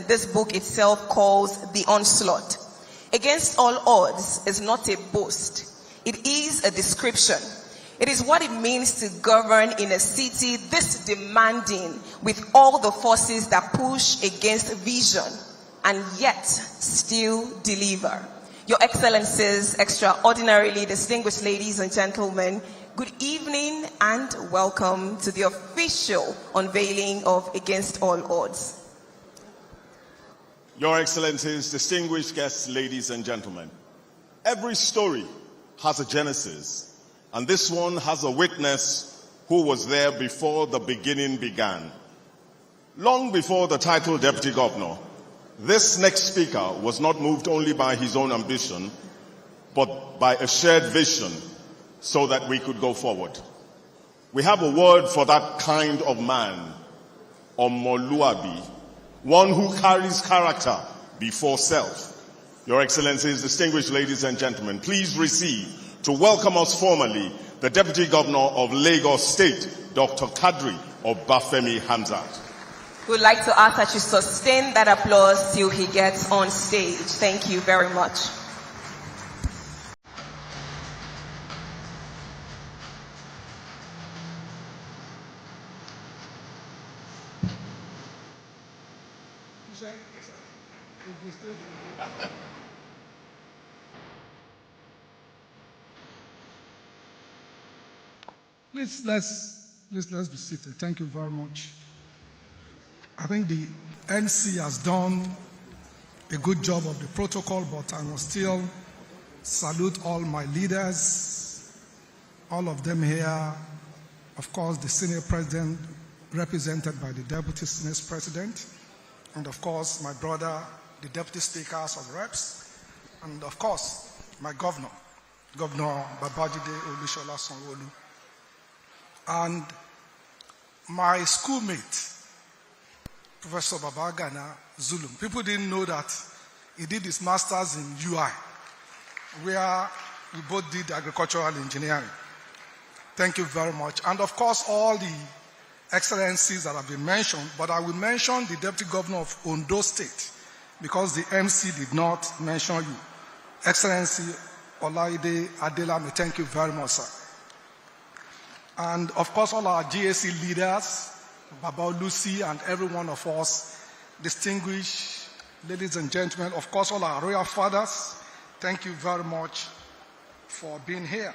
this book itself calls The Onslaught. Against all odds is not a boast. It is a description. It is what it means to govern in a city this demanding, with all the forces that push against vision and yet still deliver. Your Excellencies, extraordinarily distinguished ladies and gentlemen, good evening and welcome to the official unveiling of Against All Odds. Your Excellencies, distinguished guests, ladies and gentlemen, every story has a genesis, and this one has a witness who was there before the beginning began. Long before the title Deputy Governor, this next speaker was not moved only by his own ambition, but by a shared vision so that we could go forward. We have a word for that kind of man, Omoluabi, one who carries character before self. Your Excellencies, distinguished ladies and gentlemen, please receive, to welcome us formally, the Deputy Governor of Lagos State, Dr. Kadri Obafemi Hamzat. We would like to ask that you sustain that applause till he gets on stage. Thank you very much. Please, let's be seated. Thank you very much. I think the NC has done a good job of the protocol, but I must still salute all my leaders, all of them here, of course, the Senate President represented by the Deputy Senate President, and of course, my brother, the Deputy Speakers of Reps, and of course, my Governor, Governor Babajide Olusola Sanwo-Olu, and my schoolmate, Professor Babagana Zulum. People didn't know that he did his master's in UI, where we both did agricultural engineering. Thank you very much. And of course, all the excellencies that have been mentioned, but I will mention the Deputy Governor of Ondo State, because the MC did not mention you. Excellency Olaide Adelame, thank you very much, sir. And of course, all our GAC leaders, Baba Lucy and every one of us, distinguished ladies and gentlemen, of course, all our royal fathers, thank you very much for being here.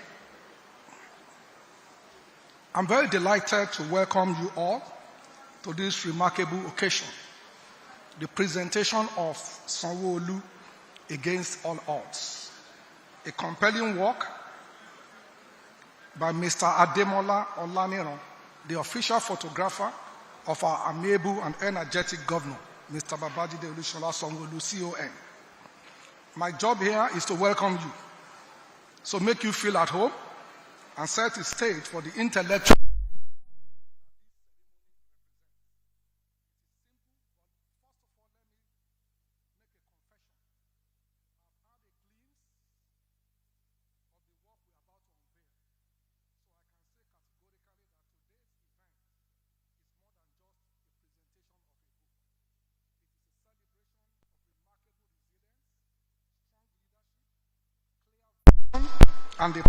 I'm very delighted to welcome you all to this remarkable occasion, the presentation of Sanwo-Olu Against All Odds, a compelling work by Mr. Ademola Olaniran, the official photographer of our amiable and energetic governor, Mr. Babajide Olusola Sanwo-Olu, CON. My job here is to welcome you, so make you feel at home and set the stage for the intellectual and the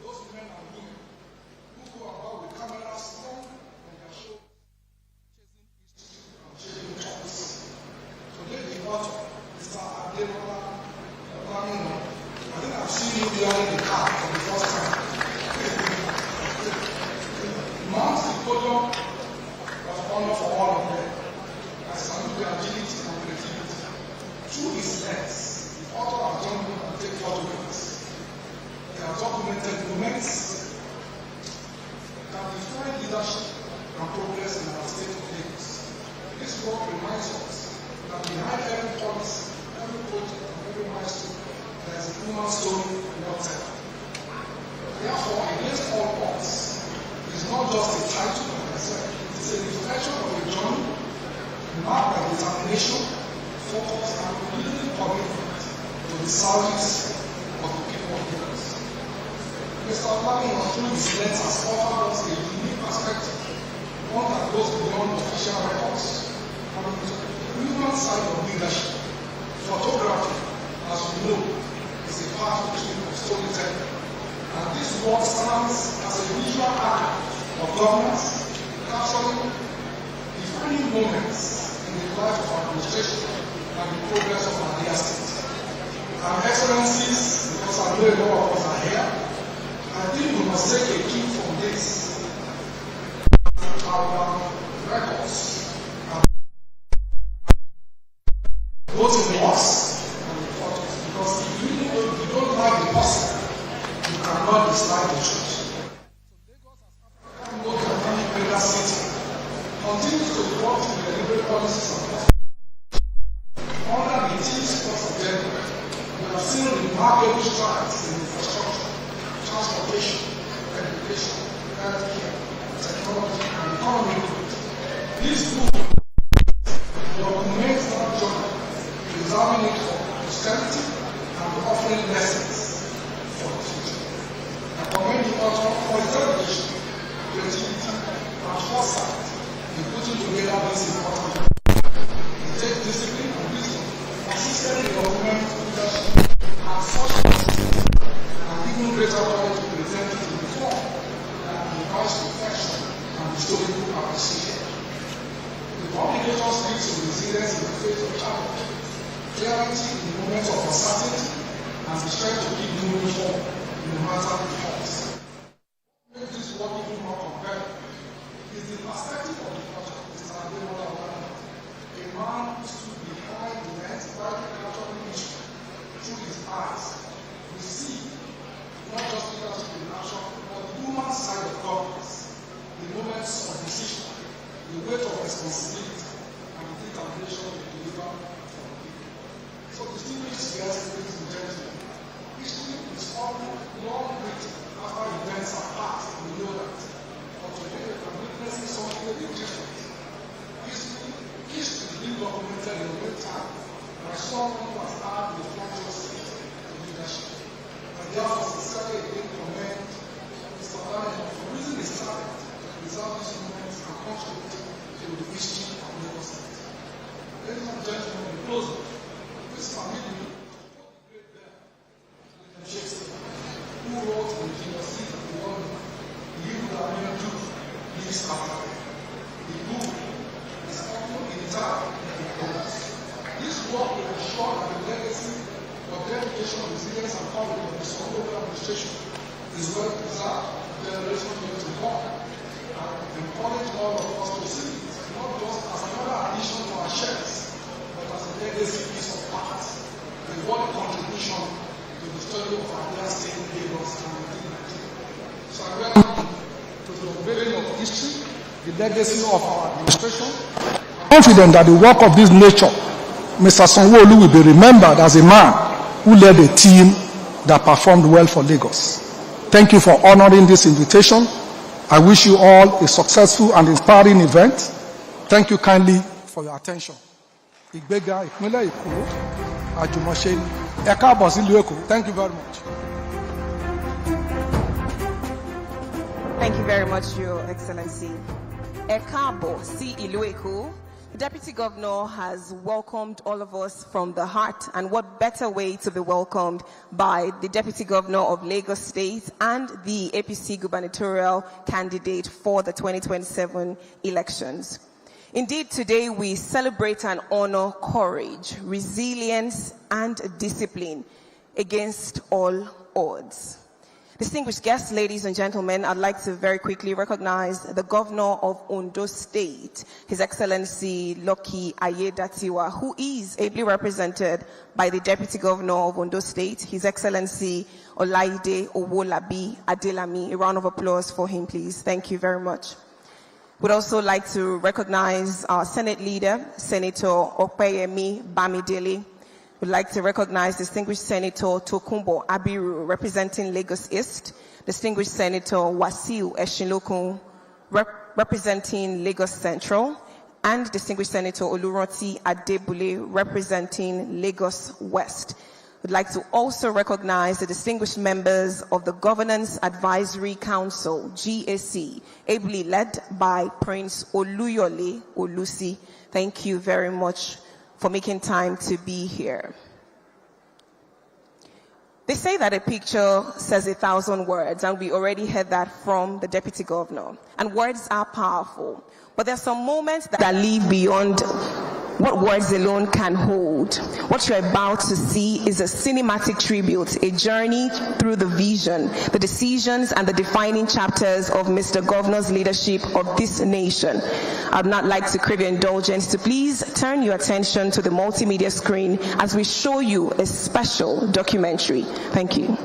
those men and women who go about with cameras strong on their show, chasing thoughts. Today, the author, Mr. Ademola, I think I've seen you behind the car for the first time. Mount the podium of honor for all of them. I salute their agility and creativity. Through his lens, the author has done more than take photographs. They have documented moments that define leadership and progress in our state of Lagos. This work reminds us that behind every policy, every project, and every milestone, there is a human story worth telling. Therefore, against all odds, it is not just a title, like I said, it is a reflection of a journey marked by determination, focus, and unwavering commitment to the service of the people of Lagos. Mr. Unveiling, through his letters, offered us a unique perspective, one that goes beyond official records, and into the human side of leadership. Photography, as we know, is a powerful tool of storytelling, and this work stands as a visual art of governance, capturing defining moments in the life of administration and the progress of our dear state. Our Excellencies, because I know a lot of us are here, I think we must take a cue from this. Our records are both in the us and the photos, because if you don't like the person, you cannot dislike the truth. So Lagos, as Africa's most dynamic mega city, continues to work to deliver policies and under the team's first agenda, we have seen remarkable strides in infrastructure, transportation, education, healthcare, technology, and economic growth. This book documents that journey, preserving it for posterity and offering lessons for the future. I commend the author for his dedication, creativity, and foresight in putting together this important book. It takes discipline and wisdom, consistently document leadership, and such and even greater knowledge to present it in the form that invites reflection and historical appreciation. The publicator speaks of resilience in the face of challenge, clarity in moments of uncertainty, and the strength to keep moving forward no matter the cost. What makes this work even more compelling is the perspective of the author, Mr. Ademola, a man who stood behind the lens private capturing issue through his eyes. We see not just leadership in action, but the human side of governance, the moments of decision, the weight of responsibility, and the determination to deliver for the people. So, distinguished guests, ladies and gentlemen, history is often long written after events are past. We know that. But today, we are witnessing something a bit different. History is being documented in real time by someone who has had the front seat in leadership. And therefore, sincerely again commend Mr. Unveiling for using his talent to preserve these moments and contribute to the history of Lagos State. Ladies and gentlemen, in closing, this family great there, William Shakespeare, who wrote in Julius Caesar the London, "He who that men do lives after them." The book is often entirely in progress. This work will ensure that the legacy of dedication, resilience, and courage of the Sanwo-Olu administration is well preserved for generations yet to come. And encourage all of us to see it not just as another addition to our shares, but as a legacy piece of art, a world contribution to the story of our dear state, Lagos, and indeed Nigeria. So I welcome to the unveiling of history, the legacy of our administration. I'm confident that the work of this nature, Mr. Sanwo-Olu will be remembered as a man who led a team that performed well for Lagos. Thank you for honoring this invitation. I wish you all a successful and inspiring event. Thank you kindly for your attention. Ìgbéga ìpínlẹ̀ Èkó, àjùmọ̀ṣe ni. Ẹ káàbọ̀ sílùú Èkó. Thank you very much. Thank you very much, Your Excellency. Ẹ káàbọ̀ sí ìlú Èkó. The Deputy Governor has welcomed all of us from the heart, and what better way to be welcomed by the Deputy Governor of Lagos State and the APC gubernatorial candidate for the 2027 elections. Indeed, today we celebrate and honor courage, resilience, and discipline against all odds. Distinguished guests, ladies and gentlemen, I'd like to very quickly recognize the Governor of Ondo State, His Excellency Lucky Ayedatiwa, who is ably represented by the Deputy Governor of Ondo State, His Excellency Olaide Owolabi Adelami. A round of applause for him, please. Thank you very much. We'd also like to recognize our Senate leader, Senator Opeyemi Bamidele. We'd like to recognize distinguished Senator Tokunbo Abiru, representing Lagos East, distinguished Senator Wasiu Eshinlokun, representing Lagos Central, and distinguished Senator Oluranti Adebule, representing Lagos West. We'd like to also recognize the distinguished members of the Governance Advisory Council, GAC, ably led by Prince Oluyole Olusi. Thank you very much for making time to be here. They say that a picture says 1,000 words, and we already heard that from the Deputy Governor. And words are powerful, but there are some moments that live beyond what words alone can hold. What you're about to see is a cinematic tribute, a journey through the vision, the decisions, and the defining chapters of Mr. Governor's leadership of this nation. I'd not like to crave your indulgence to please turn your attention to the multimedia screen as we show you a special documentary. Thank you.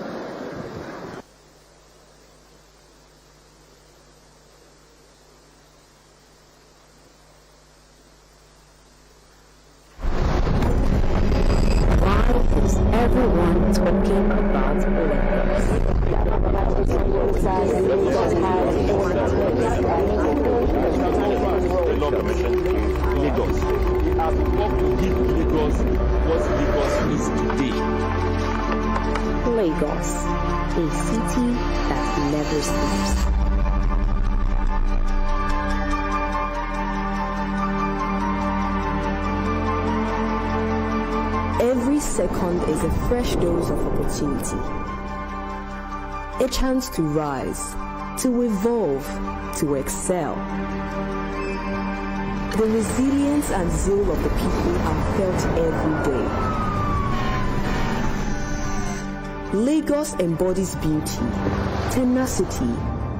Everyone talking about The Law Commission, Lagos. As we work to give Lagos what Lagos is today. Lagos, a city that never sleeps. Every second is a fresh dose of opportunity. A chance to rise, to evolve, to excel. The resilience and zeal of the people are felt every day. Lagos embodies beauty, tenacity,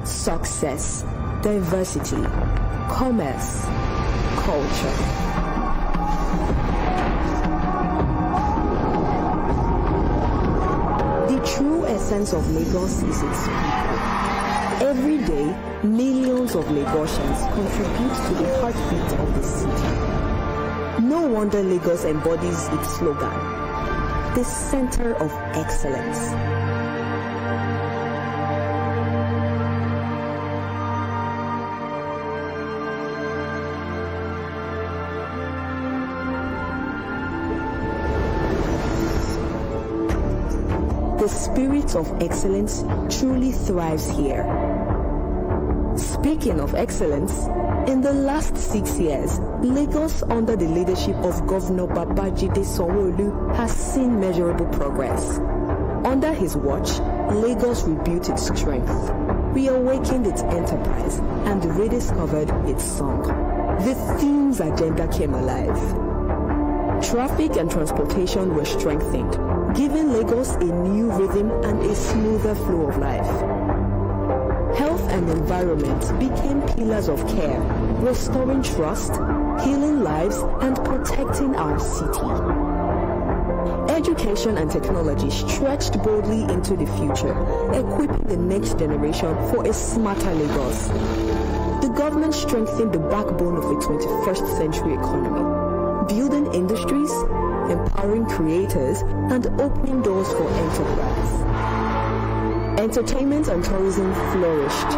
success, diversity, commerce, culture. The true essence of Lagos is its people. Every day, millions of Lagosians contribute to the heartbeat of the city. No wonder Lagos embodies its slogan, the center of excellence. The spirit of excellence truly thrives here. Speaking of excellence, in the last 6 years, Lagos, under the leadership of Governor Babajide Sanwo-Olu, has seen measurable progress. Under his watch, Lagos rebuilt its strength, reawakened its enterprise, and rediscovered its song. The theme's agenda came alive. Traffic and transportation were strengthened, giving Lagos a new rhythm and a smoother flow of life. Health and environment became pillars of care, restoring trust, healing lives, and protecting our city. Education and technology stretched boldly into the future, equipping the next generation for a smarter Lagos. The government strengthened the backbone of a 21st century economy, building industries, empowering creators, and opening doors for enterprise. Entertainment and tourism flourished,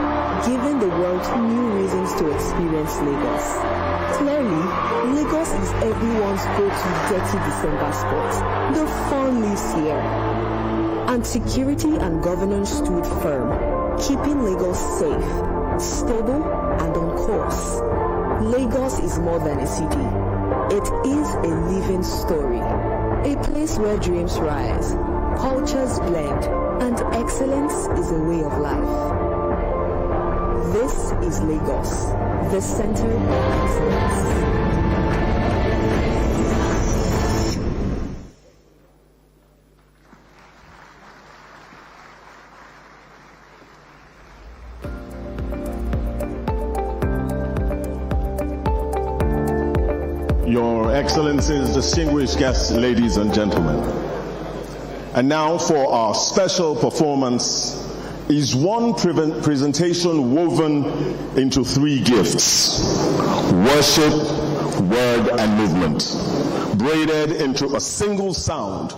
giving the world new reasons to experience Lagos. Clearly, Lagos is everyone's go-to dirty December spot. The fun lives here. And security and governance stood firm, keeping Lagos safe, stable, and on course. Lagos is more than a city. It is a living story. A place where dreams rise, cultures blend, and excellence is a way of life. This is Lagos, the center of excellence. Your Excellencies, distinguished guests, ladies and gentlemen. And now for our special performance is one presentation woven into three gifts: worship, word, and movement, braided into a single sound.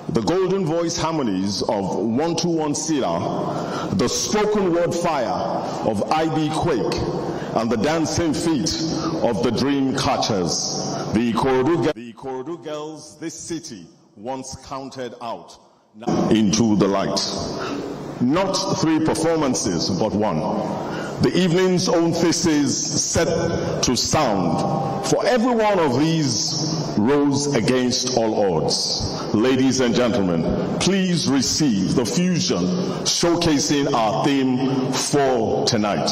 The golden voice harmonies of 121 Sila, the spoken word fire of IB Quake, and the dancing feet of the dream catchers. The Ikorodu girls this city once counted out into the light. Not three performances, but one. The evening's own thesis set to sound. For every one of these rose against all odds. Ladies and gentlemen, please receive the fusion showcasing our theme for tonight.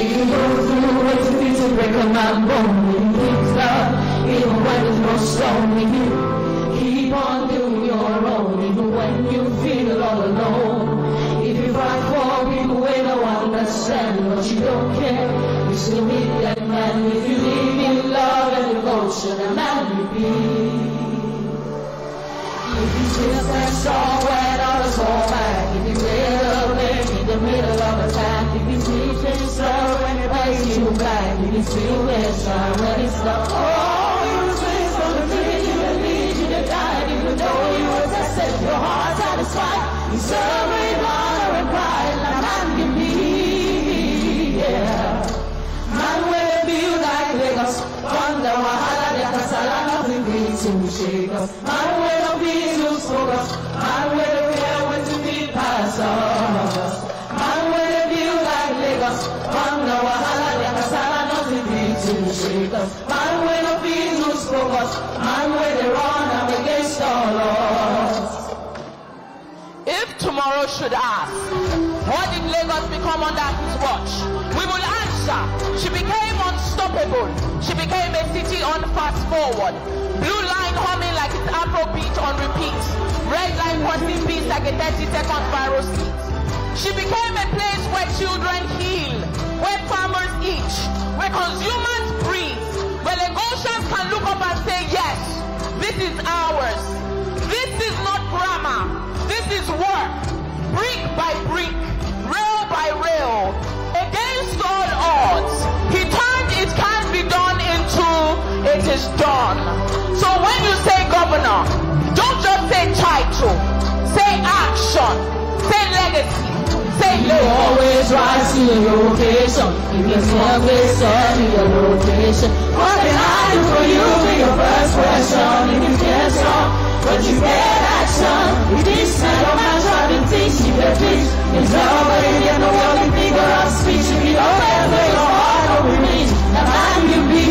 If you go through what you need to break on my bone, when you think love, even when there's no stone in you, keep on doing your own, even when you feel all alone. If you fight for people who don't understand, but you don't care, you still need that man. If you live in love and devotion, a man will be. If you still stand strong when others fall back, if you live in the middle of a time, if you sleep and slow when it pays you back, if you feel it's try when it's not. Oh, you swing from the dream you that lead you to die, even though you were tested, your heart satisfied. You serve with honor and pride, like man can be, yeah. Man will feel like Lagos, wonder wahala, the kasala, nothing brings to shake us. Man will be lose focus, man will care when to be past us. Man will feel like Lagos, wonder wahala, the kasala, nothing brings to shake us. Man will be lose focus, man will run up against all odds. If tomorrow should ask, what did Lagos become under his watch? We will answer, she became unstoppable. She became a city on fast forward. Blue line humming like it's Afrobeat on repeat. Red line crossing beats like a 30-second viral seat. She became a place where children heal, where farmers eat, where consumers breathe, where Lagosians can look up and say, yes, this is ours. This is not grammar. This is work, brick by brick, rail by rail. Against all odds, he turned it can't be done into it is done. So when you say governor, don't just say title, say action, say legacy, say You always rise to your location. You can always study your location. What can I do for you? Be your first question. If you get strong, but you get action. You this kind of man driving things, you can fix. It's nobody get no only figure of speech. If you don't ever your heart open reach, the man you be.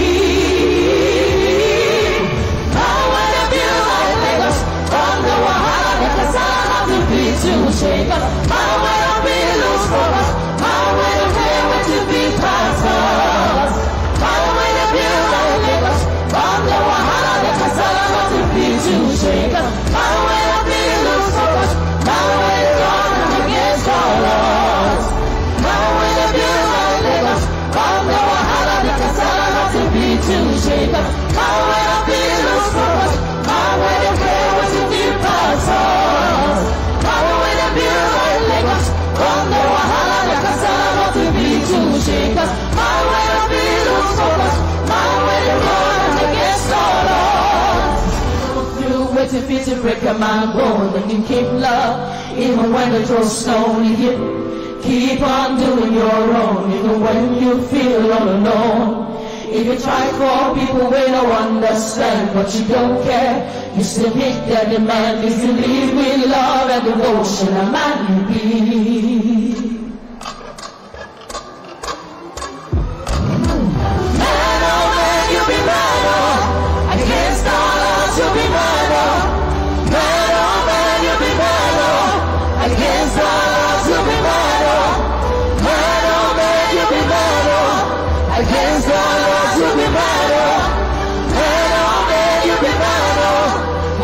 I wanna be like Lagos. From the wahala, the kasala of the beat to shake up. I wanna be loose for us. I wanna pay what to be past us. I wanna be like Lagos. From the wahala, the kasala of the beat to shake up. to shake us. My way of being loose focus. My way to play with the deep parts. My way to be right Lagos. On the Wahala, the Kasama to be to shake us. My way of being loose focus. My way to run against all odds. You waiting for to break a man bone, and you keep love, even when the throw slowly hit. Keep on doing your own, even when you feel all alone. If you try for people, we don't understand, but you don't care. You still meet their demand. If you leave with love and devotion, a man you be. Man, oh man, you be mad, oh. Against all odds, you be mad, oh. Man, oh man, you be mad, oh. Against all odds, you be mad, oh. Man, oh man, you be mad, oh. Against all odds, you be mad, oh. Man, oh man, you be mad, oh.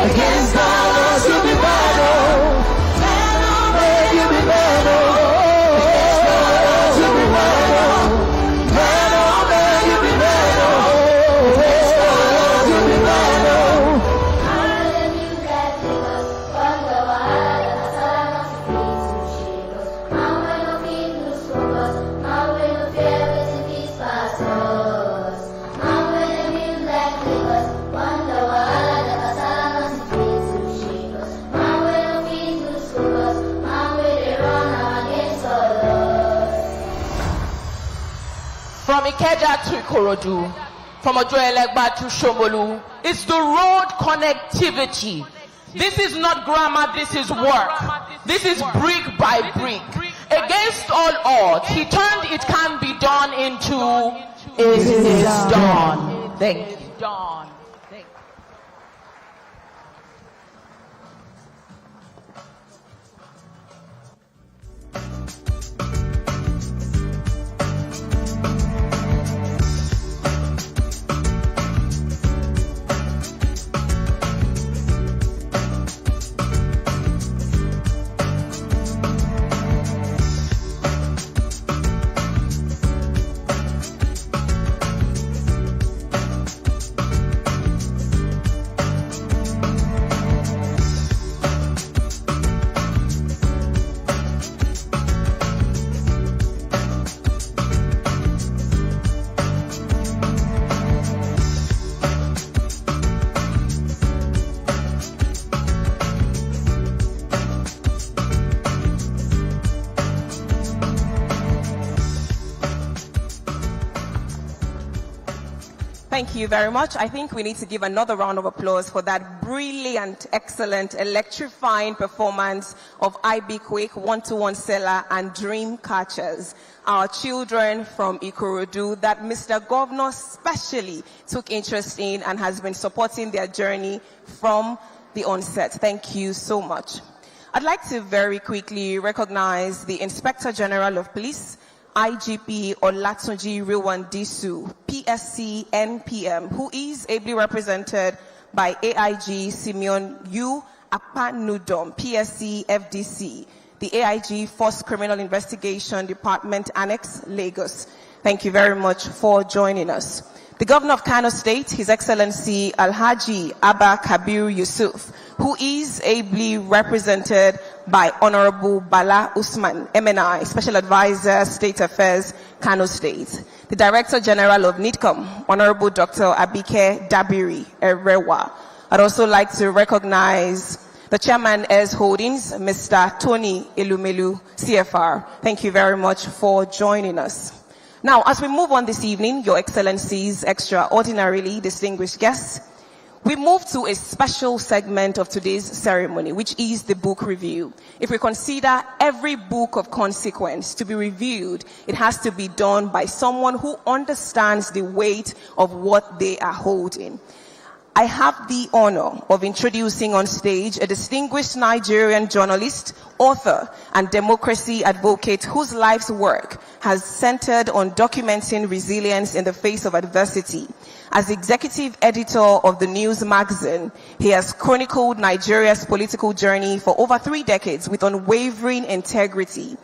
Against all odds, you be mad, oh. Man, oh man, you be mad, oh. Against all odds, you be mad, oh. Man, oh man, you be mad, oh. Against all odds, you be mad, oh. From Ikeja to Ikorodu, from Ojo-Elegba to Sanwo-Olu, it's the road connectivity. This is not grammar, this is work. This is brick by brick. Against all odds, he turned it can be done into it is done. Thank you. Thank you very much. I think we need to give another round of applause for that brilliant, excellent, electrifying performance of IB Quick, One-to-One Seller, and Dream Catchers, our children from Ikorodu that Mr. Governor specially took interest in and has been supporting their journey from the onset. Thank you so much. I'd like to very quickly recognize the Inspector General of Police, IGP Olatunji Rewandisu, PSC NPM, who is ably represented by AIG Simeon U. Apanudom, PSC FDC, the AIG Force Criminal Investigation Department Annex, Lagos. Thank you very much for joining us. The Governor of Kano State, His Excellency Alhaji Abba Kabir Yusuf, who is ably represented by Honorable Bala Usman, MNI, Special Advisor, State Affairs, Kano State. The Director General of NIDCOM, Honorable Dr. Abike Dabiri Erewa. I'd also like to recognize the Chairman S Holdings, Mr. Tony Elumelu, CFR. Thank you very much for joining us. Now, as we move on this evening, Your Excellencies, extraordinarily distinguished guests, we move to a special segment of today's ceremony, which is the book review. If we consider every book of consequence to be reviewed, it has to be done by someone who understands the weight of what they are holding. I have the honor of introducing on stage a distinguished Nigerian journalist, author, and democracy advocate whose life's work has centered on documenting resilience in the face of adversity. As executive editor of the news magazine, he has chronicled Nigeria's political journey for over 3 decades with unwavering integrity.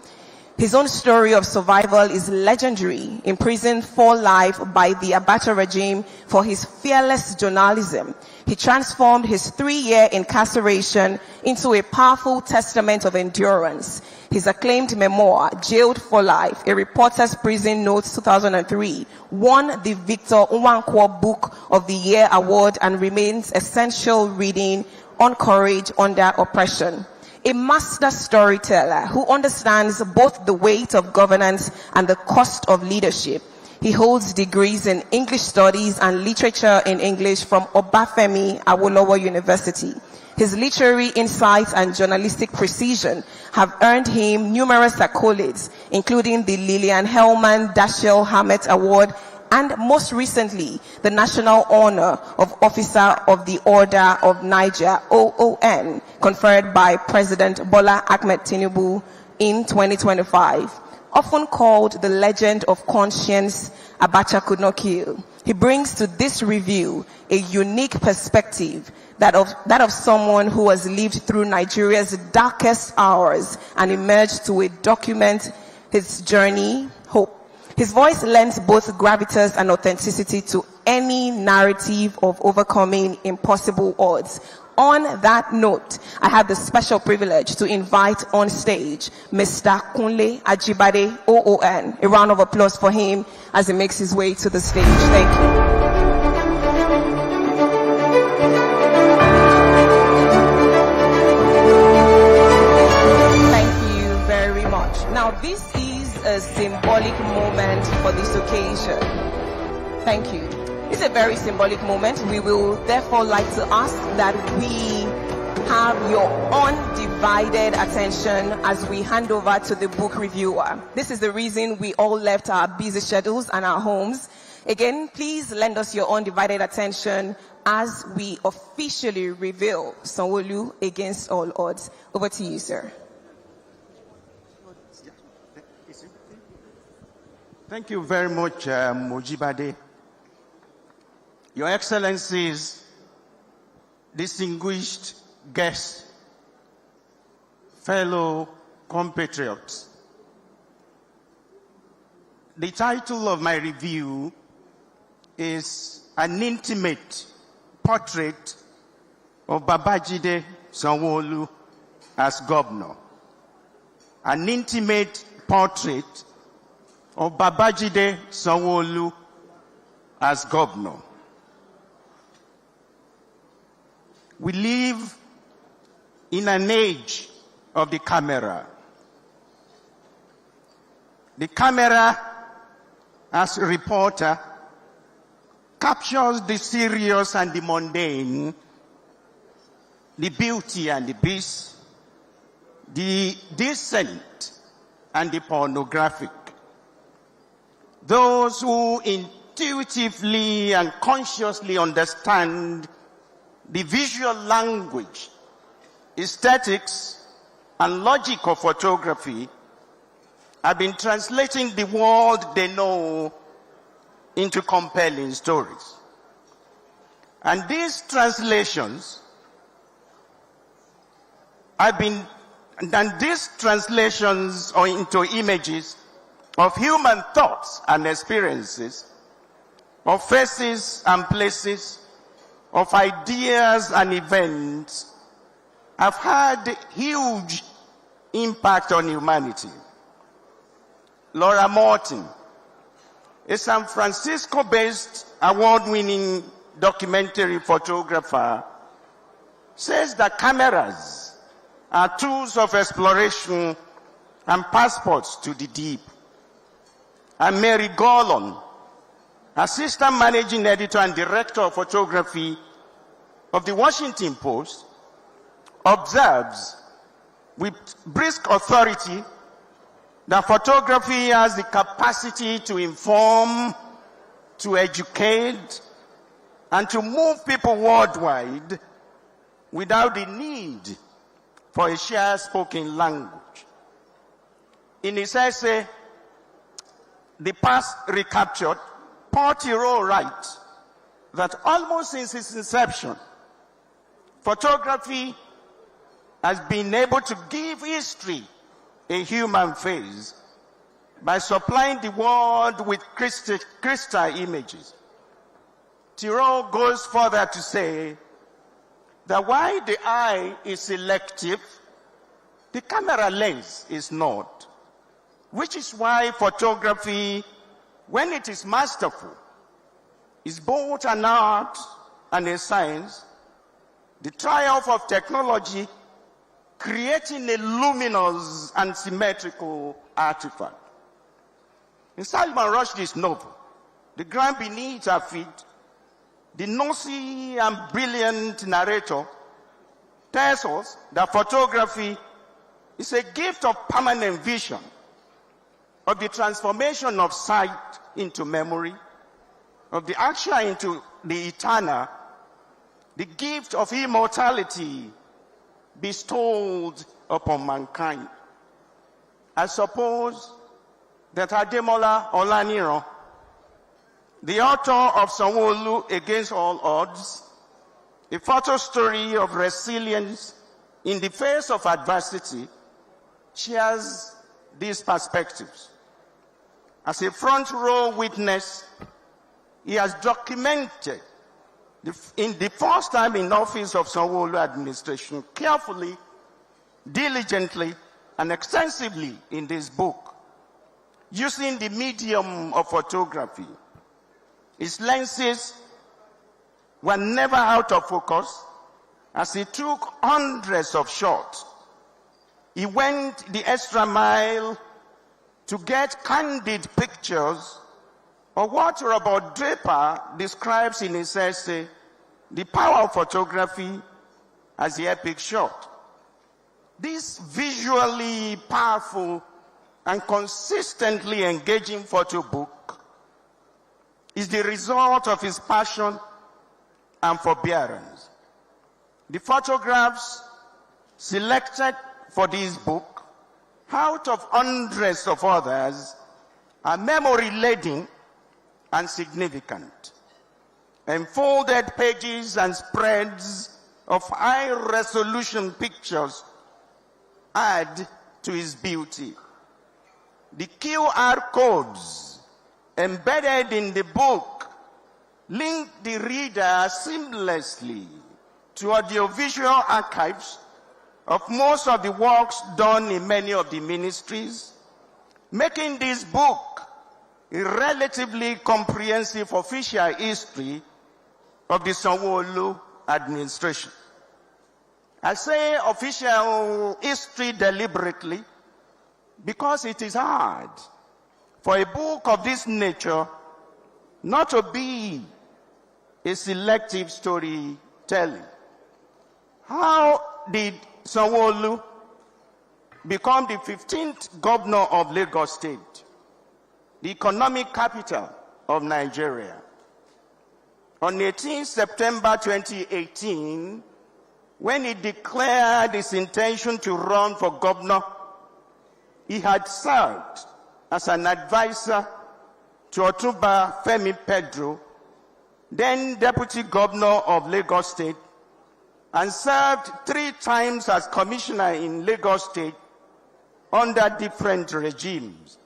His own story of survival is legendary, imprisoned for life by the Abacha regime for his fearless journalism. He transformed his 3-year incarceration into a powerful testament of endurance. His acclaimed memoir, Jailed for Life, A Reporter's Prison Notes 2003, won the Victor Nwankwo Book of the Year award and remains essential reading on courage under oppression. A master storyteller who understands both the weight of governance and the cost of leadership. He holds degrees in English Studies and Literature in English from Obafemi Awolowo University. His literary insights and journalistic precision have earned him numerous accolades, including the Lillian Hellman Dashiell Hammett Award and most recently, the National Honor of Officer of the Order of Niger, OON, conferred by President Bola Ahmed Tinubu in 2025. Often called the legend of conscience, Abacha could not kill. He brings to this review a unique perspective, that of someone who has lived through Nigeria's darkest hours and emerged to document his journey, hope. His voice lends both gravitas and authenticity to any narrative of overcoming impossible odds. On that note, I have the special privilege to invite on stage Mr. Kunle Ajibade, OON. A round of applause for him as he makes his way to the stage. Thank you. Now, this is a symbolic moment for this occasion. Thank you. It's a very symbolic moment. We will therefore like to ask that we have your undivided attention as we hand over to the book reviewer. This is the reason we all left our busy schedules and our homes. Again, please lend us your undivided attention as we officially reveal Sanwo-Olu Against All Odds. Over to you, sir. Thank you very much, Mojibade. Your Excellencies, distinguished guests, fellow compatriots. The title of my review is An Intimate Portrait of Babajide Sanwo-Olu as Governor. An intimate portrait of Babajide Sanwo-Olu as Governor. We live in an age of the camera. The camera, as a reporter, captures the serious and the mundane, the beauty and the beast, the decent and the pornographic. Those who intuitively and consciously understand the visual language, aesthetics, and logic of photography have been translating the world they know into compelling stories. And these translations or into images of human thoughts and experiences, of faces and places, of ideas and events, have had huge impact on humanity. Laura Morton, a San Francisco-based award-winning documentary photographer, says that cameras are tools of exploration and passports to the deep. And Mary Gorlon, assistant managing editor and director of photography of the Washington Post, observes with brisk authority that photography has the capacity to inform, to educate, and to move people worldwide without the need for a shared spoken language. In his essay, The Past Recaptured, Paul Theroux writes that almost since its inception, photography has been able to give history a human face by supplying the world with crystal images. Thoreau goes further to say that while the eye is selective, the camera lens is not, which is why photography, when it is masterful, is both an art and a science, the triumph of technology creating a luminous and symmetrical artifact. In Salman Rushdie's novel, The Ground Beneath Our Feet, the nosy and brilliant narrator tells us that photography is a gift of permanent vision, of the transformation of sight into memory, of the actual into the eternal, the gift of immortality bestowed upon mankind. I suppose that Ademola Olaniran, the author of Sanwo-Olu Against All Odds, a photo story of resilience in the face of adversity, shares these perspectives. As a front row witness, he has documented in the first time in office of Sanwo-Olu administration carefully, diligently, and extensively in this book, using the medium of photography. His lenses were never out of focus as he took hundreds of shots. He went the extra mile to get candid pictures of what Robert Draper describes in his essay, The Power of Photography as the Epic Shot. This visually powerful and consistently engaging photo book is the result of his passion and forbearance. The photographs selected for this book, out of hundreds of others, are memory-laden and significant. Enfolded pages and spreads of high-resolution pictures add to his beauty. The QR codes embedded in the book link the reader seamlessly to audiovisual archives of most of the works done in many of the ministries, making this book a relatively comprehensive official history of the Sanwo-Olu administration. I say official history deliberately because it is hard for a book of this nature not to be a selective storytelling. How did Sanwo-Olu become the 15th governor of Lagos State, the economic capital of Nigeria? On 18 September 2018, when he declared his intention to run for governor, he had served as an advisor to Otunba Femi Pedro, then deputy governor of Lagos State, and served 3 times as commissioner in Lagos State under different regimes.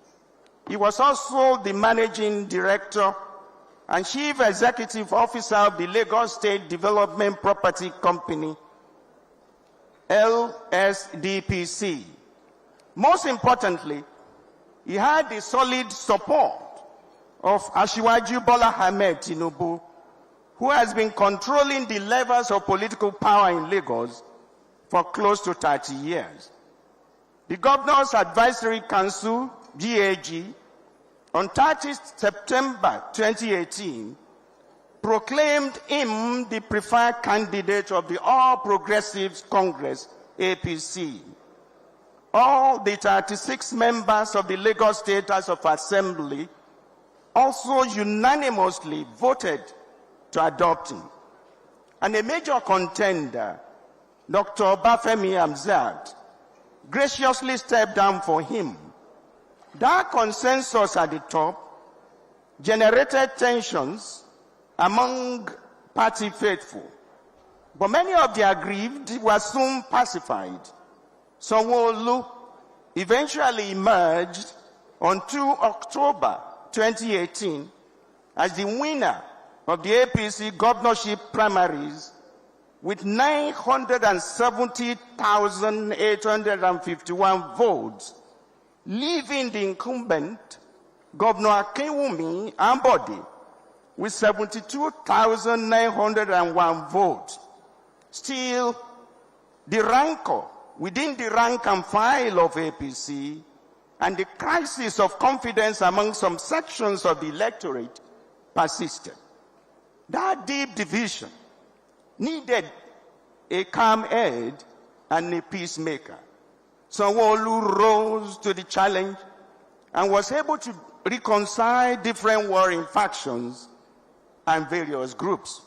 He was also the managing director and chief executive officer of the Lagos State Development Property Company, LSDPC. Most importantly, he had the solid support of Asiwaju Bola Ahmed Tinubu, who has been controlling the levers of political power in Lagos for close to 30 years. The Governor's Advisory Council, GAG, on 30 September 2018, proclaimed him the preferred candidate of the All Progressives Congress, APC. All the 36 members of the Lagos State House of Assembly also unanimously voted to adopt him. And a major contender, Dr. Obafemi Hamzat, graciously stepped down for him. That consensus at the top generated tensions among party faithful. But many of the aggrieved were soon pacified. Sanwo-Olu eventually emerged on 2 October 2018 as the winner of the APC governorship primaries with 970,851 votes, leaving the incumbent, Governor Akinwumi Ambode, with 72,901 votes. Still, the rancor within the rank and file of APC and the crisis of confidence among some sections of the electorate persisted. That deep division needed a calm head and a peacemaker. Sanwo-Olu rose to the challenge and was able to reconcile different warring factions and various groups.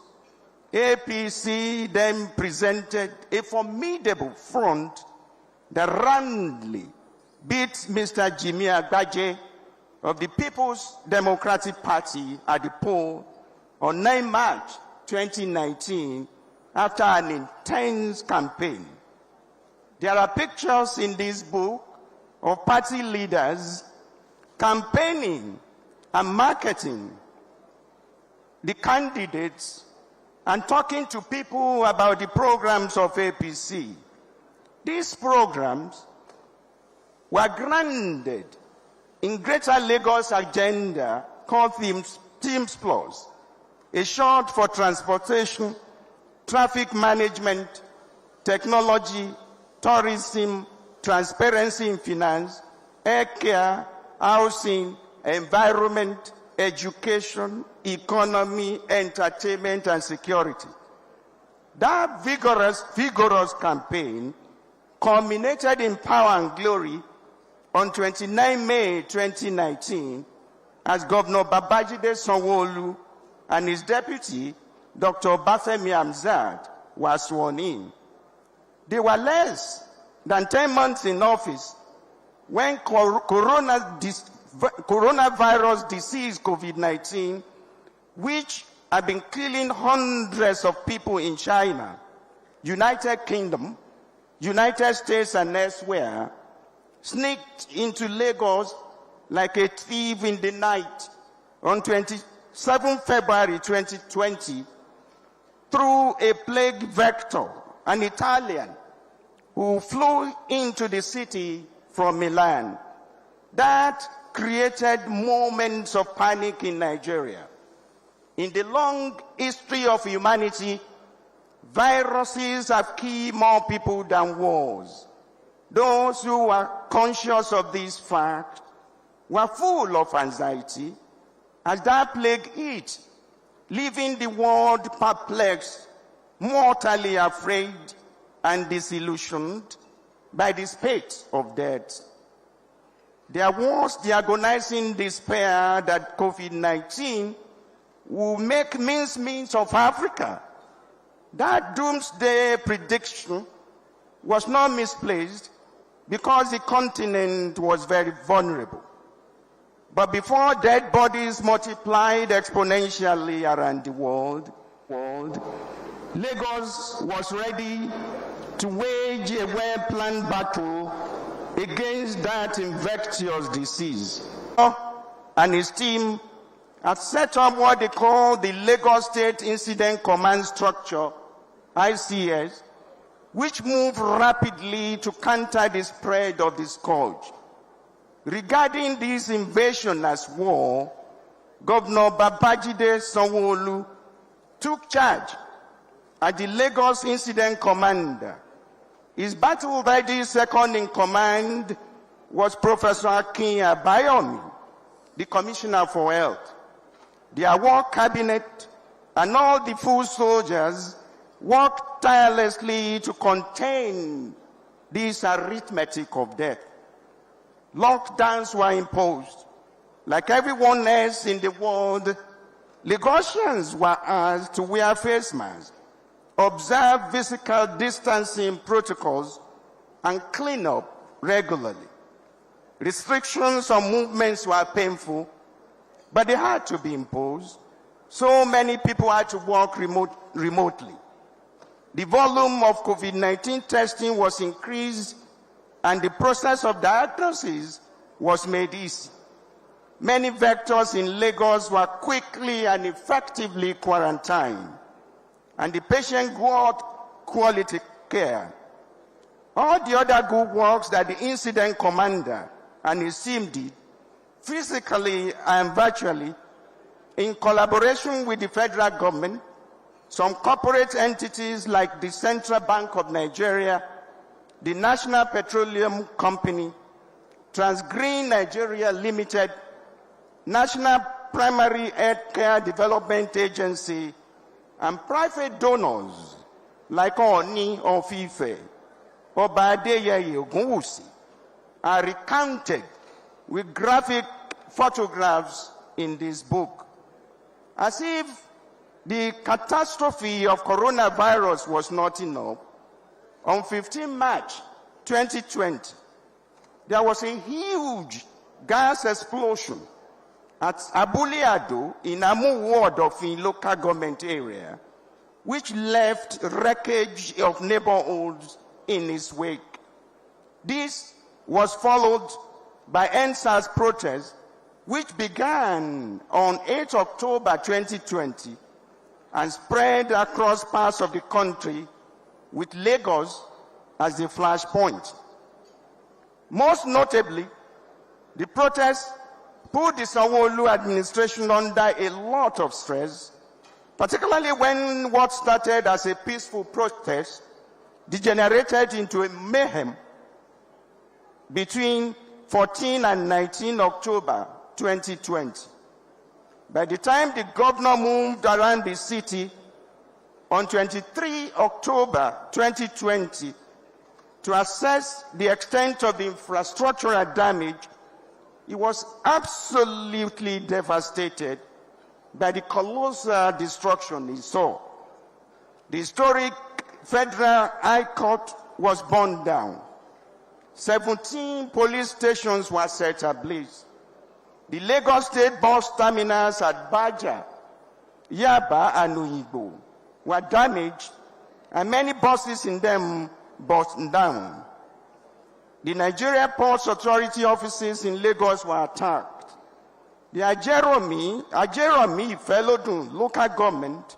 APC then presented a formidable front that roundly beat Mr. Jimmy Agbaje of the People's Democratic Party at the poll on 9 March 2019 after an intense campaign. There are pictures in this book of party leaders campaigning and marketing the candidates and talking to people about the programs of APC. These programs were grounded in Greater Lagos agenda called Teams Plus, a short for transportation, traffic management, technology, tourism, transparency in finance, air care, housing, environment, education, economy, entertainment, and security. That vigorous campaign culminated in power and glory on 29 May 2019 as Governor Babajide Sanwo-Olu and his deputy, Dr. Bafemi Hamzat, were sworn in. They were less than 10 months in office when coronavirus disease, COVID-19, which had been killing hundreds of people in China, United Kingdom, United States, and elsewhere, sneaked into Lagos like a thief in the night on 27 February 2020 through a plague vector, an Italian who flew into the city from Milan. That created moments of panic in Nigeria. In the long history of humanity, viruses have killed more people than wars. Those who were conscious of this fact were full of anxiety as that plague hit, leaving the world perplexed, mortally afraid, and disillusioned by the spate of death. There was the agonizing despair that COVID-19 will make mincemeat of Africa. That doomsday prediction was not misplaced because the continent was very vulnerable. But before dead bodies multiplied exponentially around the world, Lagos was ready to wage a well-planned battle against that infectious disease. And his team had set up what they call the Lagos State Incident Command Structure, ICS, which moved rapidly to counter the spread of the scourge. Regarding this invasion as war, Governor Babajide Sanwo-Olu took charge as the Lagos Incident Commander. His battle-ready second-in-command was Professor Akin Abayomi, the Commissioner for Health. Their war cabinet and all the full soldiers worked tirelessly to contain this arithmetic of death. Lockdowns were imposed. Like everyone else in the world, Lagosians were asked to wear face masks, observe physical distancing protocols, and clean up regularly. Restrictions on movements were painful, but they had to be imposed. So many people had to work remotely. The volume of COVID-19 testing was increased, and the process of diagnosis was made easy. many vectors in Lagos were quickly and effectively quarantined, and the patient got quality care. All the other good works that the incident commander and his team did, physically and virtually, in collaboration with the federal government, some corporate entities like the Central Bank of Nigeria, the National Petroleum Company, Transgreen Nigeria Limited, National Primary Health Care Development Agency, and private donors like Oni of Ife, Oba Adeyeye Ogunwusi, are recounted with graphic photographs in this book. As if the catastrophe of coronavirus was not enough, on 15 March 2020, there was a huge gas explosion at Abule Ado in Amu ward of the local government area, which left wreckage of neighborhoods in its wake. This was followed by NSAS protests, which began on 8 October 2020 and spread across parts of the country, with Lagos as the flashpoint. Most notably, the protests put the Sanwo-Olu administration under a lot of stress, particularly when what started as a peaceful protest degenerated into a mayhem between 14 and 19 October 2020. By the time the governor moved around the city on 23 October 2020 to assess the extent of the infrastructural damage, he was absolutely devastated by the colossal destruction he saw. The historic Federal High Court was burned down. 17 police stations were set ablaze. The Lagos State bus terminals at Baja, Yaba, and Uyigbo were damaged, and many buses in them burst down. The Nigeria Ports Authority offices in Lagos were attacked. The Ajeromi Felodun local government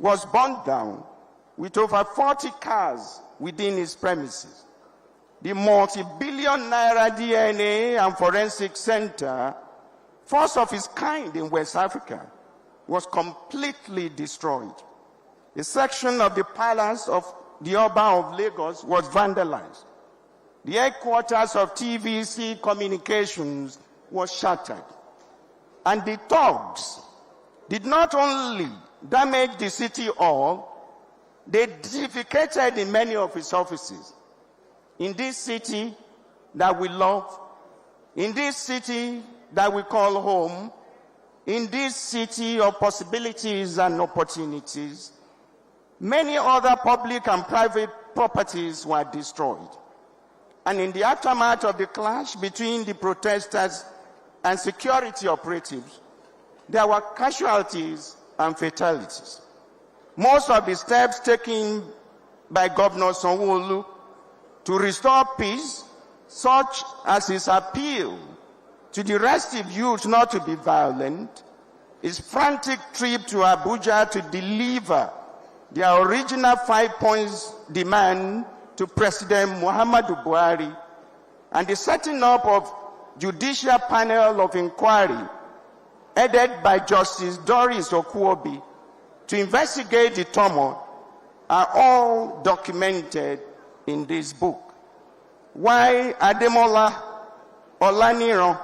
was burned down with over 40 cars within its premises. The multi-billion naira DNA and Forensic Center, first of its kind in West Africa, was completely destroyed. A section of the palace of the Oba of Lagos was vandalized. The headquarters of TVC Communications was shattered. And the thugs did not only damage the city hall, they defecated in many of its offices. In this city that we love, in this city that we call home, in this city of possibilities and opportunities, many other public and private properties were destroyed. And in the aftermath of the clash between the protesters and security operatives, there were casualties and fatalities. Most of the steps taken by Governor Sanwo-Olu to restore peace, such as his appeal to the restive youth not to be violent, his frantic trip to Abuja to deliver their original 5 points demand to President Muhammadu Buhari, and the setting up of judicial panel of inquiry headed by Justice Doris Okuobi to investigate the turmoil are all documented in this book. Why Ademola Olaniran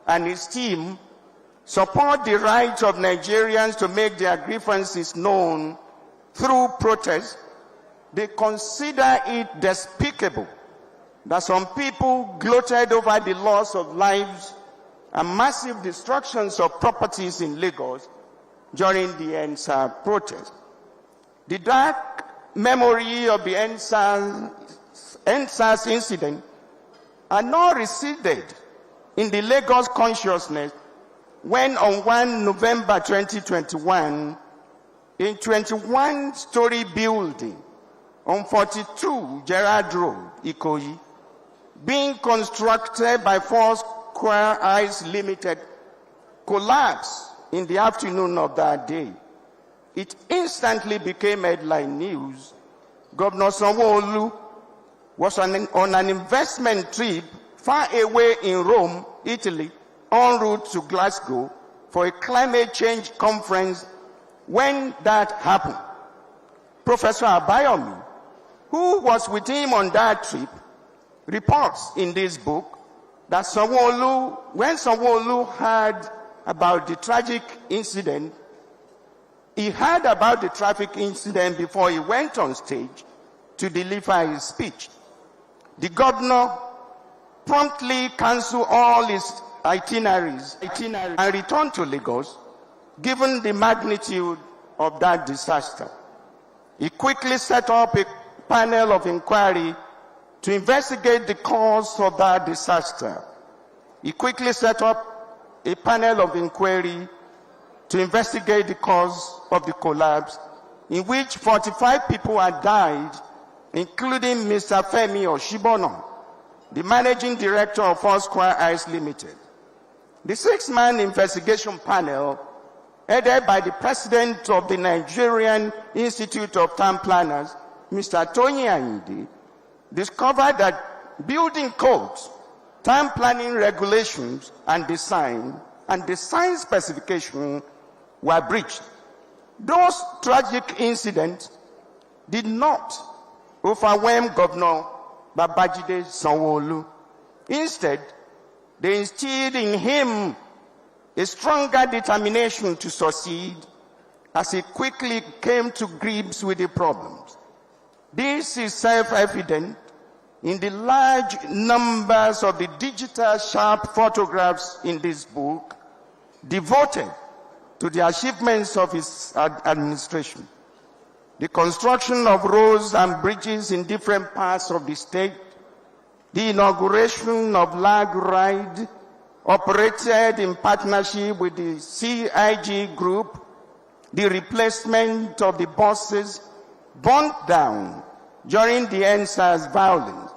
and his team support the right of Nigerians to make their grievances known through protest, they consider it despicable that some people gloated over the loss of lives and massive destructions of properties in Lagos during the NSAS protest. The dark memory of the NSAS incident had not receded in the Lagos consciousness when on 1 November 2021, a 21-story building on 42 Gerard Road, Ikoyi, being constructed by Four Square Eyes Limited, collapsed in the afternoon of that day, it instantly became headline news. Governor Sanwo-Olu was on an investment trip far away in Rome, Italy, en route to Glasgow for a climate change conference when that happened. Professor Abayomi, who was with him on that trip, reports in this book that when Sanwo-Olu heard about the tragic incident, he heard about the traffic incident before he went on stage to deliver his speech. The governor promptly canceled all his itineraries and returned to Lagos, given the magnitude of that disaster. He quickly set up a panel of inquiry to investigate the cause of that disaster. He quickly set up a panel of inquiry to investigate the cause of the collapse, in which 45 people had died, including Mr. Femi Oshibono, the managing director of Foursquare Eyes Limited. The 6-man investigation panel, headed by the president of the Nigerian Institute of Town Planners, Mr. Tony Ayinde, discovered that building codes, town planning regulations, and design specification were breached. Those tragic incidents did not overwhelm Governor Babajide Sanwo-Olu. Instead, they instilled in him a stronger determination to succeed as he quickly came to grips with the problems. This is self-evident in the large numbers of the digital sharp photographs in this book devoted to the achievements of his administration. The construction of roads and bridges in different parts of the state, the inauguration of Lag Ride, operated in partnership with the CIG group, the replacement of the buses burnt down during the NSAS violence,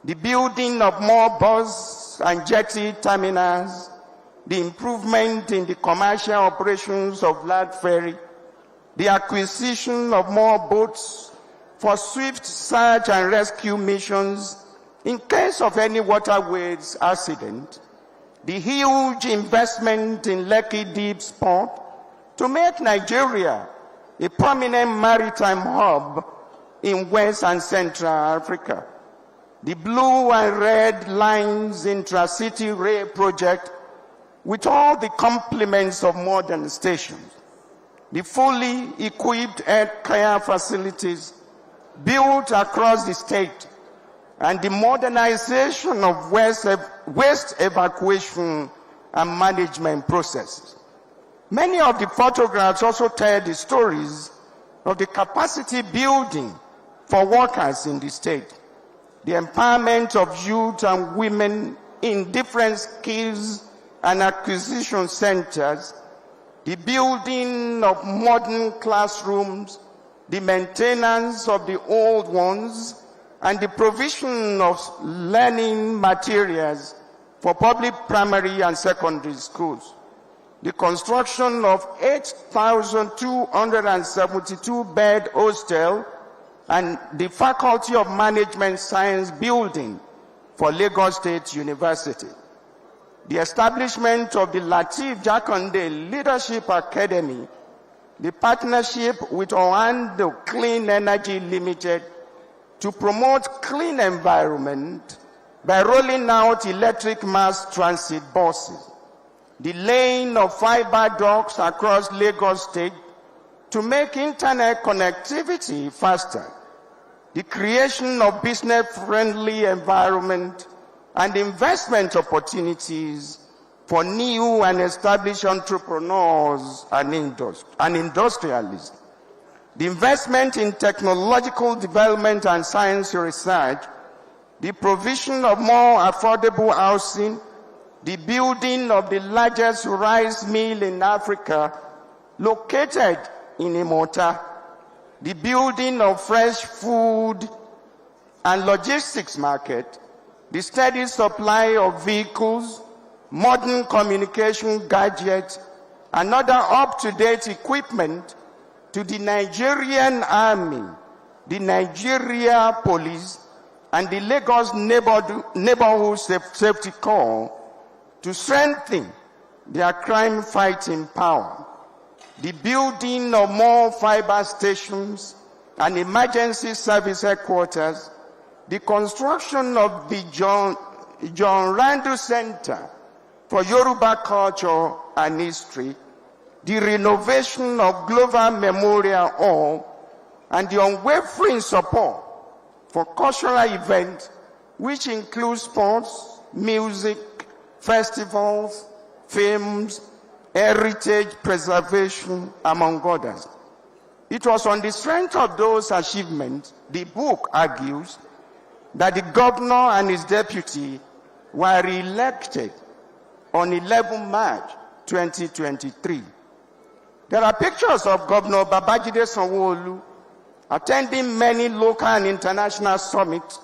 the building of more bus and jetty terminals, the improvement in the commercial operations of Lag Ferry, the acquisition of more boats for swift search and rescue missions in case of any waterways accident, the huge investment in Lekki Deep Port to make Nigeria a prominent maritime hub in West and Central Africa, the blue and red lines intra-city rail project with all the complements of modern stations, the fully equipped air care facilities built across the state, and the modernization of waste evacuation and management processes. Many of the photographs also tell the stories of the capacity building for workers in the state, the empowerment of youth and women in different skills and acquisition centers, the building of modern classrooms, the maintenance of the old ones, and the provision of learning materials for public primary and secondary schools. The construction of 8,272-bed hostel and the Faculty of Management Science building for Lagos State University. The establishment of the Lateef Jakande Leadership Academy, the partnership with Oando Clean Energy Limited to promote clean environment by rolling out electric mass transit buses, the laying of fiber ducts across Lagos State to make internet connectivity faster, the creation of business-friendly environment and investment opportunities for new and established entrepreneurs and industrialists. The investment in technological development and science research, the provision of more affordable housing, the building of the largest rice mill in Africa located in Imota, the building of fresh food and logistics market, the steady supply of vehicles, modern communication gadgets, and other up-to-date equipment to the Nigerian Army, the Nigeria Police, and the Lagos Neighborhood Safety Corps to strengthen their crime-fighting power. The building of more fiber stations and emergency service headquarters, the construction of the John Randall Center for Yoruba Culture and History, the renovation of Glover Memorial Hall, and the unwavering support for cultural events, which include sports, music, festivals, films, heritage preservation, among others. It was on the strength of those achievements, the book argues, that the governor and his deputy were re-elected on 11 March 2023. There are pictures of Governor Babajide Sanwo-Olu attending many local and international summits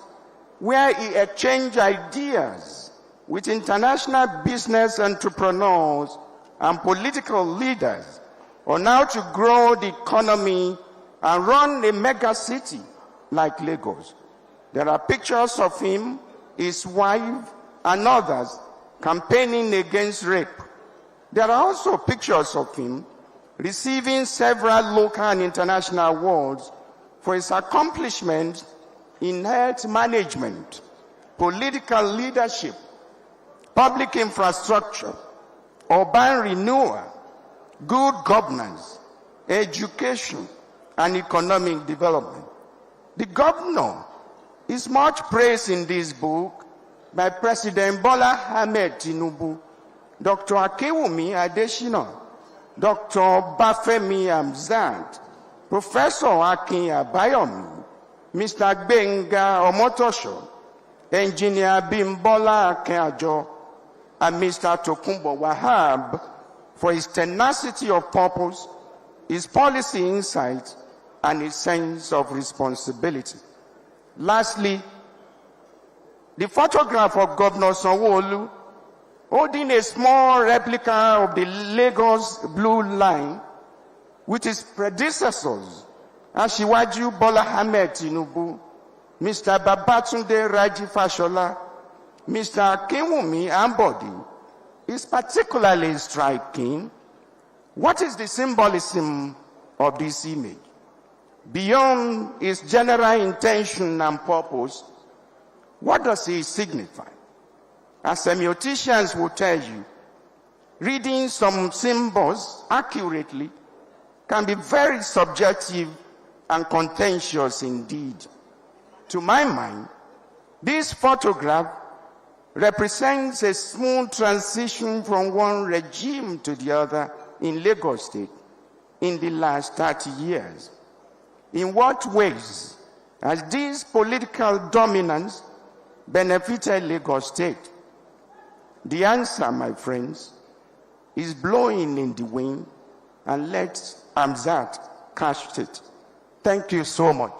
where he exchanged ideas with international business entrepreneurs and political leaders on how to grow the economy and run a mega city like Lagos. There are pictures of him, his wife, and others campaigning against rape. There are also pictures of him receiving several local and international awards for his accomplishments in health management, political leadership, public infrastructure, urban renewal, good governance, education, and economic development. The governor is much praised in this book by President Bola Ahmed Tinubu, Dr. Akewumi Adesina, Dr. Bafemi Hamzat, Professor Akin Abayomi, Mr. Gbenga Omotosho, Engineer Bimbola Akeajo, and Mr. Tokunbo Wahab for his tenacity of purpose, his policy insight, and his sense of responsibility. Lastly, the photograph of Governor Sanwo-Olu holding a small replica of the Lagos Blue Line with his predecessors, Asiwaju Bola Ahmed Tinubu, Mr. Babatunde Raji Fashola, Mr. Akinwumi Ambode, is particularly striking. What is the symbolism of this image? Beyond its general intention and purpose, what does it signify? As semioticians will tell you, reading some symbols accurately can be very subjective and contentious indeed. To my mind, this photograph represents a smooth transition from one regime to the other in Lagos State in the last 30 years. In what ways has this political dominance benefited Lagos State? The answer, my friends, is blowing in the wind, and let Hamzat catch it. Thank you so much.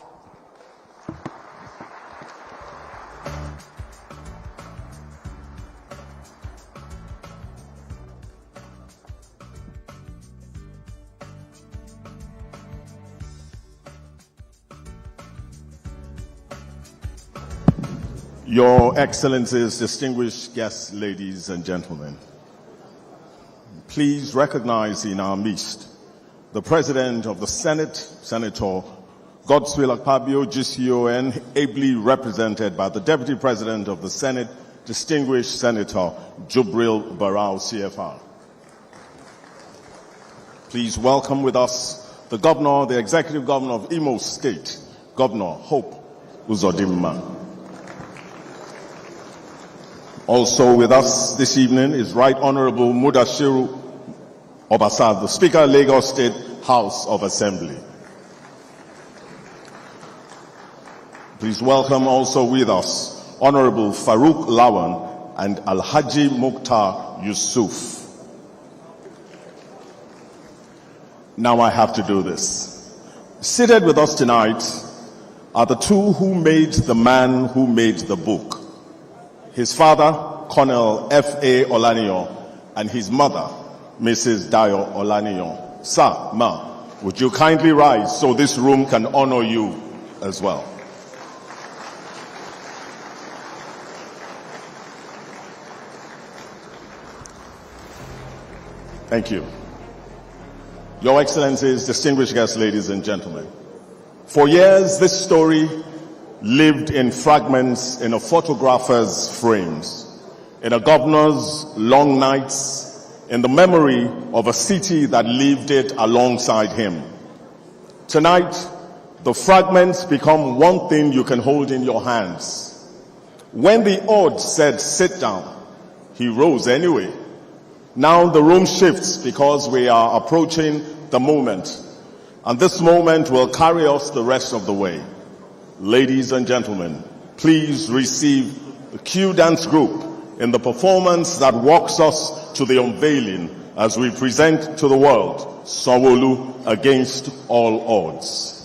Your Excellencies, distinguished guests, ladies and gentlemen, please recognize in our midst the President of the Senate, Senator Godswill Akpabio, GCON, ably represented by the Deputy President of the Senate, distinguished Senator Jubril Barau, CFR. Please welcome with us the Governor, the Executive Governor of Imo State, Governor Hope Uzodimma. Also with us this evening is Right Honorable Mudashiru Obasad, the Speaker of Lagos State House of Assembly. Please welcome also with us Honorable Farouk Lawan and Alhaji Mukhtar Yusuf. Now I have to do this. Seated with us tonight are the two who made the man who made the book. His father, Colonel F.A. Olaniyan, and his mother, Mrs. Dayo Olaniyan. Sir, ma, would you kindly rise so this room can honor you as well? Thank you. Your Excellencies, distinguished guests, ladies and gentlemen. For years, this story lived in fragments in a photographer's frames, in a governor's long nights, in the memory of a city that lived it alongside him. Tonight, the fragments become one thing you can hold in your hands. When the odds said sit down, he rose anyway. Now the room shifts because we are approaching the moment, and this moment will carry us the rest of the way. Ladies and gentlemen, please receive the Q Dance Group in the performance that walks us to the unveiling as we present to the world Sanwo-Olu Against All Odds.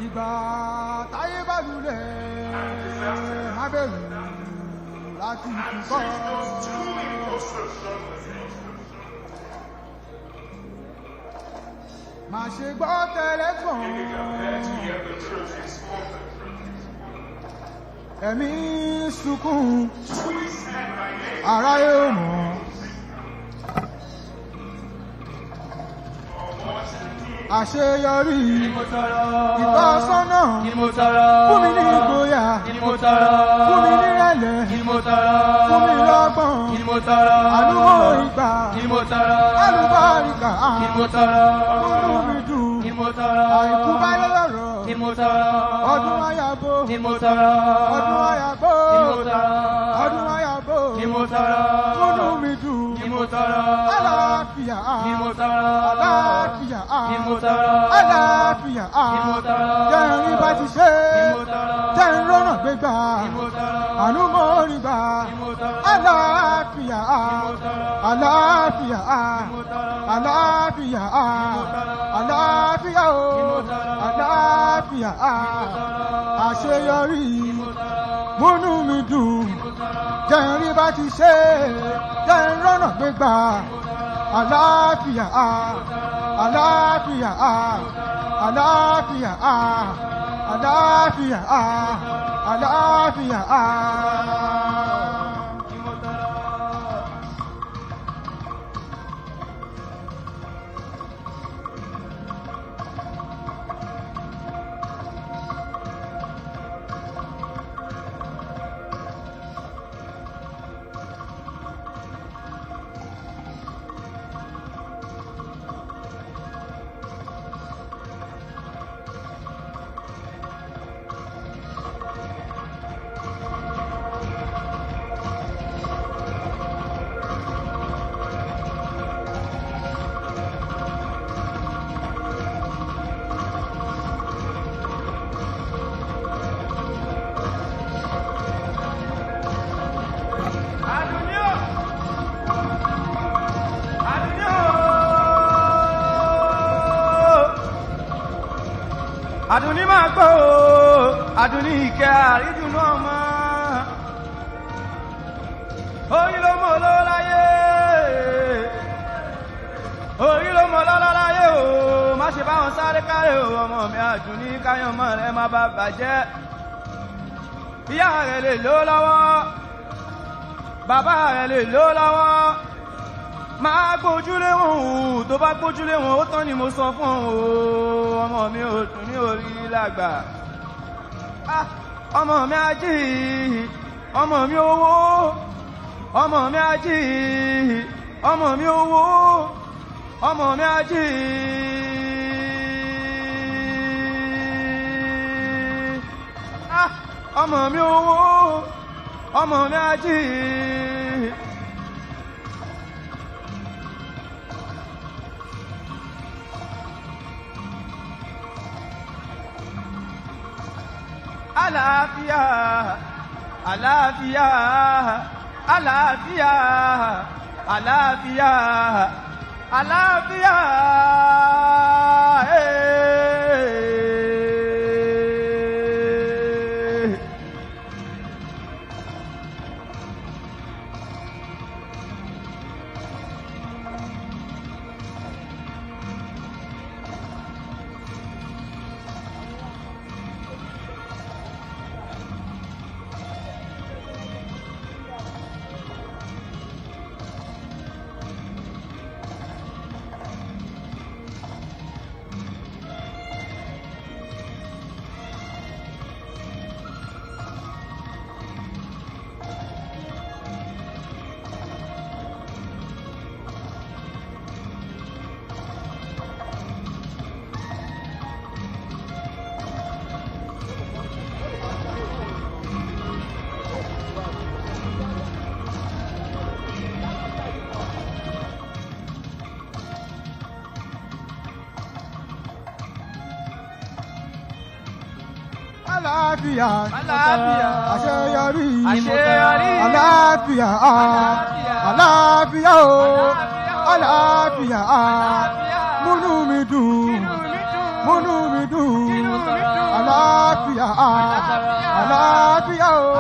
ìgbà táyé bá lulẹ̀ má bẹ̀rù láti kíkọ́. Má ṣe gbọ́ tẹlẹ́fọ̀n. Ẹ̀mí sunkún ara yóò mọ̀. Àṣeyọrí ìtọ́sọ́nà fún mi ní ìgboyà fún mi ní ìrẹ̀lẹ̀ fún mi lọ́gbọ̀n àlùmọ́ ìgbà àlùbọ́ ìgbà múnú mi dùn àìkú bá lọ́rọ̀ ọdún ayàbò ọdún ayàbò ọdún ayàbò múnú mi dùn àlàáfíà àlàáfíà àlàáfíà jẹ́rin bá ti ṣe jẹ́rin rọ́nà gbégbá àánú mo rí gbà àlàáfíà àlàáfíà àlàáfíà àlàáfíà o àlàáfíà àṣeyọrí múnú mi dùn jẹ́rin bá ti ṣe jẹ́rin rọ́nà gbégbá àlàáfíà àlàáfíà àlàáfíà àlàáfíà àlàáfíà. Àdùnní máa gbọ́ o, Àdùnní ìkẹ́ àrídùnú ọmọ. Orí ló mọ̀ ló láyé, orí ló mọ̀ lọ́lá láyé o, má ṣe bá wọn sáré kárẹ̀ o, ọmọ mi Àdùnní káyọ̀mọ́ rẹ má bá bàjẹ́. Ìyá rẹ̀ lè ló lọ́wọ́, bàbá rẹ̀ lè ló lọ́wọ́. Máa gbójúlé wọn o, tó bá gbójúlé wọn ó tán ni mo sọ fún o, ọmọ mi ò tún ní orí lágbà. Ọmọ mi ají, ọmọ mi owó, ọmọ mi ají, ọmọ mi owó, ọmọ mi ají. Ọmọ mi owó, ọmọ mi ají. Àlàáfíà, àlàáfíà, àlàáfíà, àlàáfíà, àlàáfíà. Àlàáfíà, Àlàáfíà, àṣeyọrí, àṣeyọrí, àlàáfíà, àlàáfíà o, àlàáfíà, múnú mi dùn, múnú mi dùn. Àlàáfíà, àlàáfíà o.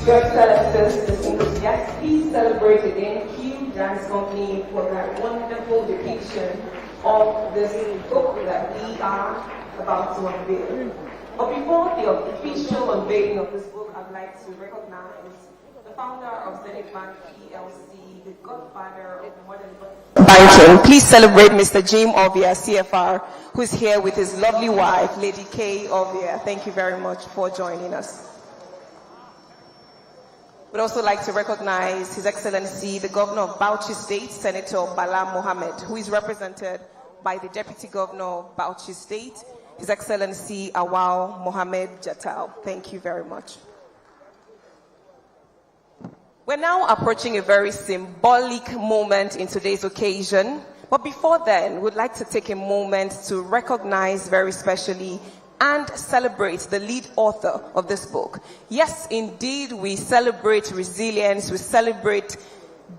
Your Excellencies, distinguished guests, please celebrate again Q Dance Company for that wonderful depiction of this book that we are about to unveil. But before the official unveiling of this book, I'd like to recognize the founder of Zenith Bank PLC, the godfather of modern banking. Please celebrate Mr. Jim Ovia, CFR, who's here with his lovely wife, Lady Kay Ovia. Thank you very much for joining us. We'd also like to recognize His Excellency, the Governor of Bauchi State, Senator Bala Mohammed, who is represented by the Deputy Governor of Bauchi State, His Excellency Awal Mohammed Jatal. Thank you very much. We're now approaching a very symbolic moment in today's occasion. But before then, we'd like to take a moment to recognize very specially and celebrate the lead author of this book. Yes, indeed, we celebrate resilience, we celebrate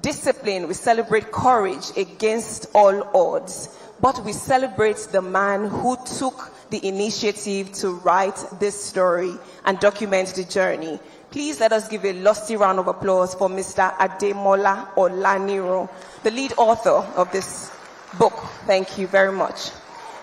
discipline, we celebrate courage against all odds. But we celebrate the man who took the initiative to write this story and document the journey. Please let us give a lusty round of applause for Mr. Ademola Olaniro, the lead author of this book. Thank you very much.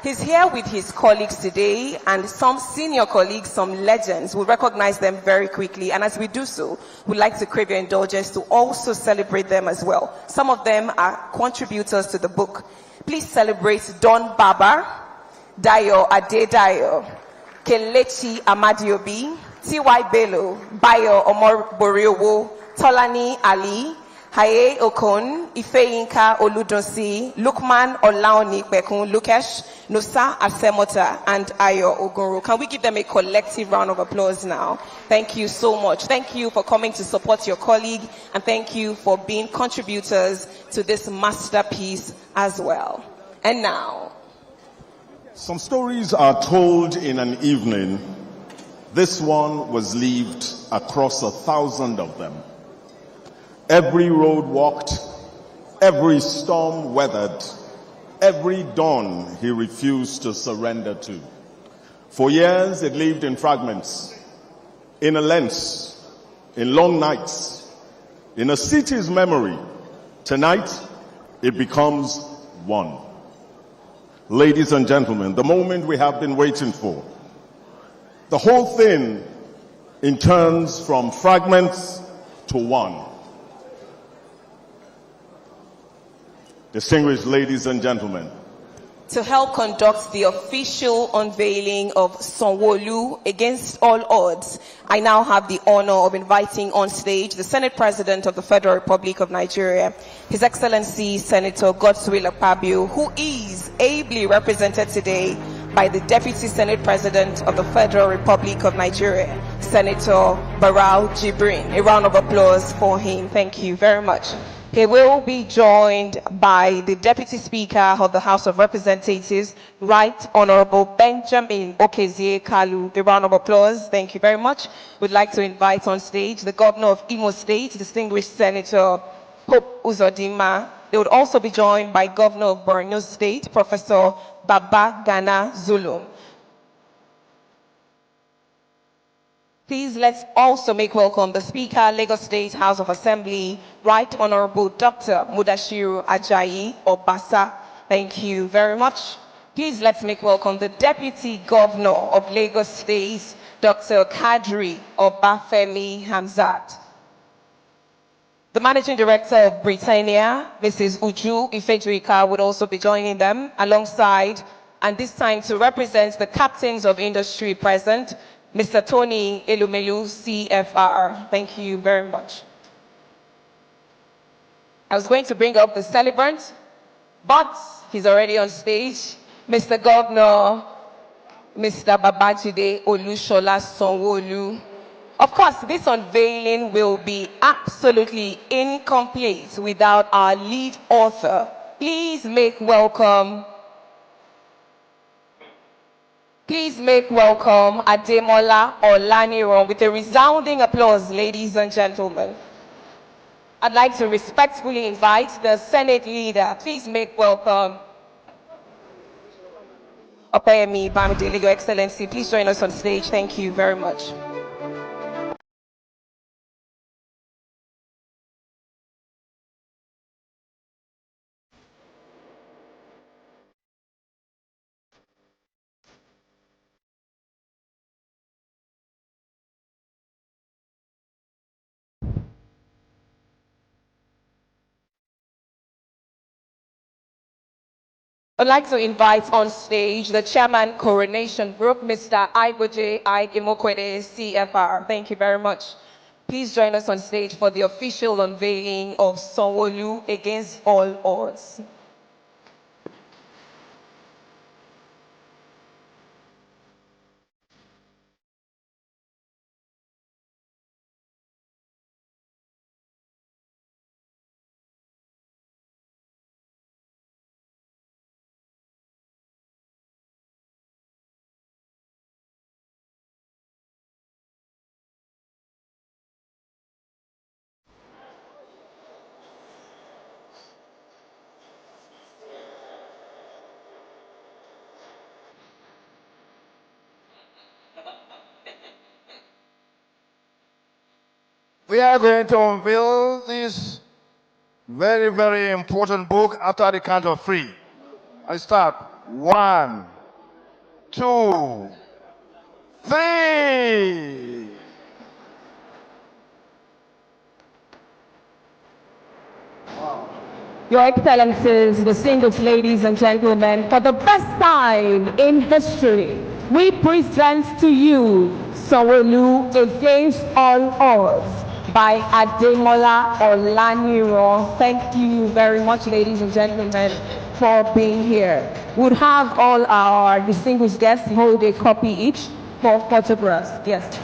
He's here with his colleagues today, and some senior colleagues, some legends. We'll recognize them very quickly, and as we do so, we'd like to crave your indulgence to also celebrate them as well. Some of them are contributors to the book. Please celebrate Don Baba, Dayo Adedayo, Kelechi Amadiobi, T.Y. Bello, Bayo Omor Boriowo, Tolani Ali, Haye Okon, Ifeyinka Oludonsi, Lukman Olaoni Bekun Lukesh, Nusa Asemota, and Ayo Ogunro. Can we give them a collective round of applause now? Thank you so much. Thank you for coming to support your colleague, and thank you for being contributors to this masterpiece as well. And now, some stories are told in an evening. This one was lived across 1,000 of them. Every road walked, every storm weathered, every dawn he refused to surrender to. For years it lived in fragments, in a lens, in long nights, in a city's memory. Tonight it becomes one. Ladies and gentlemen, the moment we have been waiting for. The whole thing in turns from fragments to one. Distinguished ladies and gentlemen, to help conduct the official unveiling of Sanwo-Olu against all odds, I now have the honor of inviting on stage the Senate President of the Federal Republic of Nigeria, His Excellency Senator Godswill Akpabio, who is ably represented today by the Deputy Senate President of the Federal Republic of Nigeria, Senator Barau Jibrin. A round of applause for him. Thank you very much. He will be joined by the Deputy Speaker of the House of Representatives, Right Honorable Benjamin Okezie Kalu. A round of applause. Thank you very much. We'd like to invite on stage the Governor of Imo State, distinguished Senator Hope Uzodinma. They would also be joined by Governor of Borno State, Professor Baba Gana Zulum. Please let's also make welcome the Speaker, Lagos State House of Assembly, Right Honorable Dr. Mudashiru Ajayi Obasa. Thank you very much. Please let's make welcome the Deputy Governor of Lagos State, Dr. Kadri Obafemi Hamzat. The Managing Director of Britannia, Mrs. Uju Ifejuika, would also be joining them alongside, and this time to represent the captains of industry present, Mr. Tony Elumelu, CFR. Thank you very much. I was going to bring up the celebrant, but he's already on stage. Mr. Governor, Mr. Babajide Olushola Sanwo-Olu. Of course, this unveiling will be absolutely incomplete without our lead author. Please make welcome Ademola Olaniran with a resounding applause, ladies and gentlemen. I'd like to respectfully invite the Senate leader. Please make welcome Opeyemi Bamidele, Your Excellency. Please join us on stage. Thank you very much. I'd like to invite on stage the Chairman Coronation Group, Mr. Aiboje Aimokwede, CFR. Thank you very much. Please join us on stage for the official unveiling of Sanwo-Olu against all odds. We are going to unveil this very, very important book after the count of three. I start. 1, 2, 3. Your Excellencies, distinguished ladies and gentlemen, for the first time in history, we present to you Sanwo-Olu Against All Odds by Ademola Olaniro. Thank you very much, ladies and gentlemen, for being here. We'll have all our distinguished guests hold a copy each for photographs. Yes.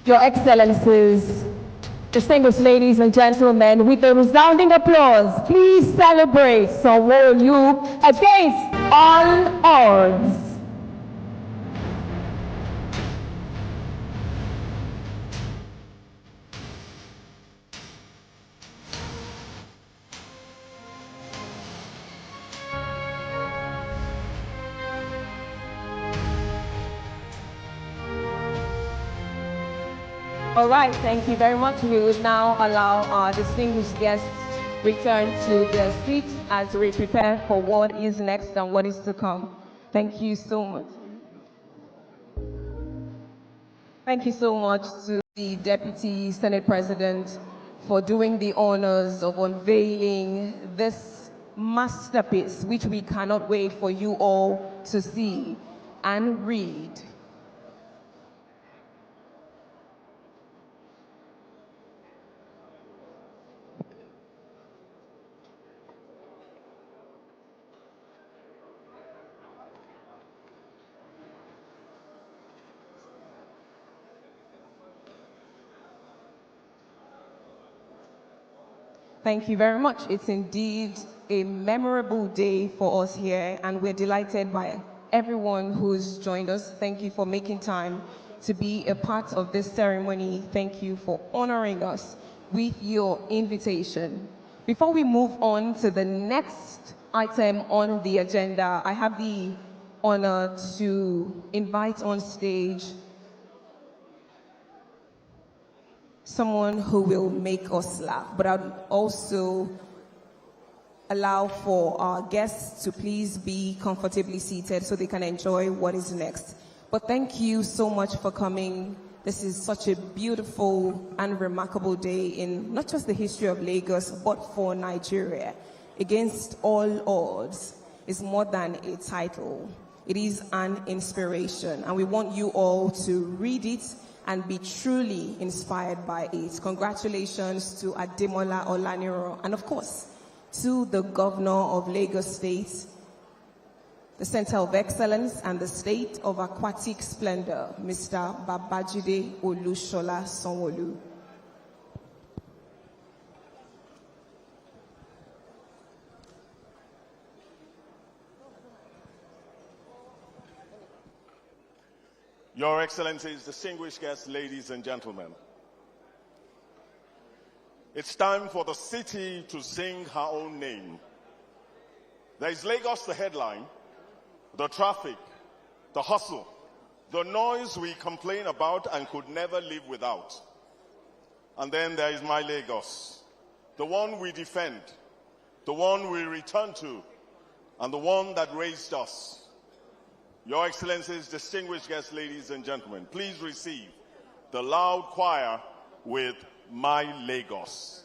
Your Excellencies, distinguished ladies and gentlemen, with a resounding applause, please celebrate Sanwo-Olu Against All Odds. All right, thank you very much. We will now allow our distinguished guests return to their seats as we prepare for what is next and what is to come. Thank you so much. Thank you so much to the Deputy Senate President for doing the honors of unveiling this masterpiece, which we cannot wait for you all to see and read. Thank you very much. It's indeed a memorable day for us here, and we're delighted by everyone who's joined us. Thank you for making time to be a part of this ceremony. Thank you for honoring us with your invitation. Before we move on to the next item on the agenda, I have the honor to invite on stage someone who will make us laugh, but I'd also allow for our guests to please be comfortably seated so they can enjoy what is next. But thank you so much for coming. This is such a beautiful and remarkable day in not just the history of Lagos, but for Nigeria. Against All Odds is more than a title. It is an inspiration, and we want you all to read it and be truly inspired by it. Congratulations to Ademola Olaniro, and of course, to the Governor of Lagos State, the Center of Excellence and the State of Aquatic Splendor, Mr. Babajide Olushola Sanwo-Olu. Your Excellencies, distinguished guests, ladies and gentlemen. It's time for the city to sing her own name. There is Lagos, the headline, the traffic, the hustle, the noise we complain about and could never live without. And then there is my Lagos, the one we defend, the one we return to, and the one that raised us. Your Excellencies, distinguished guests, ladies and gentlemen, please receive the loud choir with My Lagos.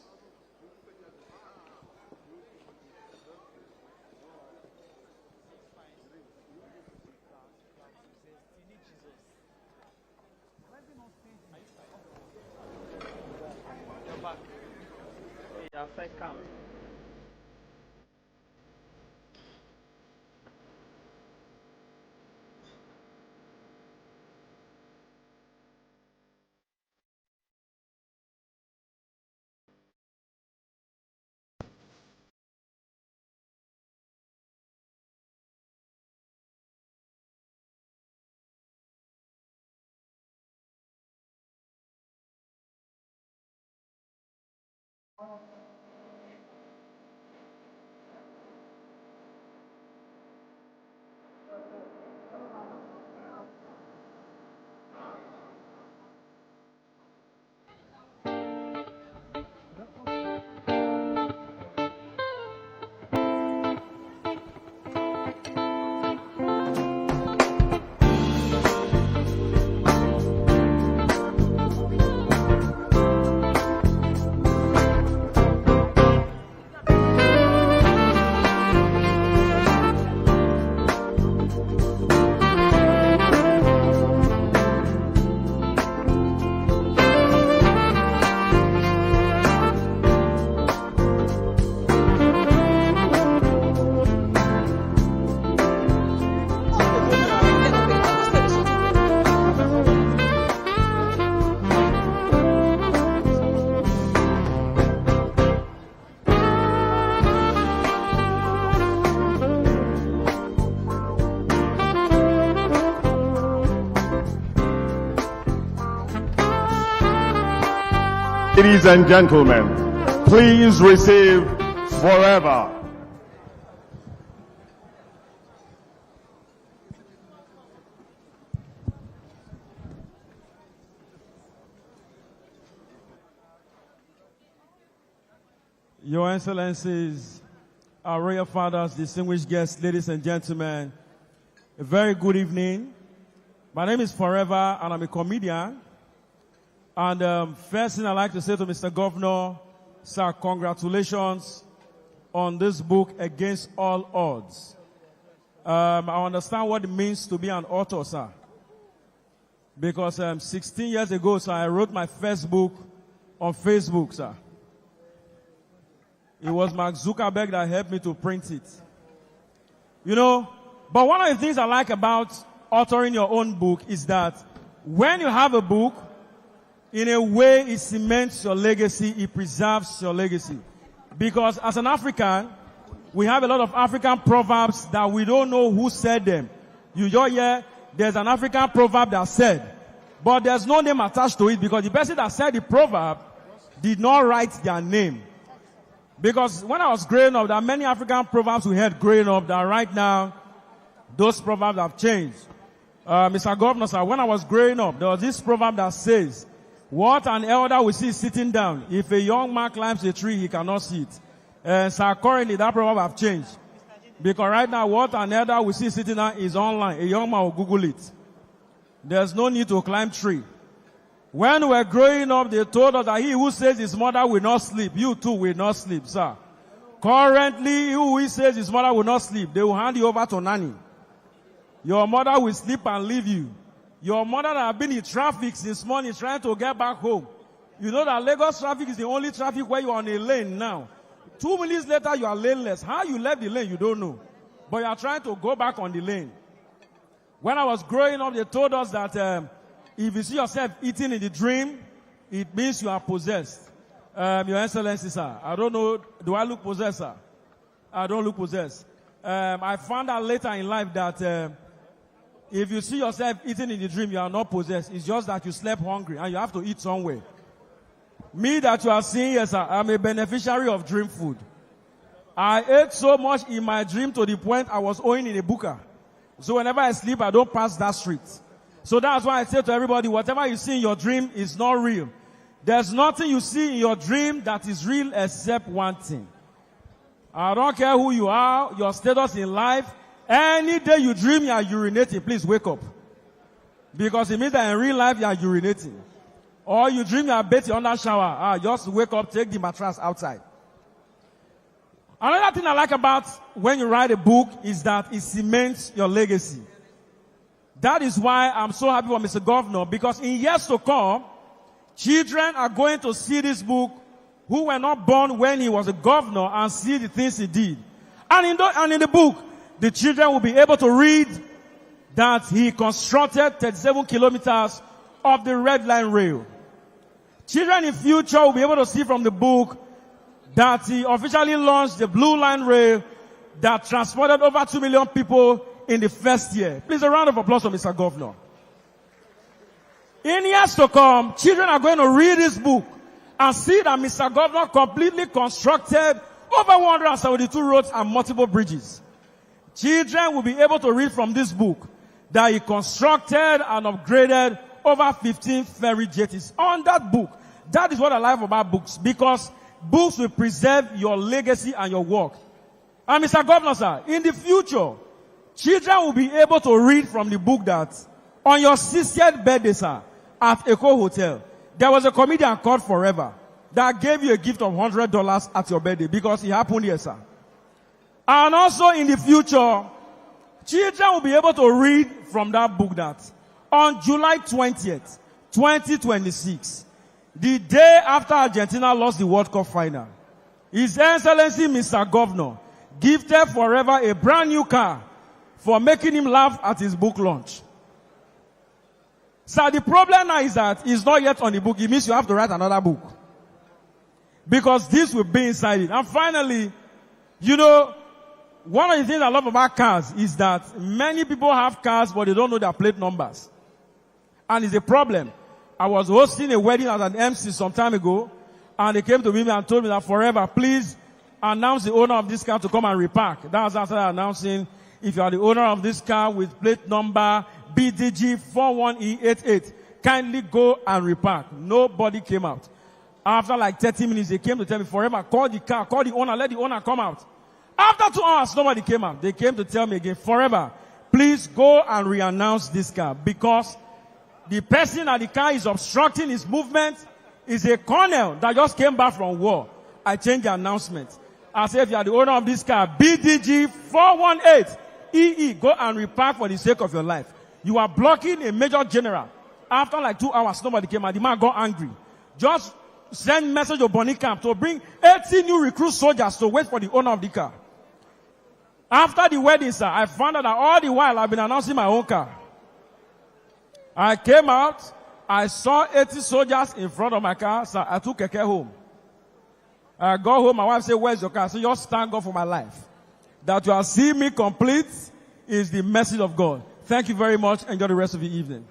Ladies and gentlemen, please receive forever. Your Excellencies, our royal fathers, distinguished guests, ladies and gentlemen, a very good evening. My name is Forever, and I'm a comedian. And first thing I'd like to say to Mr. Governor, sir, congratulations on this book, Against All Odds. I understand what it means to be an author, sir. Because 16 years ago, sir, I wrote my first book on Facebook, sir. It was Mark Zuckerberg that helped me to print it. You know, but one of the things I like about authoring your own book is that when you have a book, in a way, it cements your legacy, it preserves your legacy. Because as an African, we have a lot of African proverbs that we don't know who said them. You just hear, there's an African proverb that said, but there's no name attached to it because the person that said the proverb did not write their name. Because when I was growing up, there are many African proverbs we had growing up that right now, those proverbs have changed. Mr. Governor, sir, when I was growing up, there was this proverb that says, what an elder will see sitting down. If a young man climbs a tree, he cannot see it. And so currently that proverb have changed. Because right now, what an elder will see sitting down is online. A young man will Google it. There's no need to climb tree. When we were growing up, they told us that he who says his mother will not sleep, you too will not sleep, sir. Currently, he who says his mother will not sleep, they will hand you over to nanny. Your mother will sleep and leave you. Your mother that have been in traffic since morning trying to get back home. You know that Lagos traffic is the only traffic where you are on a lane now. 2 minutes later, you are laneless. How you left the lane, you don't know. But you are trying to go back on the lane. When I was growing up, they told us that if you see yourself eating in the dream, it means you are possessed. Your Excellency, sir, I don't know, do I look possessed, sir? I don't look possessed. I found out later in life that if you see yourself eating in the dream, you are not possessed. It's just that you slept hungry and you have to eat somewhere. Me that you are seeing, yes, sir, I'm a beneficiary of dream food. I ate so much in my dream to the point I was owing in a buka. So whenever I sleep, I don't pass that street. So that's why I say to everybody, whatever you see in your dream is not real. There's nothing you see in your dream that is real except one thing. I don't care who you are, your status in life. Any day you dream you are urinating, please wake up. Because it means that in real life you are urinating. Or you dream you are bathing under shower. Just wake up, take the mattress outside. Another thing I like about when you write a book is that it cements your legacy. That is why I'm so happy for Mr. Governor, because in years to come, children are going to see this book who were not born when he was a governor and see the things he did. And in the book, the children will be able to read that he constructed 37 kilometers of the Red Line Rail. Children in future will be able to see from the book that he officially launched the Blue Line Rail that transported over 2 million people in the first year. Please, a round of applause for Mr. Governor. In years to come, children are going to read this book and see that Mr. Governor completely constructed over 172 roads and multiple bridges. Children will be able to read from this book that he constructed and upgraded over 15 ferry jetties. On that book, that is what I like about books, because books will preserve your legacy and your work. And Mr. Governor, sir, in the future, children will be able to read from the book that on your 60th birthday, sir, at Echo Hotel, there was a comedian called Forever that gave you a gift of $100 at your birthday because it happened here, sir. And also in the future, children will be able to read from that book that on July 20th, 2026, the day after Argentina lost the World Cup final, His Excellency Mr. Governor gifted Forever a brand new car for making him laugh at his book launch. So the problem now is that it's not yet on the book. It means you have to write another book, because this will be inside it. And finally, you know, one of the things I love about cars is that many people have cars, but they don't know their plate numbers. And it's a problem. I was hosting a wedding as an MC some time ago, and they came to me and told me that Forever, please announce the owner of this car to come and repark. That was after announcing, if you are the owner of this car with plate number BDG 41E88, kindly go and repark. Nobody came out. After like 30 minutes, they came to tell me, Forever, call the car, call the owner, let the owner come out. After 2 hours, nobody came out. They came to tell me again, Forever, please go and re-announce this car, because the person at the car is obstructing his movement is a colonel that just came back from war. I changed the announcement. I said, if you are the owner of this car, BDG 418EE, go and repark for the sake of your life. You are blocking a major general. After like 2 hours, nobody came out. The man got angry. Just send message to Bonny Camp to bring 80 new recruit soldiers to wait for the owner of the car. After the wedding, sir, I found out that all the while I've been announcing my own car. I came out, I saw 80 soldiers in front of my car, so I took Keke home. I got home, my wife said, where's your car? I said, just thank God for my life. That you are seeing me complete is the message of God. Thank you very much. Enjoy the rest of the evening.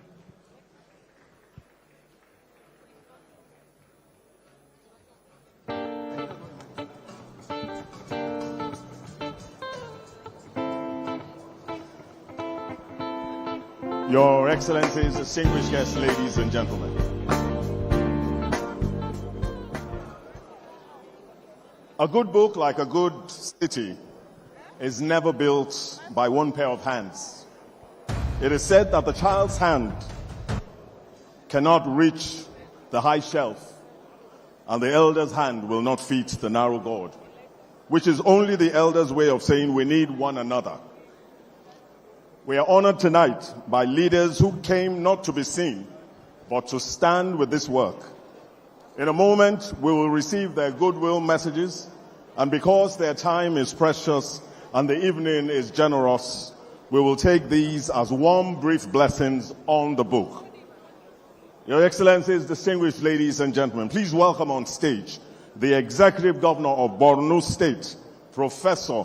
Your Excellencies, distinguished guests, ladies and gentlemen. A good book, like a good city, is never built by one pair of hands. It is said that the child's hand cannot reach the high shelf, and the elder's hand will not feed the narrow gourd, which is only the elder's way of saying we need one another. We are honored tonight by leaders who came not to be seen, but to stand with this work. In a moment, we will receive their goodwill messages, and because their time is precious and the evening is generous, we will take these as warm, brief blessings on the book. Your Excellencies, distinguished ladies and gentlemen, please welcome on stage the Executive Governor of Borno State, Professor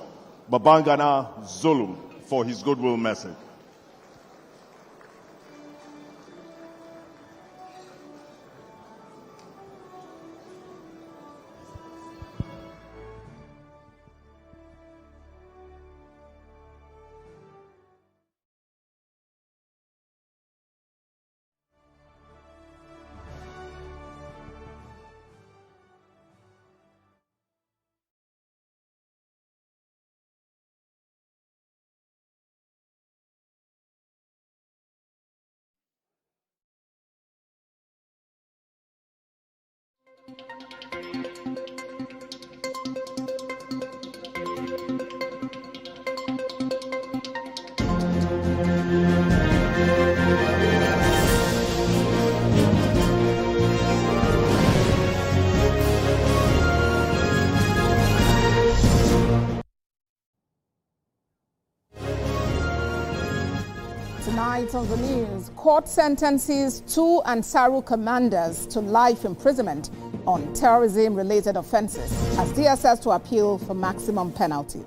Babangana Zulum, for his goodwill message. Tonight on the news, court sentences 2 Ansaru commanders to life imprisonment on terrorism-related offences as DSS to appeal for maximum penalty.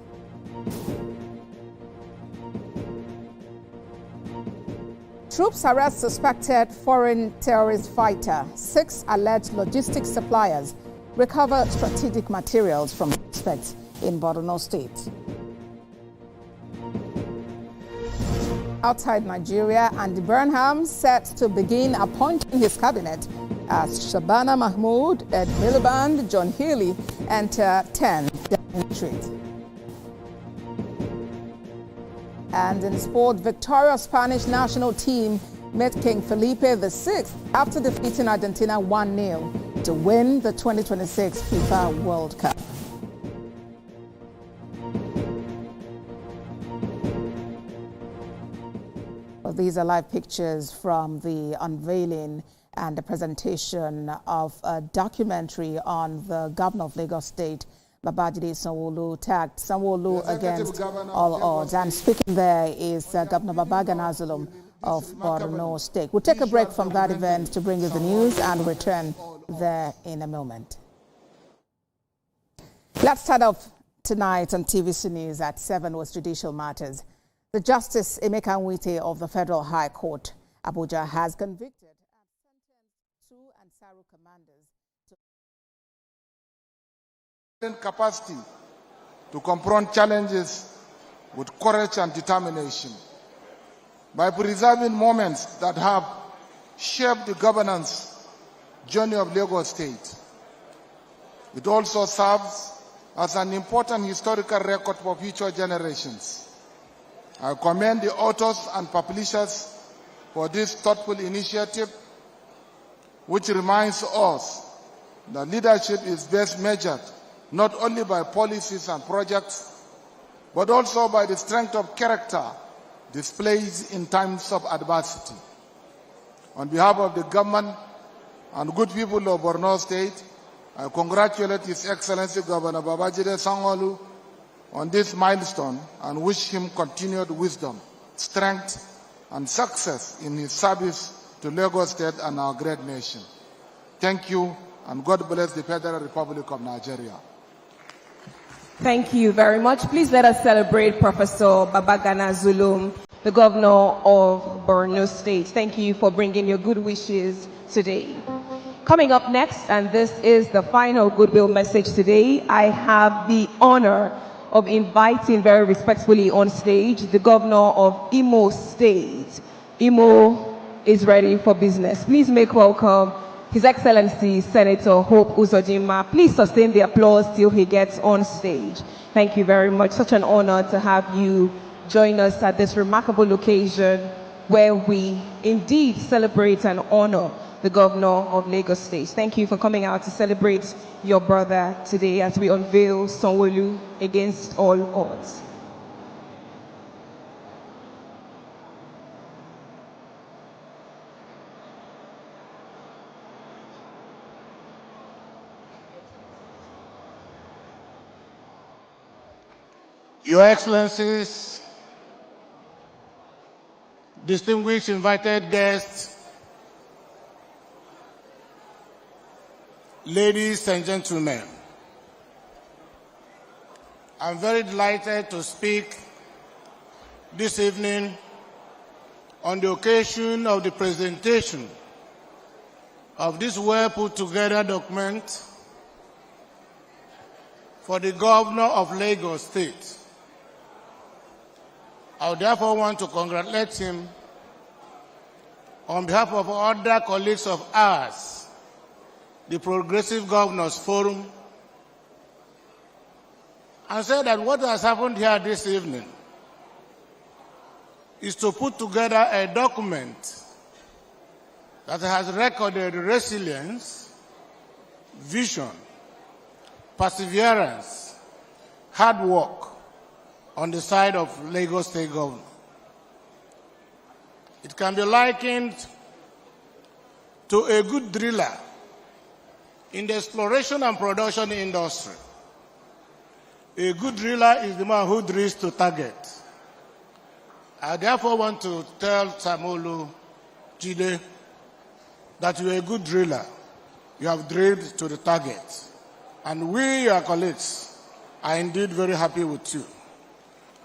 Troops arrest suspected foreign terrorist fighter. 6 alleged logistics suppliers recover strategic materials from suspects in Borno State. Outside Nigeria, Andy Burnham set to begin appointing his cabinet as Shabana Mahmood, Ed Miliband, John Healy enter 10 Downing Street. And in sport, victorious Spanish national team met King Felipe VI after defeating Argentina 1-0 to win the 2026 FIFA World Cup. Well, these are live pictures from the unveiling and the presentation of a documentary on the governor of Lagos State, Babajide Sanwo-Olu, tagged Sanwo-Olu against all odds. And speaking there is Governor Babagana Zulum of Borno State. We'll take a break from that event to bring you the news and return there in a moment. Let's start off tonight on TVC News at 7 with judicial matters. The Justice Emeka Nwite of the Federal High Court, Abuja, has convicted and sentenced 2 Ansaru commanders to capacity to confront challenges with courage and determination by preserving moments that have shaped the governance journey of Lagos State. It also serves as an important historical record for future generations. I commend the authors and publishers for this thoughtful initiative, which reminds us that leadership is best measured not only by policies and projects, but also by the strength of character displayed in times of adversity. On behalf of the government and good people of Borno State, I congratulate His Excellency Governor Babajide Sanwo-Olu on this milestone and wish him continued wisdom, strength, and success in his service to Lagos State and our great nation. Thank you, and God bless the Federal Republic of Nigeria. Thank you very much. Please let us celebrate Professor Babagana Zulum, the governor of Borno State. Thank you for bringing your good wishes today. Coming up next, and this is the final goodwill message today, I have the honor of inviting very respectfully on stage the governor of Imo State. Imo is ready for business. Please make welcome His Excellency Senator Hope Uzodinma. Please sustain the applause till he gets on stage. Thank you very much. Such an honor to have you join us at this remarkable occasion where we indeed celebrate and honor the governor of Lagos State. Thank you for coming out to celebrate your brother today as we unveil Sanwo-Olu against all odds. Your Excellencies, distinguished invited guests, ladies and gentlemen, I'm very delighted to speak this evening on the occasion of the presentation of this well put together document for the governor of Lagos State. I would therefore want to congratulate him on behalf of other colleagues of ours, the Progressive Governors Forum, and say that what has happened here this evening is to put together a document that has recorded resilience, vision, perseverance, hard work on the side of Lagos State Governor. It can be likened to a good driller in the exploration and production industry. A good driller is the man who drills to target. I therefore want to tell Sanwo-Olu Jide that you are a good driller. You have drilled to the target. And we, your colleagues, are indeed very happy with you.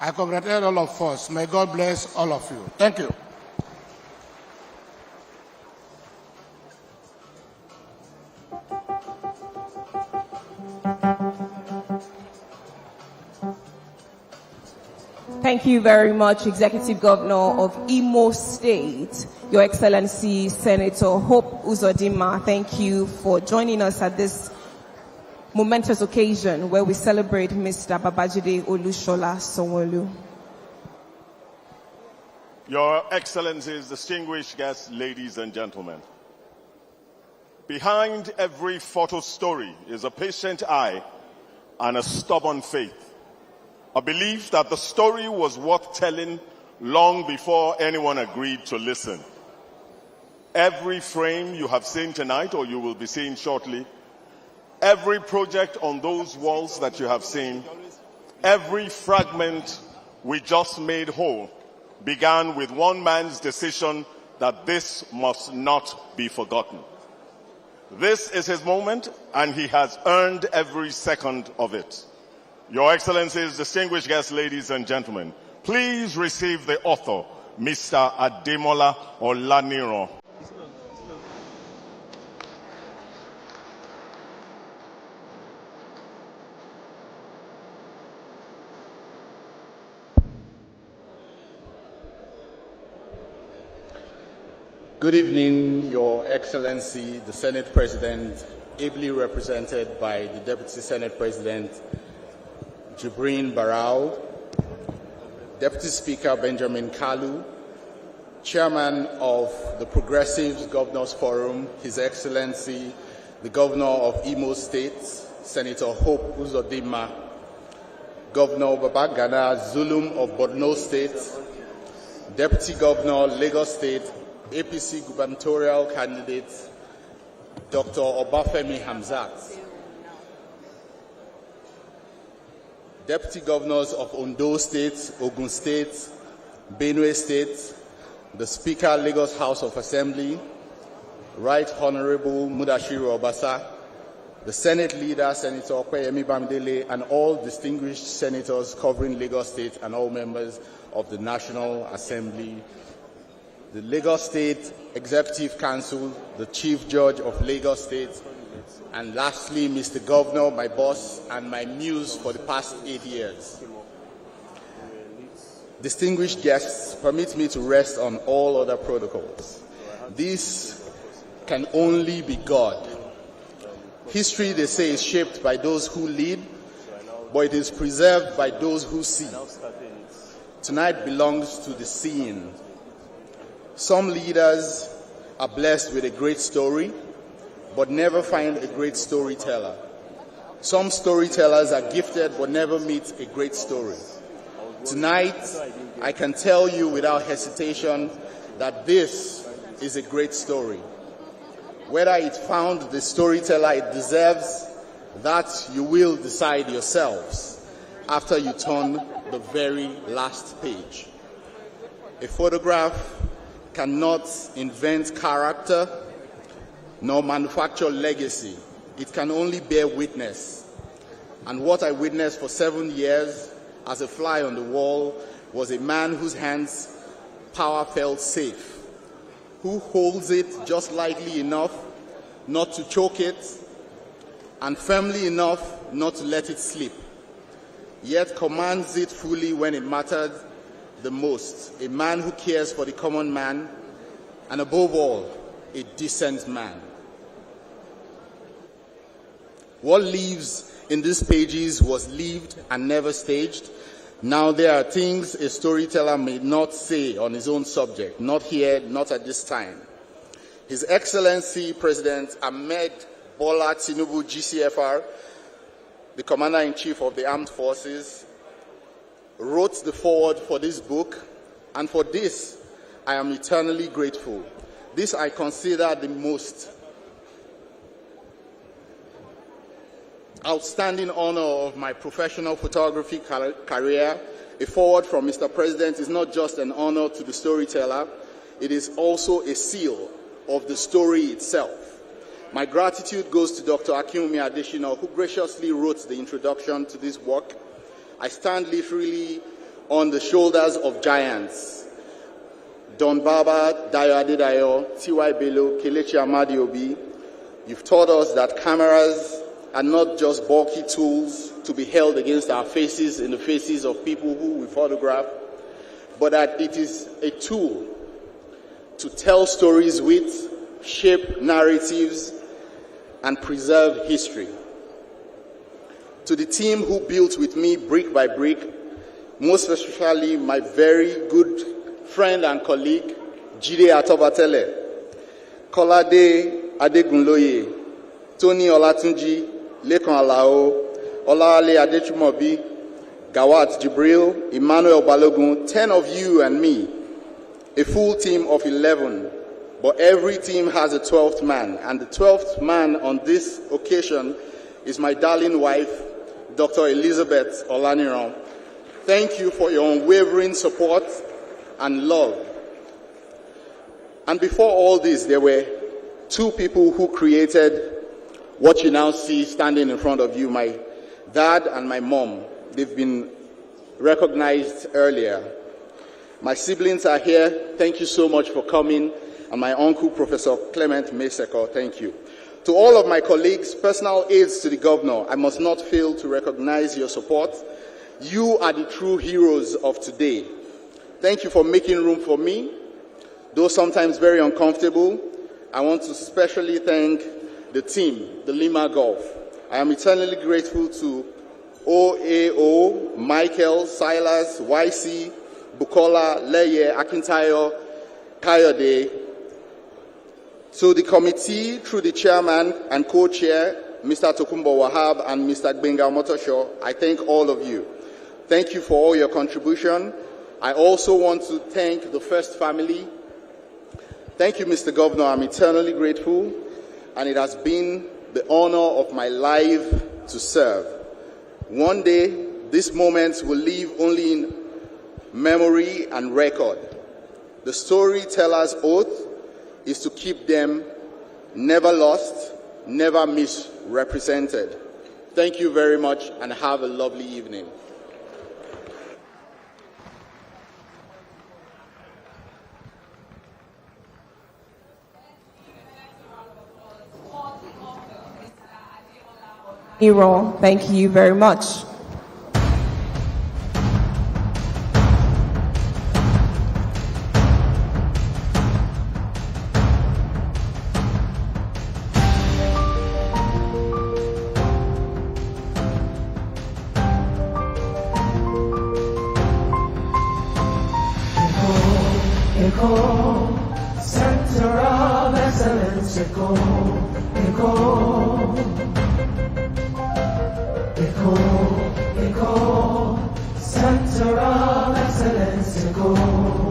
I congratulate all of us. May God bless all of you. Thank you. Thank you very much, Executive Governor of Imo State, Your Excellency Senator Hope Uzodinma. Thank you for joining us at this momentous occasion where we celebrate Mr. Babajide Olushola Sanwo-Olu. Your Excellencies, distinguished guests, ladies and gentlemen. Behind every photo story is a patient eye and a stubborn faith. A belief that the story was worth telling long before anyone agreed to listen. Every frame you have seen tonight, or you will be seeing shortly, every project on those walls that you have seen, every fragment we just made whole, began with one man's decision that this must not be forgotten. This is his moment, and he has earned every second of it. Your Excellencies, distinguished guests, ladies and gentlemen, please receive the author, Mr. Ademola Olaniran. Good evening, Your Excellency, the Senate President, ably represented by the Deputy Senate President, Jibrin Barau, Deputy Speaker Benjamin Kalu, Chairman of the Progressives Governors Forum, His Excellency, the Governor of Imo State, Senator Hope Uzodinma, Governor Babagana Zulum of Borno State, Deputy Governor, Lagos State, APC gubernatorial candidate, Dr. Obafemi Hamzat, Deputy Governors of Ondo State, Ogun State, Benue State, the Speaker, Lagos House of Assembly, Right Honorable Mudashiru Obasa, the Senate Leader, Senator Okweyemi Bamidele, and all distinguished senators covering Lagos State and all members of the National Assembly, the Lagos State Executive Council, the Chief Judge of Lagos State, and lastly, Mr. Governor, my boss and my muse for the past 8 years. Distinguished guests, permit me to rest on all other protocols. This can only be God. History, they say, is shaped by those who lead, but it is preserved by those who see. Tonight belongs to the seeing. Some leaders are blessed with a great story, but never find a great storyteller. Some storytellers are gifted but never meet a great story. Tonight, I can tell you without hesitation that this is a great story. Whether it found the storyteller it deserves, that you will decide yourselves after you turn the very last page. A photograph cannot invent character nor manufacture legacy. It can only bear witness. And what I witnessed for 7 years as a fly on the wall was a man whose hands power felt safe, who holds it just lightly enough not to choke it and firmly enough not to let it slip, yet commands it fully when it mattered the most. A man who cares for the common man, and above all, a decent man. What lives in these pages was lived and never staged. Now there are things a storyteller may not say on his own subject, not here, not at this time. His Excellency President Ahmed Bola Tinubu, GCFR, the Commander-in-Chief of the Armed Forces, wrote the foreword for this book, and for this I am eternally grateful. This I consider the most outstanding honor of my professional photography career, A forward from Mr. President is not just an honor to the storyteller, it is also a seal of the story itself. My gratitude goes to Dr. Akinwumi Adesina, who graciously wrote the introduction to this work. I stand literally on the shoulders of giants. Don Baba, Dayo Adedayo, T.Y. Bello, Kelechi Amadi Obi. You've taught us that cameras are not just bulky tools to be held against our faces in the faces of people who we photograph, but that it is a tool to tell stories with, shape narratives, and preserve history. To the team who built with me brick by brick, most especially my very good friend and colleague, Jide Atobatele, Kolade Adegunloye, Tony Olatunji, Lekan Alao, Olawale Adechumobi, Gawat Jibril, Emmanuel Balogun, 10 of you and me, a full team of 11. But every team has a 12th man, and the 12th man on this occasion is my darling wife, Dr. Elizabeth Olaniran. Thank you for your unwavering support and love. And before all this, there were two people who created what you now see standing in front of you, my dad and my mom. They've been recognized earlier. My siblings are here. Thank you so much for coming. And my uncle, Professor Clement Meseko, thank you. To all of my colleagues, personal aides to the governor, I must not fail to recognize your support. You are the true heroes of today. Thank you for making room for me. Though sometimes very uncomfortable, I want to especially thank the team, the Lima Golf. I am eternally grateful to OAO, Michael, Silas, YC, Bukola, Leye, Akintayo, Kayode. To the committee, through the chairman and co-chair, Mr. Tokumbo Wahab and Mr. Gbenga Motosho, I thank all of you. Thank you for all your contribution. I also want to thank the First family. Thank you, Mr. Governor. I'm eternally grateful, and it has been the honor of my life to serve. One day, these moments will live only in memory and record. The storyteller's oath is to keep them never lost, never misrepresented. Thank you very much, and have a lovely evening. Hero, thank you very much. Center of excellence, Echo, center of excellence, Echo, center of excellence,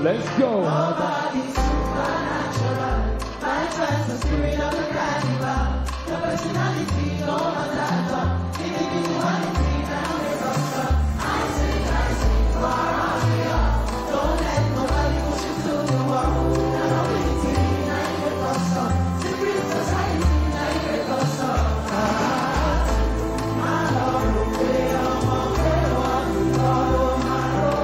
Let's go. Nobody's supernatural. My trust the spirit of the carnival. Your personality, no matter. Individuality, now is awesome. I sing, you are all we are. Don't let nobody push you to the wall. Now nobility, now you get awesome. Secret society, now you get awesome. My Lord, we are one, we follow my road.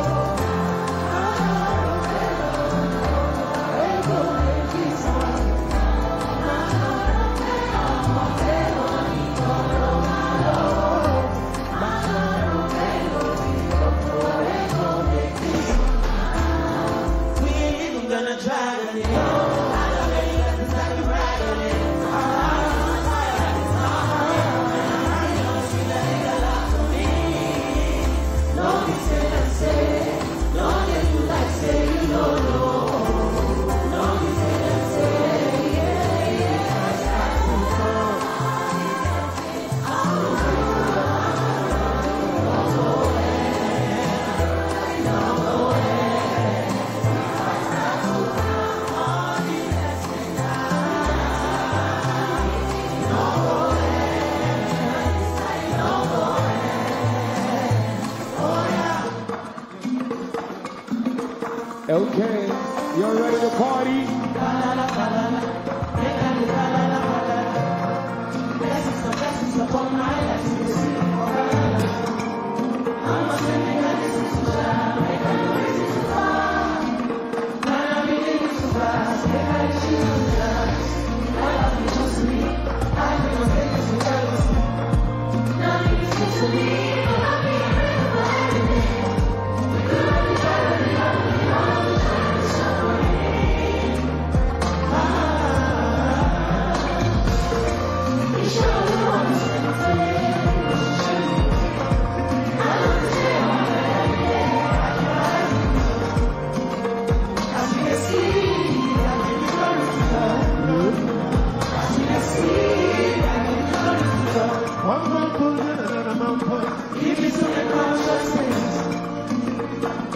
Okay, you're ready to party?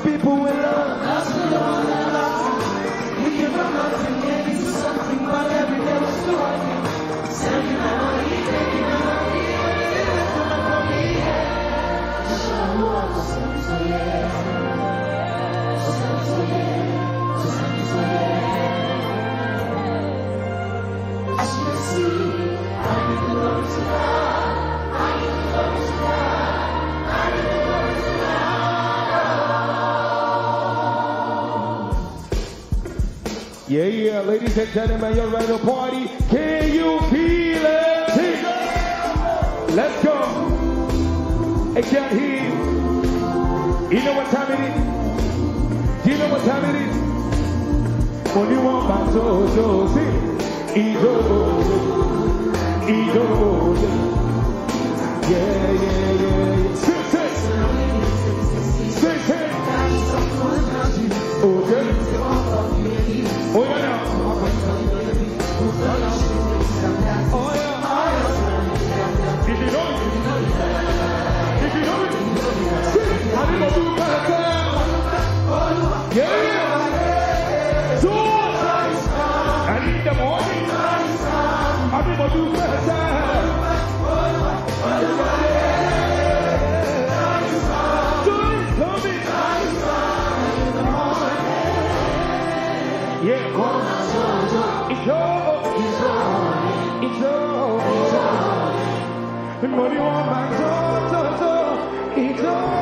People will love us. We can run nothing into something, but every day we're still sending our money, taking our money, as you can see, I give the glory to God. I give the glory to God. I give the glory to God. Yeah, ladies and gentlemen, you're ready to party. Can you feel it? Let's go. I can't hear you. You know what time it is? Do you know what time it is? Only one man, so, sing. Ego. Yeah. Say. Okay. Oh yeah. If you know it, sing. How do you do better? Yeah. So, and in the morning, how do you do better? Yeah, it's all. And what do you want back? It's all.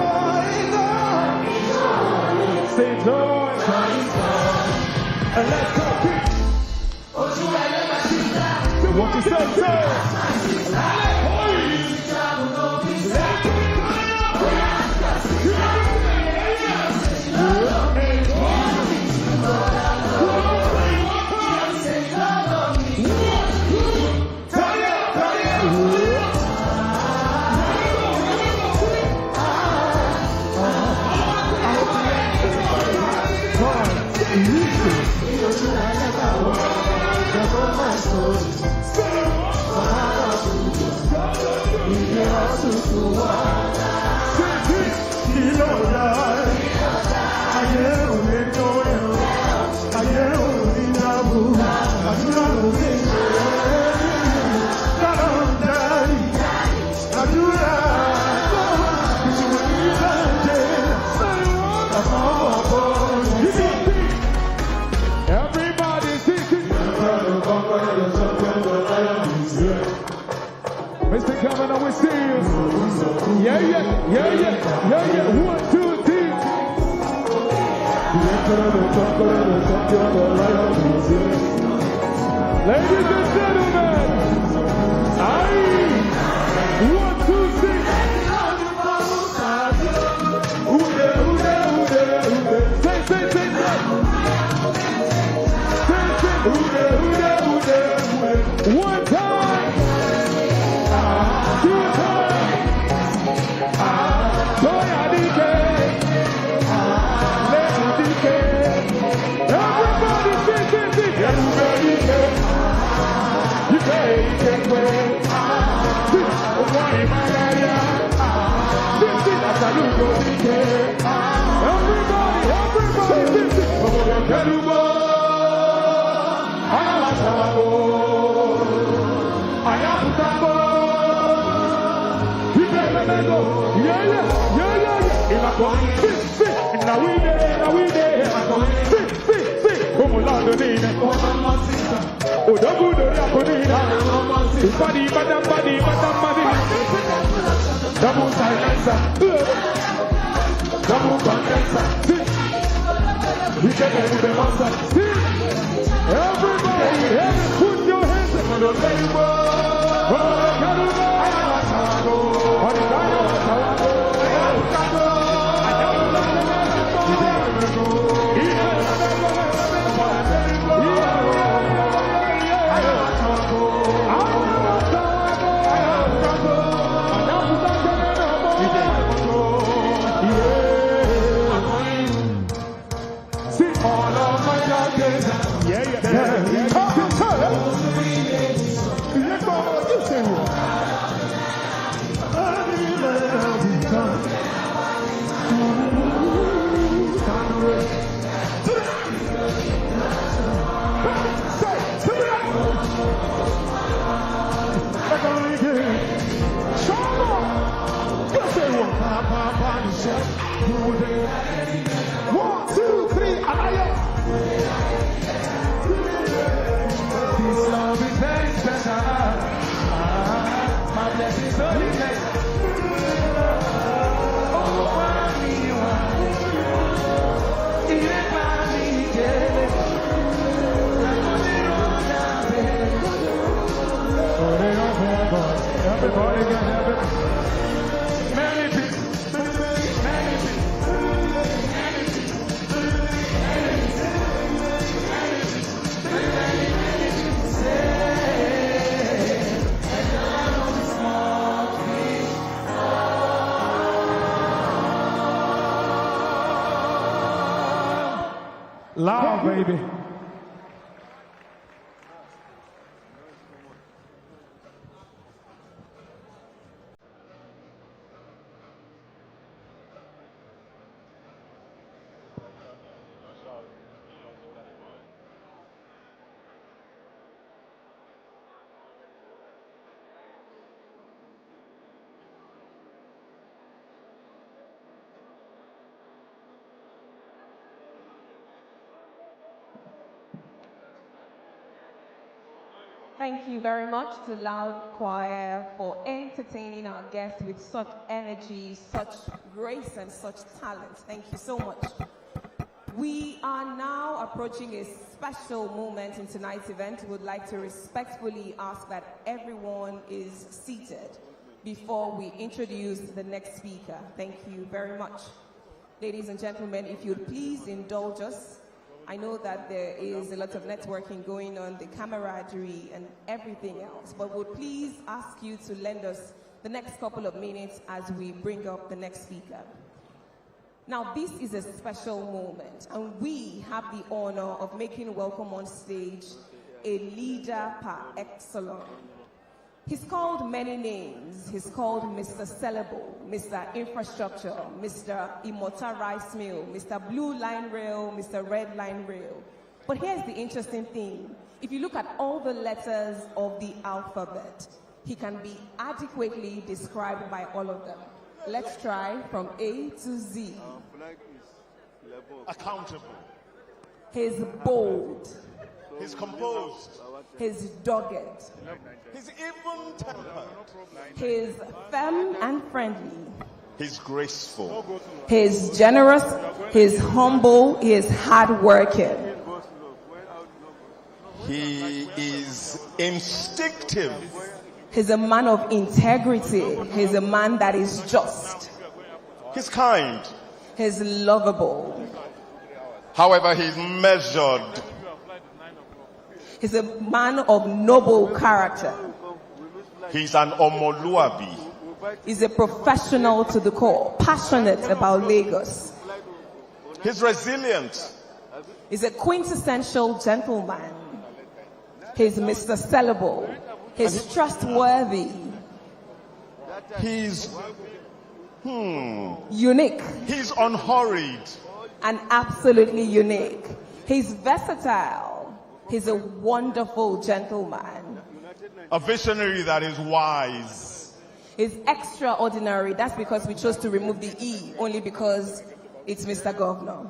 Say joy. And let's go. What you say? I Mr. Governor, we see you. Yeah. 1, 2, 3. Ladies and gentlemen, 1, 2, 6. One time, 2 times, everybody double silencer, double condenser. We can do the monster. Everybody, put your hands on the table. Loud, baby. Thank you very much to Loud Choir for entertaining our guests with such energy, such grace, and such talent. Thank you so much. We are now approaching a special moment in tonight's event. We would like to respectfully ask that everyone is seated before we introduce the next speaker. Thank you very much. Ladies and gentlemen, if you'd please indulge us. I know that there is a lot of networking going on, the camaraderie and everything else, but would please ask you to lend us the next couple of minutes as we bring up the next speaker. Now, this is a special moment, and we have the honor of making welcome on stage a leader par excellence. He's called many names. He's called Mr. Sellable, Mr. Infrastructure, Mr. Immortal Rice Mill, Mr. Blue Line Rail, Mr. Red Line Rail. But here's the interesting thing. If you look at all the letters of the alphabet, he can be adequately described by all of them. Let's try from A to Z. Accountable. He's bold. He's composed. He's dogged. He's even-tempered. He's firm and friendly. He's graceful. He's generous. He's humble. He is hardworking. He is instinctive. He's a man of integrity. He's a man that is just. He's kind. He's lovable. However, he's measured. He's a man of noble character. He's an omoluabi. He's a professional to the core, passionate about Lagos. He's resilient. He's a quintessential gentleman. He's Mr. Sellable. He's trustworthy. He's unique. He's unhurried. And absolutely unique. He's versatile. He's a wonderful gentleman. A visionary that is wise. He's extraordinary. That's because we chose to remove the E, only because it's Mr. Governor.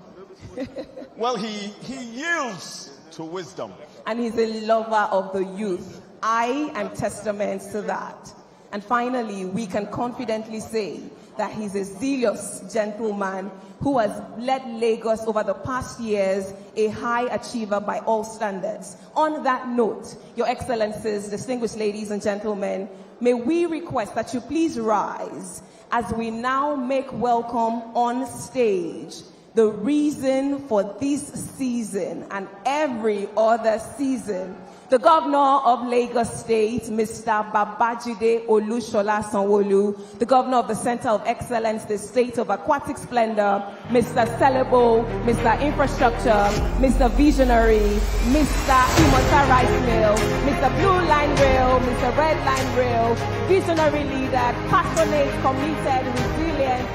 Well, he yields to wisdom. And he's a lover of the youth. I am testament to that. And finally, we can confidently say that he's a zealous gentleman who has led Lagos over the past years, a high achiever by all standards. On that note, Your Excellencies, distinguished ladies and gentlemen, may we request that you please rise as we now make welcome on stage the reason for this season and every other season, the Governor of Lagos State, Mr. Babajide Olushola Sanwo-Olu, the Governor of the Center of Excellence, the State of Aquatic Splendor, Mr. Sellable, Mr. Infrastructure, Mr. Visionary, Mr. Imota Rice Mill, Mr. Blue Line Rail, Mr. Red Line Rail, visionary leader, passionate, committed, resilient,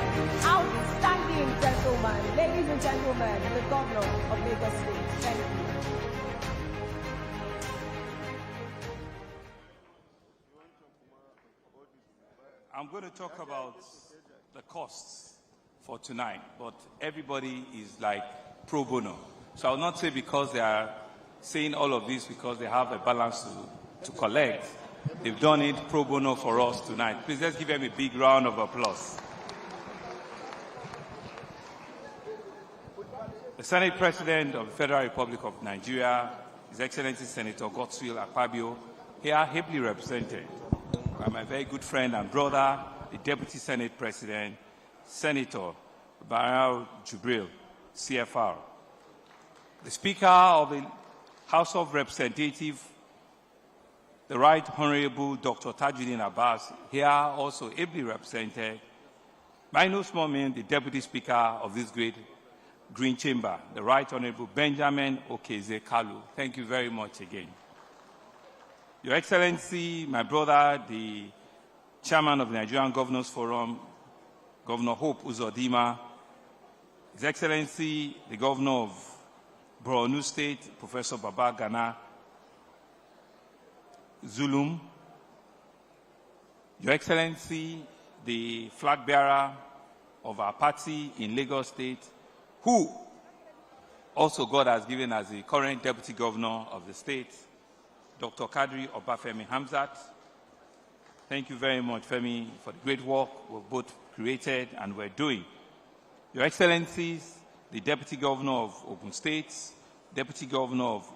outstanding gentleman. Ladies and gentlemen, the Governor of Lagos State. Thank you. I'm going to talk about the costs for tonight, but everybody is like pro bono. So I'll not say because they are saying all of this because they have a balance to collect. They've done it pro bono for us tonight. Please let's give them a big round of applause. The Senate President of the Federal Republic of Nigeria, His Excellency Senator Godswill Akpabio, here ably represented by my very good friend and brother, the Deputy Senate President, Senator Barao Jubril, CFR. The Speaker of the House of Representatives, the Right Honorable Dr. Tajuddin Abbas, here also ably represented. By no small means, the Deputy Speaker of this great Green Chamber, the Right Honorable Benjamin Okeze Kalu. Thank you very much again. Your Excellency, my brother, the Chairman of the Nigerian Governors Forum, Governor Hope Uzodinma, His Excellency, the Governor of Borno State, Professor Baba Gana Zulum, Your Excellency, the flag bearer of our party in Lagos State, who also God has given as the current Deputy Governor of the state, Dr. Kadri Obafemi Hamzat. Thank you very much, Femi, for the great work we've both created and we're doing. Your Excellencies, the Deputy Governor of Ogun State, Deputy Governor of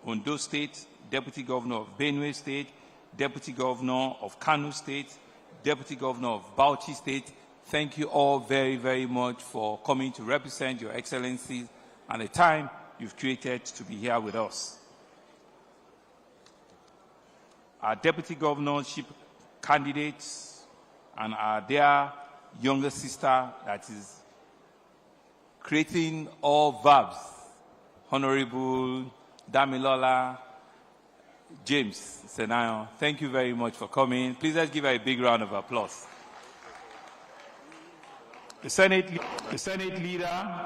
Ondo State, Deputy Governor of Benue State, Deputy Governor of Kano State, Deputy Governor of Bauchi State, thank you all very, very much for coming to represent Your Excellencies and the time you've created to be here with us. Our deputy governorship candidates and our dear younger sister that is creating all verbs, Honorable Damilola James Senayo. Thank you very much for coming. Please let's give her a big round of applause. The Senate leader,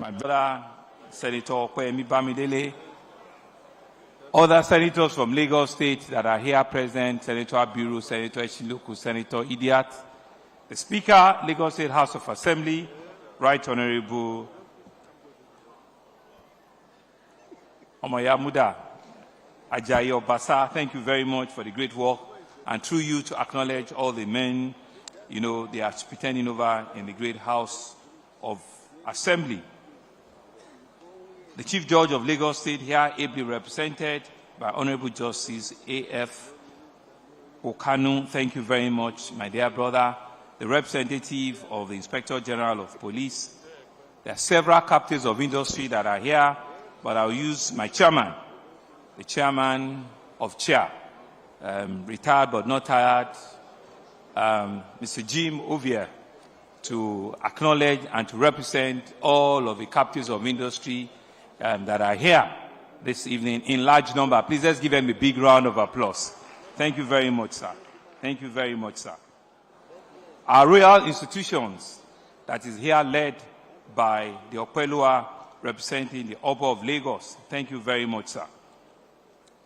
my brother, Senator Kwemi Bamidele, other senators from Lagos State that are here present, Senator Abiru, Senator Eshiluku, Senator Idiat, the Speaker, Lagos State House of Assembly, Right Honorable Omoyamuda, Ajayi Obasa, thank you very much for the great work. And through you to acknowledge all the men, they are pretending over in the great House of Assembly. The Chief Judge of Lagos State here, ably represented by Honorable Justice A.F. Okanu, thank you very much, my dear brother. The representative of the Inspector General of Police. There are several captains of industry that are here, but I'll use my chairman, the chairman of chair, retired but not tired, Mr. Jim Ovier, to acknowledge and to represent all of the captains of industry that are here this evening in large number. Please let's give them a big round of applause. Thank you very much, sir. Thank you very much, sir. Our royal institutions that is here led by the Opelua representing the Oba of Lagos. Thank you very much, sir.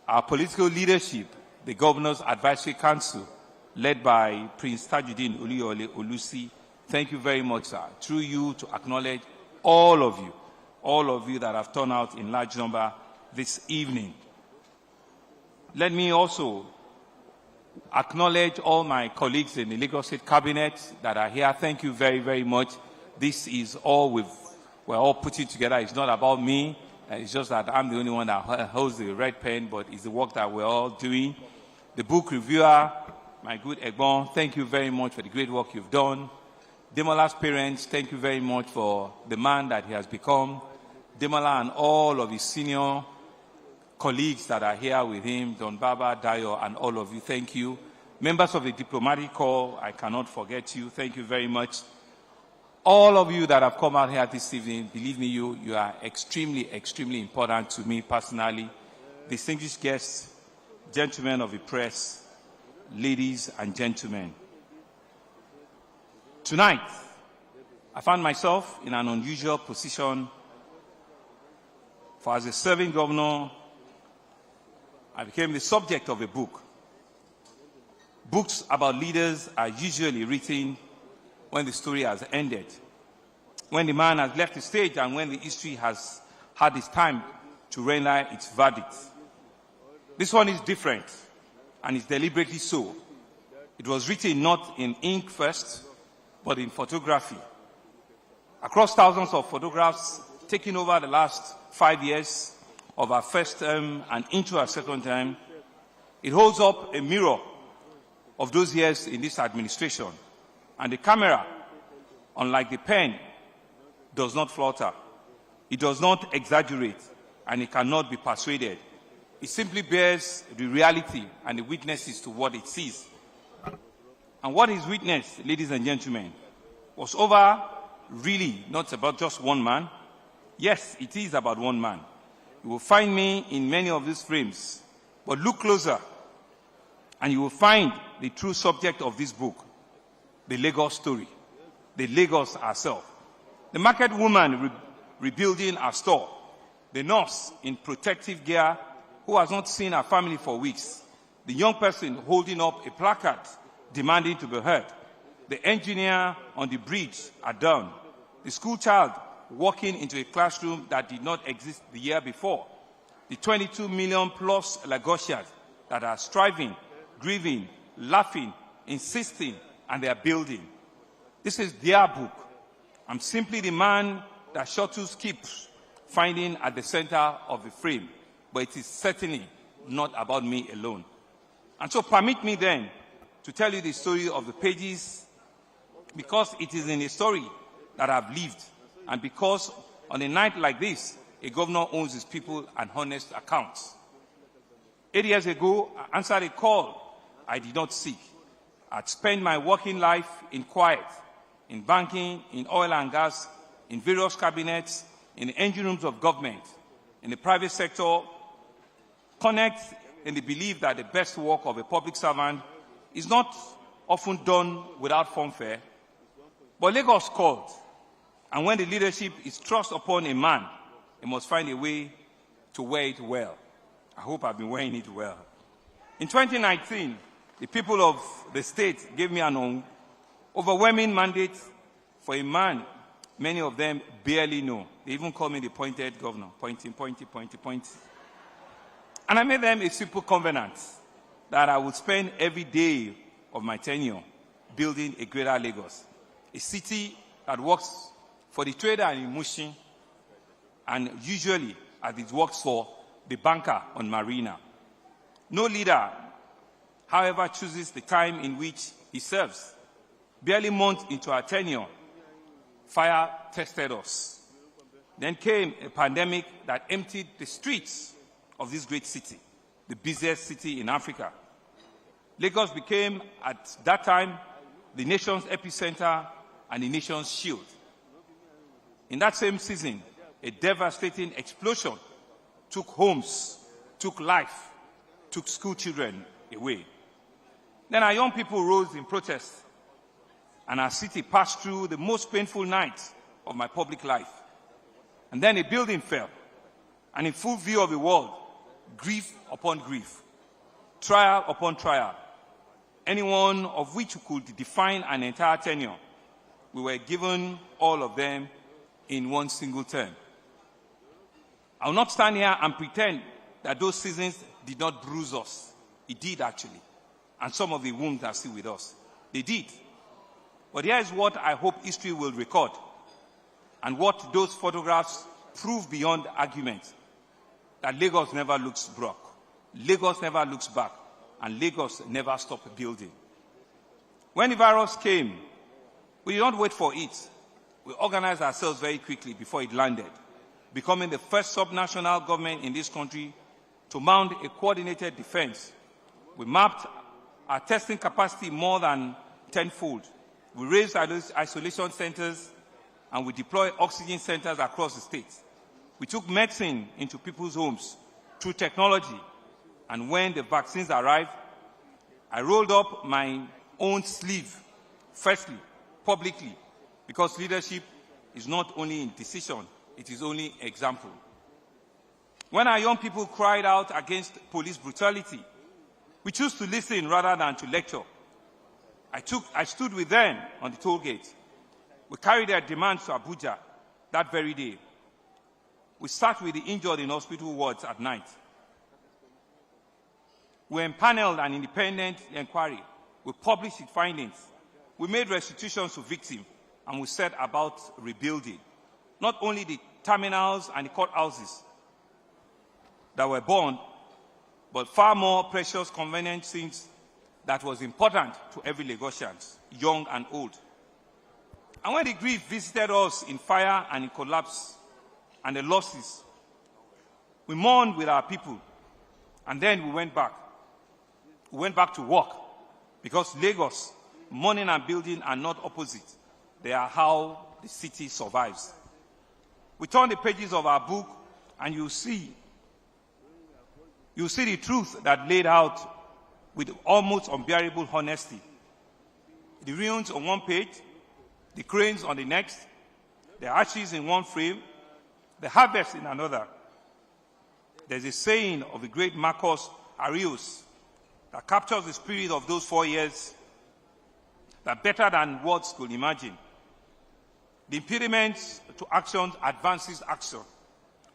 Our political leadership, the Governor's Advisory Council, led by Prince Tajuddin Oluyole Olusi. Thank you very much, sir. Through you to acknowledge all of you that have turned out in large number this evening. Let me also acknowledge all my colleagues in the Lagos State Cabinet that are here. Thank you very, very much. This is all we're all putting together. It's not about me. It's just that I'm the only one that holds the red pen, but it's the work that we're all doing. The book reviewer, my good Egbon, thank you very much for the great work you've done. Demola's parents, thank you very much for the man that he has become. Demola and all of his senior colleagues that are here with him, Don Baba, Dayo, and all of you, thank you. Members of the diplomatic corps, I cannot forget you. Thank you very much. All of you that have come out here this evening, believe me, you are extremely, extremely important to me personally. Distinguished guests, gentlemen of the press, ladies and gentlemen. Tonight, I found myself in an unusual position, for as a serving governor, I became the subject of a book. Books about leaders are usually written when the story has ended, when the man has left the stage and when the history has had its time to render its verdict. This one is different, and it's deliberately so. It was written not in ink first, but in photography. Across thousands of photographs taken over the last 5 years of our first term and into our second term, it holds up a mirror of those years in this administration. And the camera, unlike the pen, does not flutter. It does not exaggerate, and it cannot be persuaded. It simply bears the reality and the witnesses to what it sees. And what is witnessed, ladies and gentlemen, was over really not about just one man. Yes, it is about one man. You will find me in many of these frames, but look closer, and you will find the true subject of this book, the Lagos story, the Lagos herself. The market woman rebuilding her store, the nurse in protective gear who has not seen her family for weeks, the young person holding up a placard demanding to be heard, the engineer on the bridge at dawn, the school child walking into a classroom that did not exist the year before, the 22 million plus Lagosians that are striving, grieving, laughing, insisting, and they are building. This is their book. I'm simply the man that shuttles keeps finding at the center of the frame, but it is certainly not about me alone. And so permit me then to tell you the story of the pages, because it is in a story that I've lived, and because on a night like this, a governor owns his people and honest accounts. 8 years ago, I answered a call I did not seek. I'd spent my working life in quiet, in banking, in oil and gas, in various cabinets, in the engine rooms of government, in the private sector, connect in the belief that the best work of a public servant is not often done without fanfare. But Lagos called, and when the leadership is thrust upon a man, he must find a way to wear it well. I hope I've been wearing it well. In 2019, the people of the state gave me an overwhelming mandate for a man many of them barely know. They even call me the pointed governor, pointing. And I made them a simple covenant that I would spend every day of my tenure building a greater Lagos, a city that works for the trader in Mushin and usually as it works for the banker on Marina. No leader, however, chooses the time in which he serves. Barely months into our tenure, fire tested us. Then came a pandemic that emptied the streets of this great city, the busiest city in Africa. Lagos became, at that time, the nation's epicenter and the nation's shield. In that same season, a devastating explosion took homes, took life, took school children away. Then our young people rose in protest, and our city passed through the most painful night of my public life. And then a building fell, and in full view of the world, grief upon grief, trial upon trial, any one of which could define an entire tenure. We were given all of them in one single term. I will not stand here and pretend that those seasons did not bruise us. It did, actually. And some of the wounds are still with us. They did. But here is what I hope history will record, and what those photographs prove beyond argument: that Lagos never looks broke, Lagos never looks back, and Lagos never stopped building. When the virus came, we did not wait for it. We organized ourselves very quickly before it landed, becoming the first subnational government in this country to mount a coordinated defense. We mapped our testing capacity more than tenfold. We raised isolation centers, and we deployed oxygen centers across the state. We took medicine into people's homes through technology, and when the vaccines arrived, I rolled up my own sleeve, firstly, publicly, because leadership is not only in decision, it is only example. When our young people cried out against police brutality, we chose to listen rather than to lecture. I stood with them on the toll gate. We carried their demands to Abuja that very day. We sat with the injured in hospital wards at night. We empaneled an independent inquiry. We published its findings. We made restitutions to victims, and we set about rebuilding not only the terminals and the courthouses that were burned, but far more precious convenient things that was important to every Lagosian, young and old. And when the grief visited us in fire and in collapse and the losses, we mourned with our people, and then we went back. We went back to work, because Lagos, mourning and building are not opposite. They are how the city survives. We turn the pages of our book, and you'll see the truth that laid out with almost unbearable honesty. The ruins on one page, the cranes on the next, the ashes in one frame, the harvest in another. There's a saying of the great Marcus Aurelius that captures the spirit of those 4 years that better than words could imagine. The impediments to action advances action.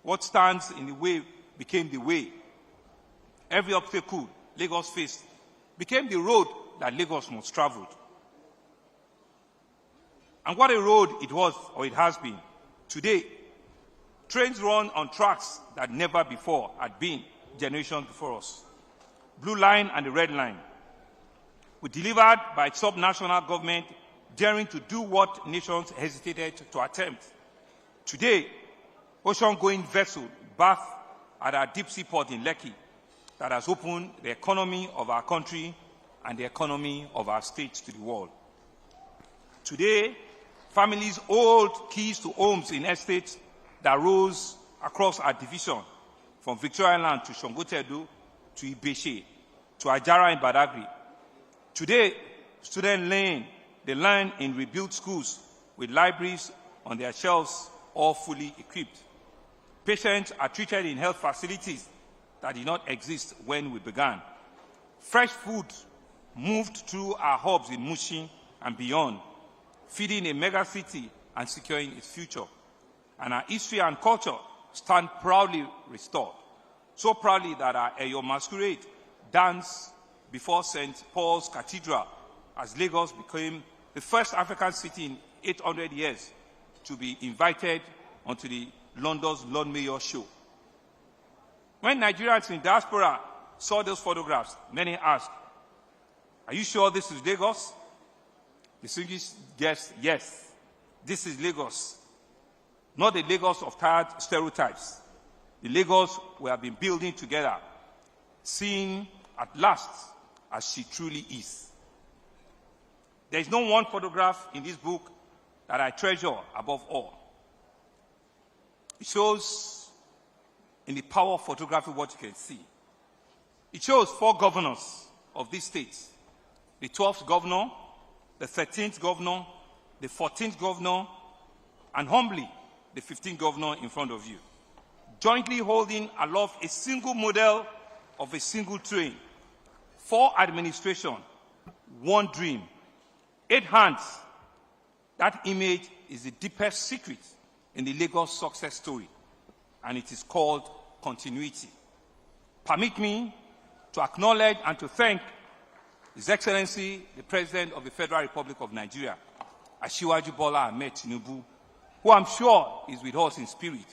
What stands in the way became the way. Every obstacle Lagos faced became the road that Lagos must travel. And what a road it was, or it has been. Today, trains run on tracks that never before had been generations before us. Blue Line and the Red Line were delivered by subnational government daring to do what nations hesitated to attempt. Today, ocean-going vessel berthed at our deep sea port in Lekki that has opened the economy of our country and the economy of our state to the world. Today, families hold keys to homes in estates that rose across our division, from Victoria Land to Shongotedu to Ibeshe to Ajara in Badagry. Today, students learn in rebuilt schools with libraries on their shelves, all fully equipped. Patients are treated in health facilities that did not exist when we began. Fresh food moved through our hubs in Mushin and beyond, feeding a megacity and securing its future. And our history and culture stand proudly restored. so proudly that our Eyo Masquerade danced before St. Paul's Cathedral as Lagos became the first African city in 800 years to be invited onto the London's Lord Mayor show. When Nigerians in diaspora saw those photographs, many asked, "Are you sure this is Lagos?" The English guessed, yes, this is Lagos. Not the Lagos of tired stereotypes. The Lagos we have been building together, seeing at last as she truly is. There is no one photograph in this book that I treasure above all. It shows in the power of photography what you can see. It shows 4 governors of this state: the 12th governor, the 13th governor, the 14th governor, and humbly, the 15th governor in front of you, jointly holding aloft a single model of a single train. 4 administration, 1 dream, 8 hands. That image is the deepest secret in the Lagos success story, and it is called continuity. Permit me to acknowledge and to thank His Excellency, the President of the Federal Republic of Nigeria, Asiwaju Bola Ahmed Tinubu, who I'm sure is with us in spirit,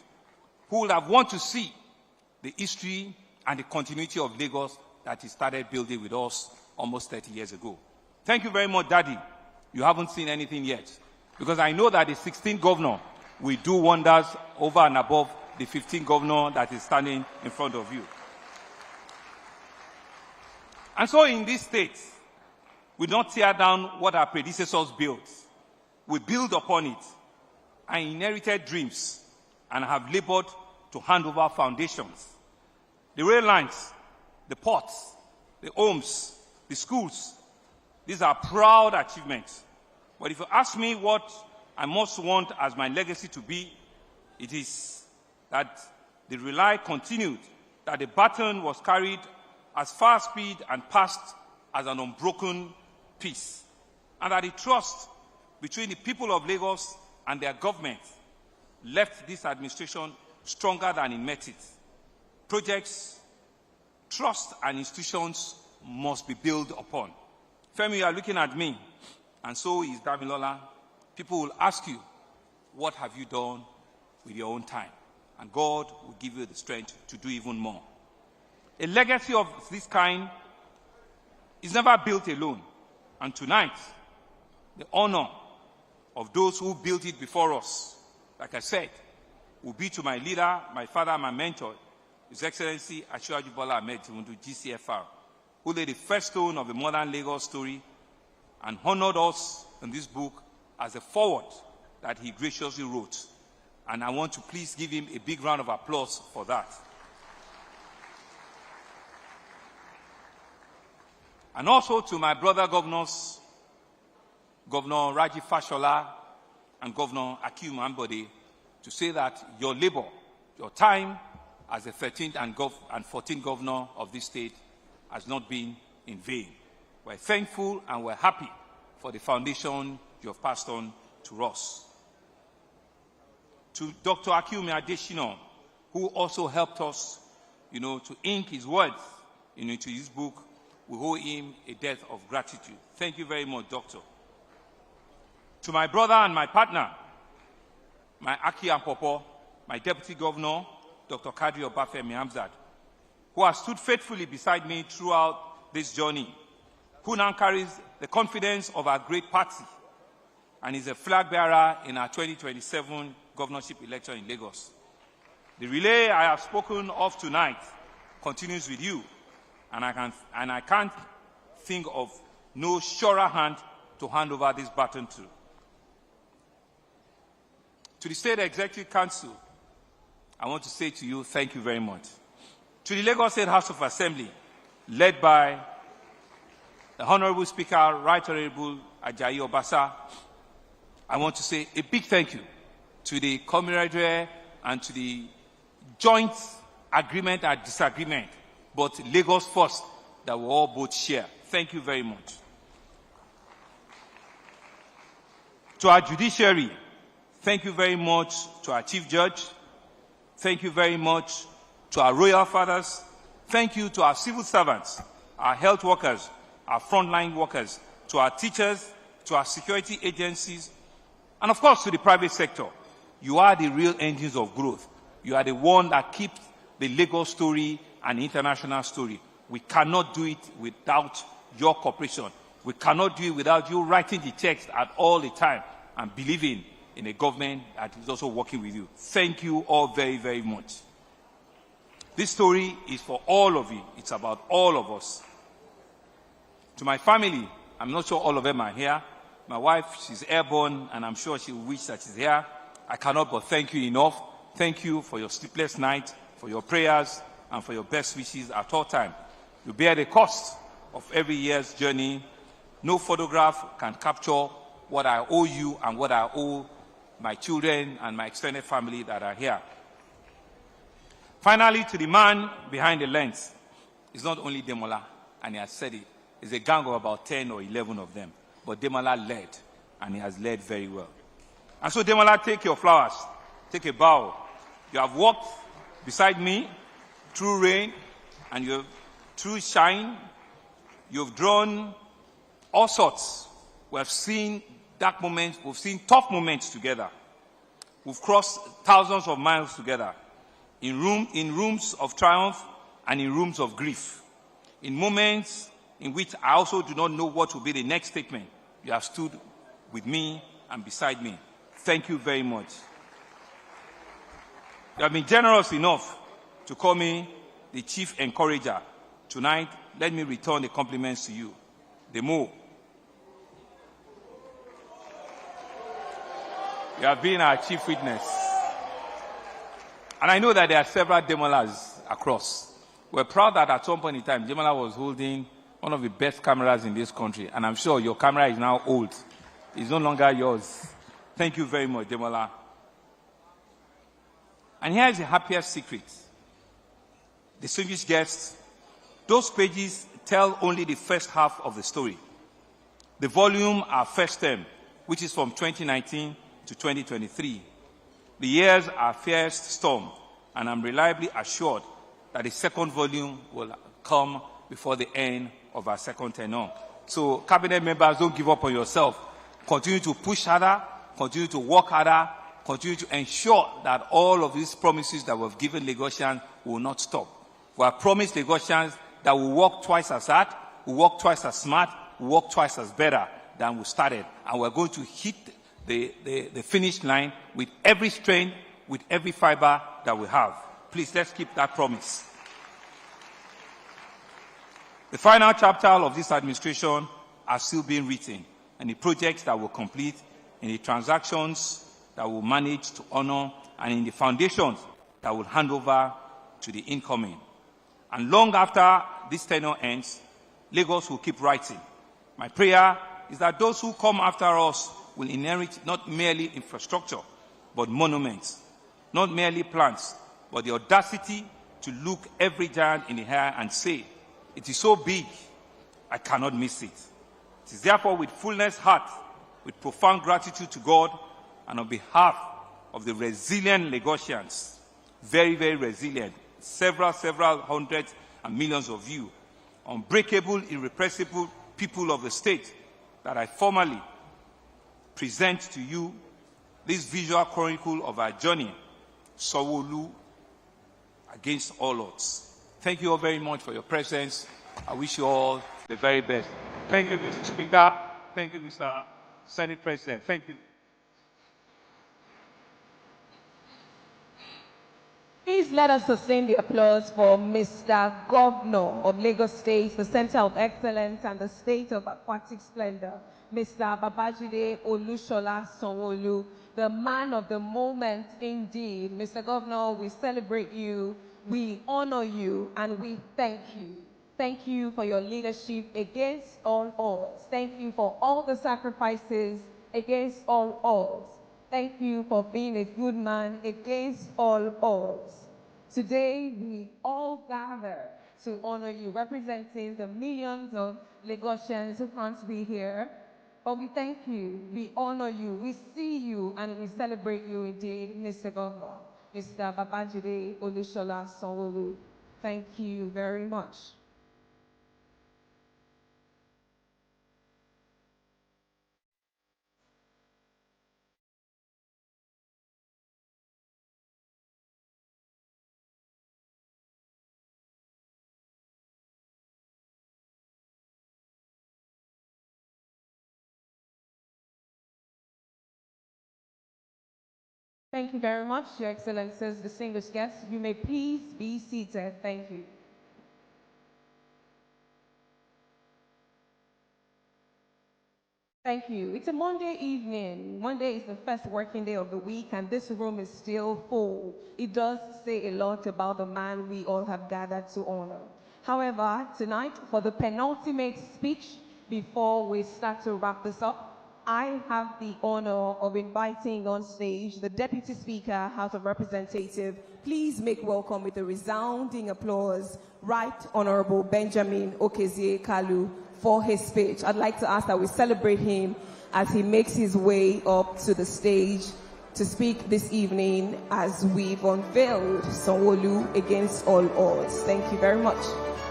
who would have wanted to see the history and the continuity of Lagos that he started building with us almost 30 years ago. Thank you very much, Daddy. You haven't seen anything yet, because I know that the 16th governor will do wonders over and above the 15th governor that is standing in front of you. And so in this state, we don't tear down what our predecessors built. We build upon it. I inherited dreams and have labored to hand over foundations. The rail lines, the ports, the homes, the schools, these are proud achievements. But if you ask me what I most want as my legacy to be, it is that the relay continued, that the baton was carried as far speed and passed as an unbroken peace, and that the trust between the people of Lagos and their government left this administration stronger than it met it. Projects, trust, and institutions must be built upon. Femi, you are looking at me, and so is Damilola. People will ask you, what have you done with your own time? And God will give you the strength to do even more. A legacy of this kind is never built alone. And tonight, the honor of those who built it before us, like I said, will be to my leader, my father, my mentor, His Excellency Asiwaju Bola Ahmed Tinubu, GCFR, who laid the first stone of the modern Lagos story and honored us in this book as a foreword that he graciously wrote. And I want to please give him a big round of applause for that. And also to my brother governors, Governor Raji Fashola and Governor Akim Ambode, to say that your labor, your time as the 13th and 14th governor of this state has not been in vain. We're thankful and we're happy for the foundation you have passed on to us. To Dr. Akiume Adeshina, who also helped us, to ink his words, into his book, we owe him a debt of gratitude. Thank you very much, Doctor. To my brother and my partner, my Aki and Popo, my Deputy Governor, Dr. Kadri Obafemi Hamzat, who has stood faithfully beside me throughout this journey, who now carries the confidence of our great party and is a flag bearer in our 2027 governorship election in Lagos. The relay I have spoken of tonight continues with you, and I can't think of no surer hand to hand over this baton to. To the State Executive Council, I want to say to you, thank you very much. To the Lagos State House of Assembly, led by the Honorable Speaker, Right Honorable Ajayi Obasa, I want to say a big thank you to the camaraderie and to the joint agreement and disagreement, but Lagos first, that we all both share. Thank you very much. To our judiciary, thank you very much to our Chief Judge. Thank you very much To our royal fathers, thank you to our civil servants, our health workers, our frontline workers, to our teachers, to our security agencies, and of course to the private sector. You are the real engines of growth. You are the one that keeps the Lagos story an international story. We cannot do it without your cooperation. We cannot do it without you writing the checks at all the time and believing in a government that is also working with you. Thank you all very, very much. This story is for all of you. It's about all of us. To my family, I'm not sure all of them are here. My wife, she's airborne, and I'm sure she will wish that she's here. I cannot but thank you enough. Thank you for your sleepless night, for your prayers, and for your best wishes at all times. You bear the cost of every year's journey. No photograph can capture what I owe you and what I owe my children and my extended family that are here. Finally, to the man behind the lens, it's not only Demola, and he has said it. It's a gang of about 10 or 11 of them. But Demola led, and he has led very well. And so, Demola, take your flowers, take a bow. You have walked beside me through rain, and through shine. You've drawn all sorts. We have seen dark moments, we've seen tough moments together. We've crossed thousands of miles together, in rooms of triumph and in rooms of grief. In moments in which I also do not know what will be the next statement, you have stood with me and beside me. Thank you very much. You have been generous enough to call me the chief encourager. Tonight, let me return the compliments to you. Demo, you have been our chief witness. And I know that there are several Demolas across. We're proud that at some point in time, Demola was holding one of the best cameras in this country. And I'm sure your camera is now old. It's no longer yours. Thank you very much, Demola. And here's the happiest secret. Distinguished guests, those pages tell only the first half of the story. The volume, our first term, which is from 2019 to 2023. The years are fierce storm, and I'm reliably assured that the second volume will come before the end of our second tenure. So, cabinet members, don't give up on yourself. Continue to push harder, continue to work harder, continue to ensure that all of these promises that we've given Lagosians will not stop. We have promised Lagosians that we work twice as hard, we work twice as smart, we work twice as better than we started. And we're going to hit the finish line with every strength, with every fiber that we have. Please, let's keep that promise. The final chapter of this administration are still being written, and the projects that will complete, in the transactions that will manage to honor, and in the foundations that will hand over to the incoming. And long after this tenure ends, Lagos will keep writing. My prayer is that those who come after us will inherit not merely infrastructure, but monuments, not merely plans, but the audacity to look every giant in the eye and say, it is so big, I cannot miss it. It is therefore with fullness heart, with profound gratitude to God, and on behalf of the resilient Lagosians, very, very resilient, several hundreds and millions of you, unbreakable, irrepressible people of the state, that I formally present to you this visual chronicle of our journey, Sanwo-Olu, against all odds. Thank you all very much for your presence. I wish you all the very best. Thank you, Mr. Speaker. Thank you, Mr. Senate President. Thank you. Please let us sustain the applause for Mr. Governor of Lagos State, the Center of Excellence and the State of Aquatic Splendor, Mr. Babajide Olushola Sanwo-Olu, the man of the moment indeed. Mr. Governor, we celebrate you, we honor you, and we thank you. Thank you for your leadership against all odds. Thank you for all the sacrifices against all odds. Thank you for being a good man against all odds. Today, we all gather to honor you, representing the millions of Lagosians who can't be here. But we thank you, we honor you, we see you, and we celebrate you indeed, Mr. Governor. Mr. Babajide Olusola Sanwo-Olu. Thank you very much. Thank you very much, Your Excellencies, distinguished guests. You may please be seated. Thank you. Thank you. It's a Monday evening. Monday is the first working day of the week, and this room is still full. It does say a lot about the man we all have gathered to honor. However, tonight, for the penultimate speech, before we start to wrap this up, I have the honor of inviting on stage the Deputy Speaker, House of Representatives. Please make welcome with a resounding applause, Right Honorable Benjamin Okezie-Kalu, for his speech. I'd like to ask that we celebrate him as he makes his way up to the stage to speak this evening as we've unveiled Sanwo-Olu against all odds. Thank you very much.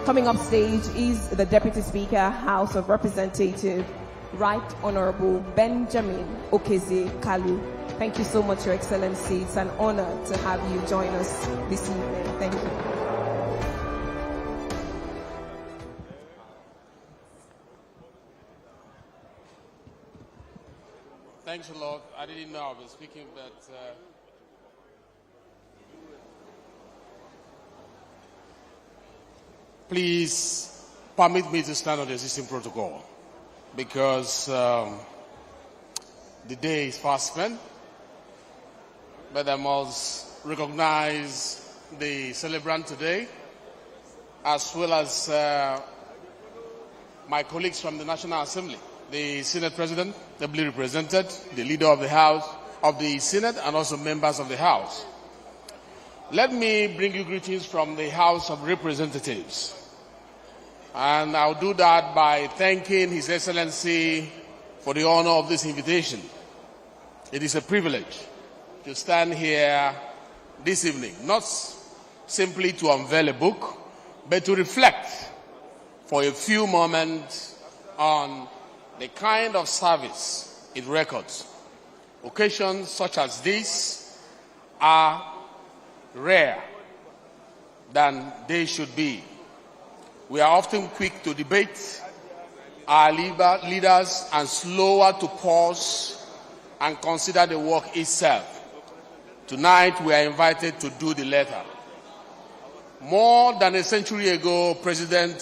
Coming up stage is the Deputy Speaker, House of Representatives, Right Honorable Benjamin Okezie-Kalu. Thank you so much, Your Excellency. It's an honor to have you join us this evening. Thank you. Thanks a lot. I didn't know I was speaking, but please permit me to stand on the existing protocol because the day is fast spent, but I must recognize the celebrant today as well as my colleagues from the National Assembly. The Senate President, ably represented, the Leader of the House, of the Senate, and also members of the House. Let me bring you greetings from the House of Representatives. And I'll do that by thanking His Excellency for the honor of this invitation. It is a privilege to stand here this evening, not simply to unveil a book, but to reflect for a few moments on the kind of service it records. Occasions such as this are rare than they should be. We are often quick to debate our leaders and slower to pause and consider the work itself. Tonight we are invited to do the latter. More than a century ago, President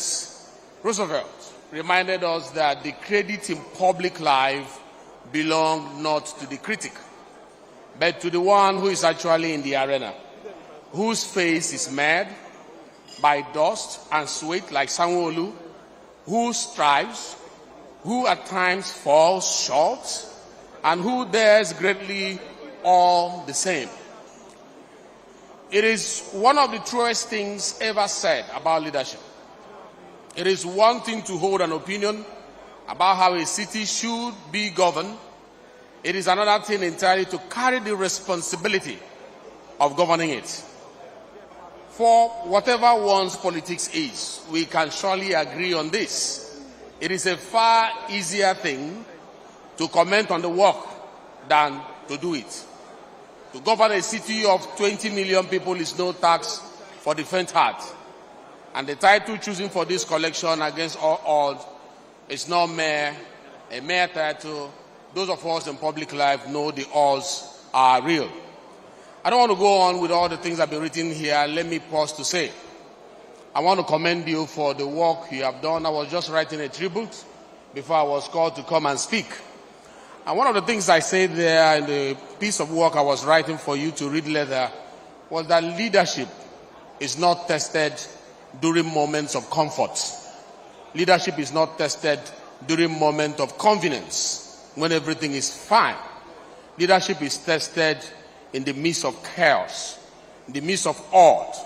Roosevelt reminded us that the credit in public life belongs not to the critic, but to the one who is actually in the arena, whose face is marred by dust and sweat like Sanwo-Olu, who strives, who at times falls short, and who dares greatly all the same. It is one of the truest things ever said about leadership. It is one thing to hold an opinion about how a city should be governed. It is another thing entirely to carry the responsibility of governing it. For whatever one's politics is, we can surely agree on this. It is a far easier thing to comment on the work than to do it. To govern a city of 20 million people is no tax for the faint heart. And the title chosen for this collection, Against All Odds, is not a mere title. Those of us in public life know the odds are real. I don't want to go on with all the things that have been written here. Let me pause to say, I want to commend you for the work you have done. I was just writing a tribute before I was called to come and speak. And one of the things I said there in the piece of work I was writing for you to read later was that leadership is not tested during moments of comfort. Leadership is not tested during moments of convenience, when everything is fine. Leadership is tested in the midst of chaos, in the midst of odds.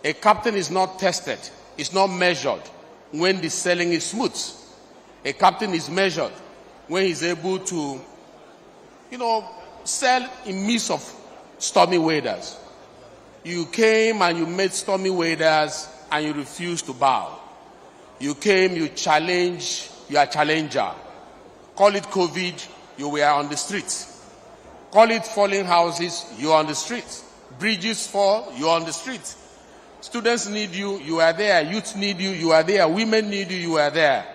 A captain is not tested, is not measured when the sailing is smooth. A captain is measured when he's able to, sail in midst of stormy weathers. You came and you made stormy waders and you refused to bow. You came, you challenged, you are a challenger. Call it COVID, you were on the streets. Call it falling houses, you are on the streets. Bridges fall, you are on the streets. Students need you, you are there. Youth need you, you are there. Women need you, you are there.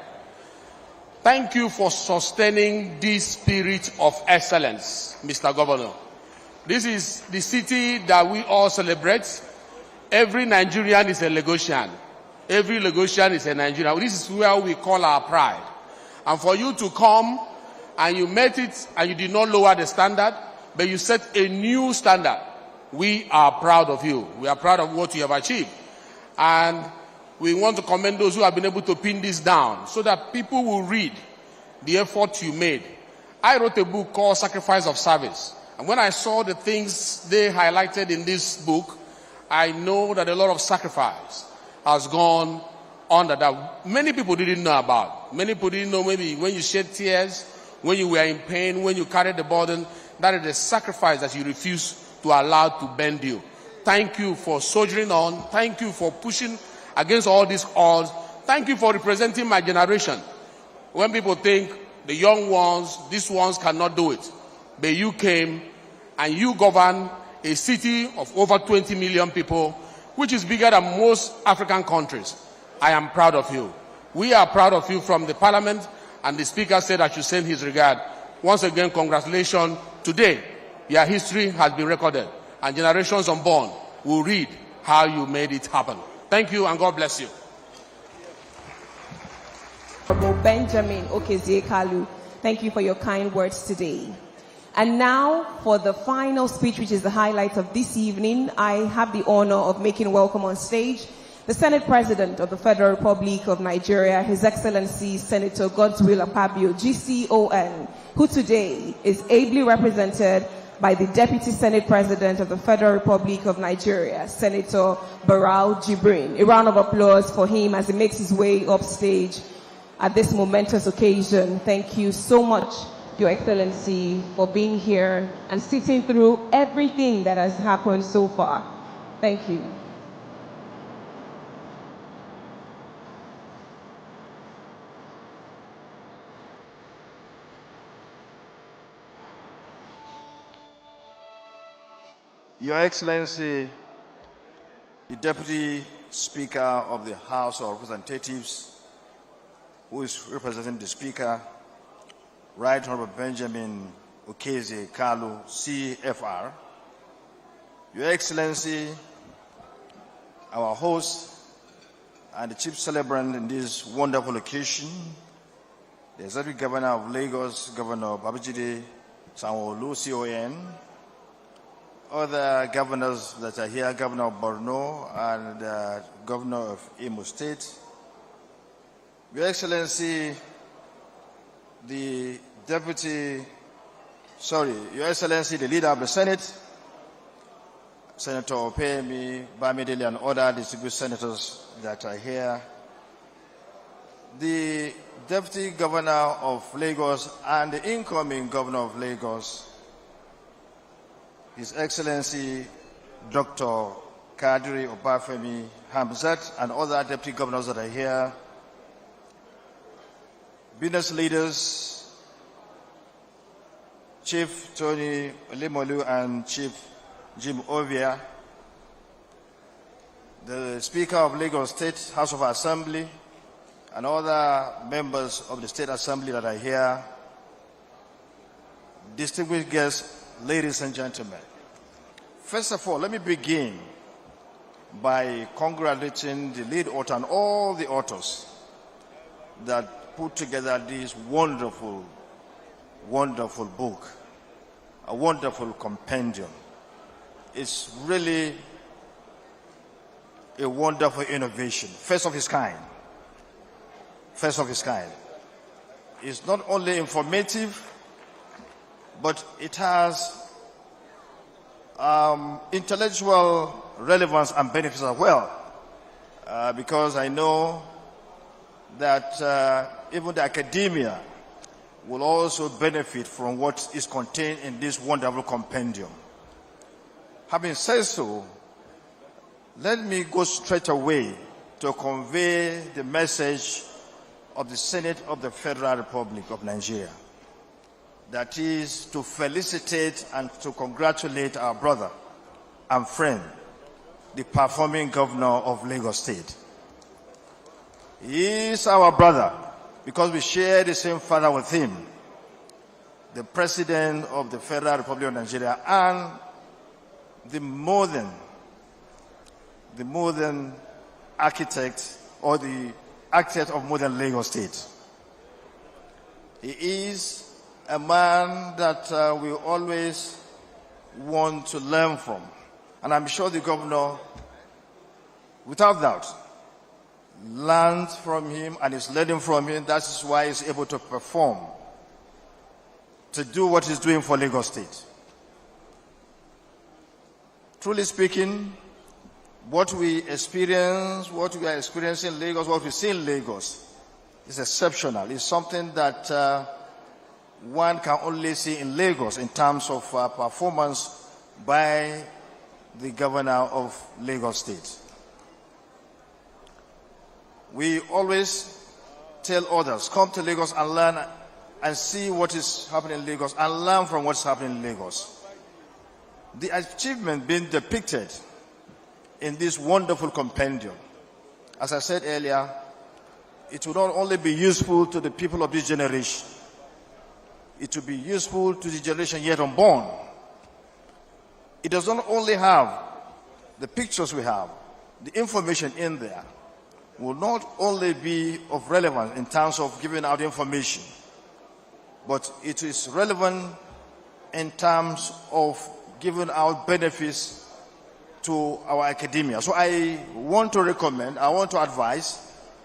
Thank you for sustaining this spirit of excellence, Mr. Governor. This is the city that we all celebrate. Every Nigerian is a Lagosian. Every Lagosian is a Nigerian. This is where we call our pride. And for you to come and you met it and you did not lower the standard, but you set a new standard. We are proud of you. We are proud of what you have achieved. And we want to commend those who have been able to pin this down so that people will read the effort you made. I wrote a book called Sacrifice of Service. And when I saw the things they highlighted in this book, I know that a lot of sacrifice has gone under that many people didn't know about. Many people didn't know maybe when you shed tears, when you were in pain, when you carried the burden, that is the sacrifice that you refuse to allow to bend you. Thank you for soldiering on. Thank you for pushing against all these odds. Thank you for representing my generation. When people think the young ones, these ones cannot do it, but you came and you govern a city of over 20 million people, which is bigger than most African countries. I am proud of you. We are proud of you from the parliament, and the speaker said I should send his regard. Once again, congratulations. Today, your history has been recorded, and generations unborn will read how you made it happen. Thank you, and God bless you. Benjamin Okezie-Kalu, thank you for your kind words today. And now, for the final speech, which is the highlight of this evening, I have the honor of making welcome on stage the Senate President of the Federal Republic of Nigeria, His Excellency Senator Godswill Akpabio, GCON, who today is ably represented by the Deputy Senate President of the Federal Republic of Nigeria, Senator Barau Jibrin. A round of applause for him as he makes his way upstage at this momentous occasion. Thank you so much, Your Excellency, for being here and sitting through everything that has happened so far. Thank you. Your Excellency, the Deputy Speaker of the House of Representatives, who is representing the Speaker, Right Honorable Benjamin Okezie-Kalu, CFR, Your Excellency, our host and the chief celebrant in this wonderful occasion, the Executive Governor of Lagos, Governor Babajide Sanwo-Olu, CON, other governors that are here, Governor of Borno and Governor of Imo State, Your Excellency, Your Excellency, the Leader of the Senate, Senator Opeyemi Bamidele, and other distinguished senators that are here, the Deputy Governor of Lagos and the incoming Governor of Lagos, His Excellency Dr. Kadri Obafemi Hamzat, and other Deputy Governors that are here, business leaders, Chief Tony Olimolu and Chief Jim Ovia, the Speaker of Lagos State House of Assembly, and other members of the State Assembly that are here, distinguished guests, ladies and gentlemen. First of all, let me begin by congratulating the lead author and all the authors that put together this wonderful, wonderful book, a wonderful compendium. It's really a wonderful innovation, first of its kind. First of its kind. It's not only informative, but it has intellectual relevance and benefits as well, because I know that even the academia will also benefit from what is contained in this wonderful compendium. Having said so, let me go straight away to convey the message of the Senate of the Federal Republic of Nigeria. That is to felicitate and to congratulate our brother and friend, the performing governor of Lagos State. He is our brother because we share the same father with him, the President of the Federal Republic of Nigeria and the modern architect or the architect of modern Lagos State. He is a man that we always want to learn from. And I'm sure the governor, without doubt, learned from him and is learning from him. That is why he's able to perform, to do what he's doing for Lagos State. Truly speaking, what we experience, what we are experiencing in Lagos, what we see in Lagos is exceptional. It's something that one can only see in Lagos in terms of performance by the governor of Lagos State. We always tell others, come to Lagos and learn and see what is happening in Lagos and learn from what's happening in Lagos. The achievement being depicted in this wonderful compendium, as I said earlier, it will not only be useful to the people of this generation, it will be useful to the generation yet unborn. It does not only have the pictures we have, the information in there will not only be of relevance in terms of giving out information, but it is relevant in terms of giving out benefits to our academia. So I want to recommend, I want to advise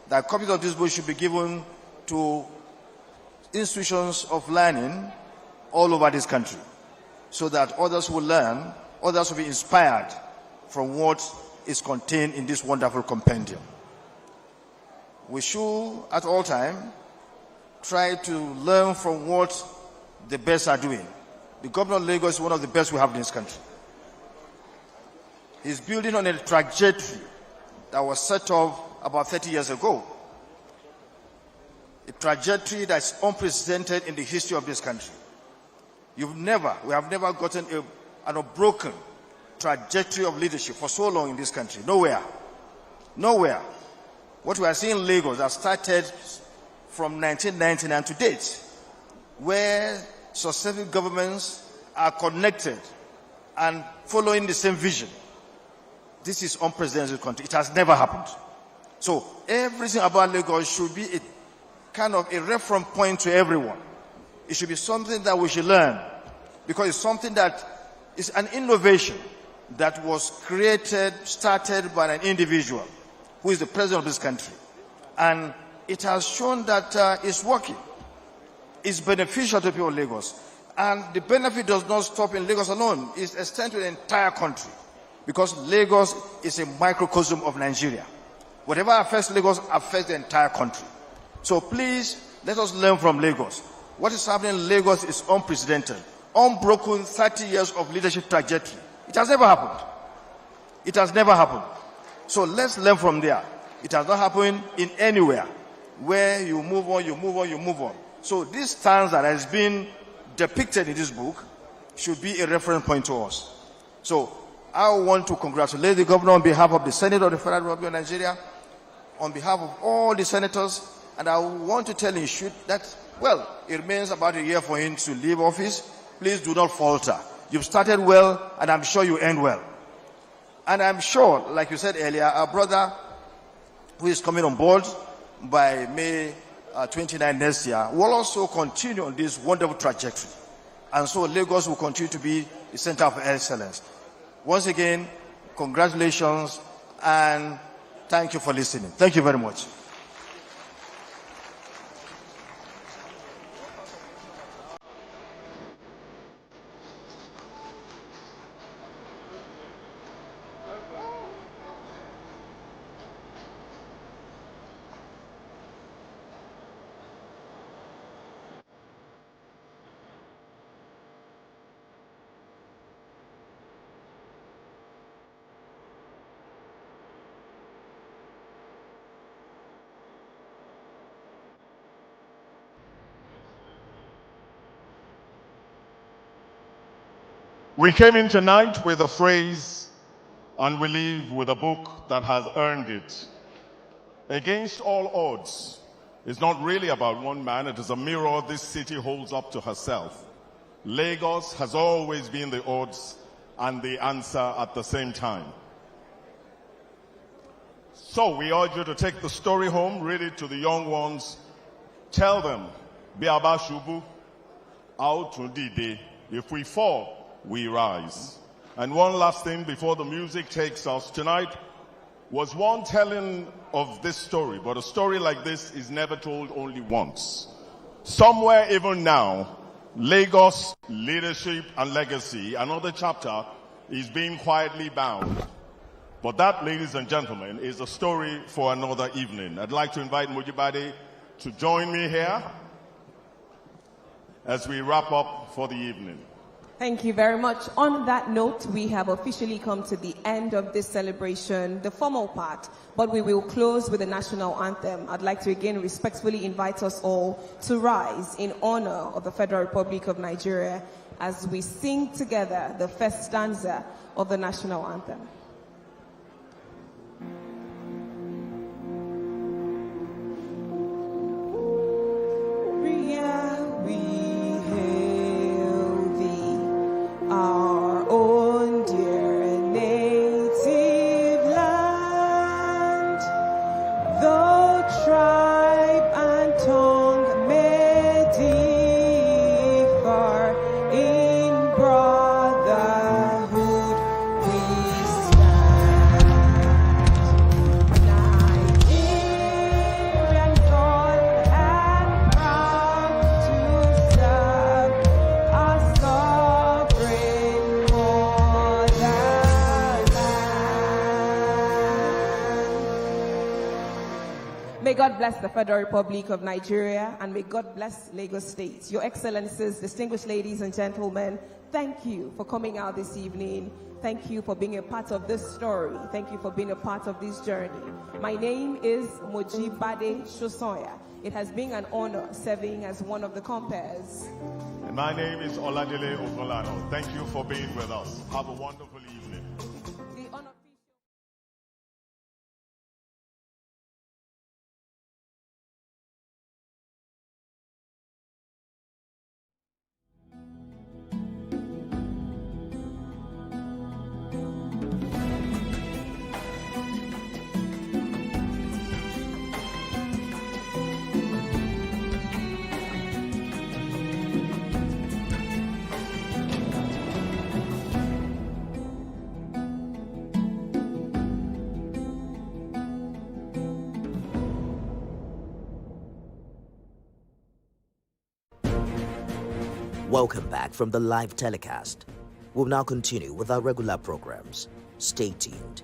that copies of this book should be given to institutions of learning all over this country so that others will learn, others will be inspired from what is contained in this wonderful compendium. We should at all times try to learn from what the best are doing. The governor of Lagos is one of the best we have in this country. He's building on a trajectory that was set up about 30 years ago. A trajectory that's unprecedented in the history of this country. We have never gotten an unbroken trajectory of leadership for so long in this country. Nowhere. Nowhere. What we are seeing in Lagos that started from 1999 to date, where successive governments are connected and following the same vision. This is unprecedented country. It has never happened. So everything about Lagos should be a kind of a reference point to everyone. It should be something that we should learn, because it's something that is an innovation that was started by an individual who is the president of this country. And it has shown that it's working. It's beneficial to people of Lagos. And the benefit does not stop in Lagos alone. It's extended to the entire country, because Lagos is a microcosm of Nigeria. Whatever affects Lagos affects the entire country. So please, let us learn from Lagos. What is happening in Lagos is unprecedented. Unbroken 30 years of leadership trajectory. It has never happened. It has never happened. So let's learn from there. It has not happened in anywhere where you move on, you move on, you move on. So this stance that has been depicted in this book should be a reference point to us. So I want to congratulate the governor on behalf of the Senate of the Federal Republic of Nigeria, on behalf of all the senators, and I want to tell him that, well, it remains about a year for him to leave office. Please do not falter. You've started well, and I'm sure you end well. And I'm sure, like you said earlier, our brother who is coming on board by May 29 next year will also continue on this wonderful trajectory. And so Lagos will continue to be the center of excellence. Once again, congratulations and thank you for listening. Thank you very much. We came in tonight with a phrase, and we leave with a book that has earned it. Against all odds, it's not really about one man, it is a mirror this city holds up to herself. Lagos has always been the odds and the answer at the same time. So we urge you to take the story home, read it to the young ones, tell them, Biaba Shubu, out to Dide. If we fall, we rise. And one last thing before the music takes us. Tonight was one telling of this story, but a story like this is never told only once. Somewhere even now, Lagos leadership and legacy, another chapter, is being quietly bound. But that, ladies and gentlemen, is a story for another evening. I'd like to invite Mujibade to join me here as we wrap up for the evening. Thank you very much. On that note, we have officially come to the end of this celebration, the formal part, but we will close with the national anthem. I'd like to again respectfully invite us all to rise in honor of the Federal Republic of Nigeria as we sing together the first stanza of the national anthem. Our own dear native land, though tribe and tongue may differ, in brotherhood we stand. Nigerian born and proud to serve our sovereign motherland. May God bless the Federal Republic of Nigeria, and may God bless Lagos State. Your Excellencies, distinguished ladies and gentlemen, thank you for coming out this evening. Thank you for being a part of this story. Thank you for being a part of this journey. My name is Mojibade Shosoya. It has been an honor serving as one of the compares. And my name is Oladile Ogolano. Thank you for being with us. Have a wonderful evening. Welcome back from the live telecast. We'll now continue with our regular programs. Stay tuned.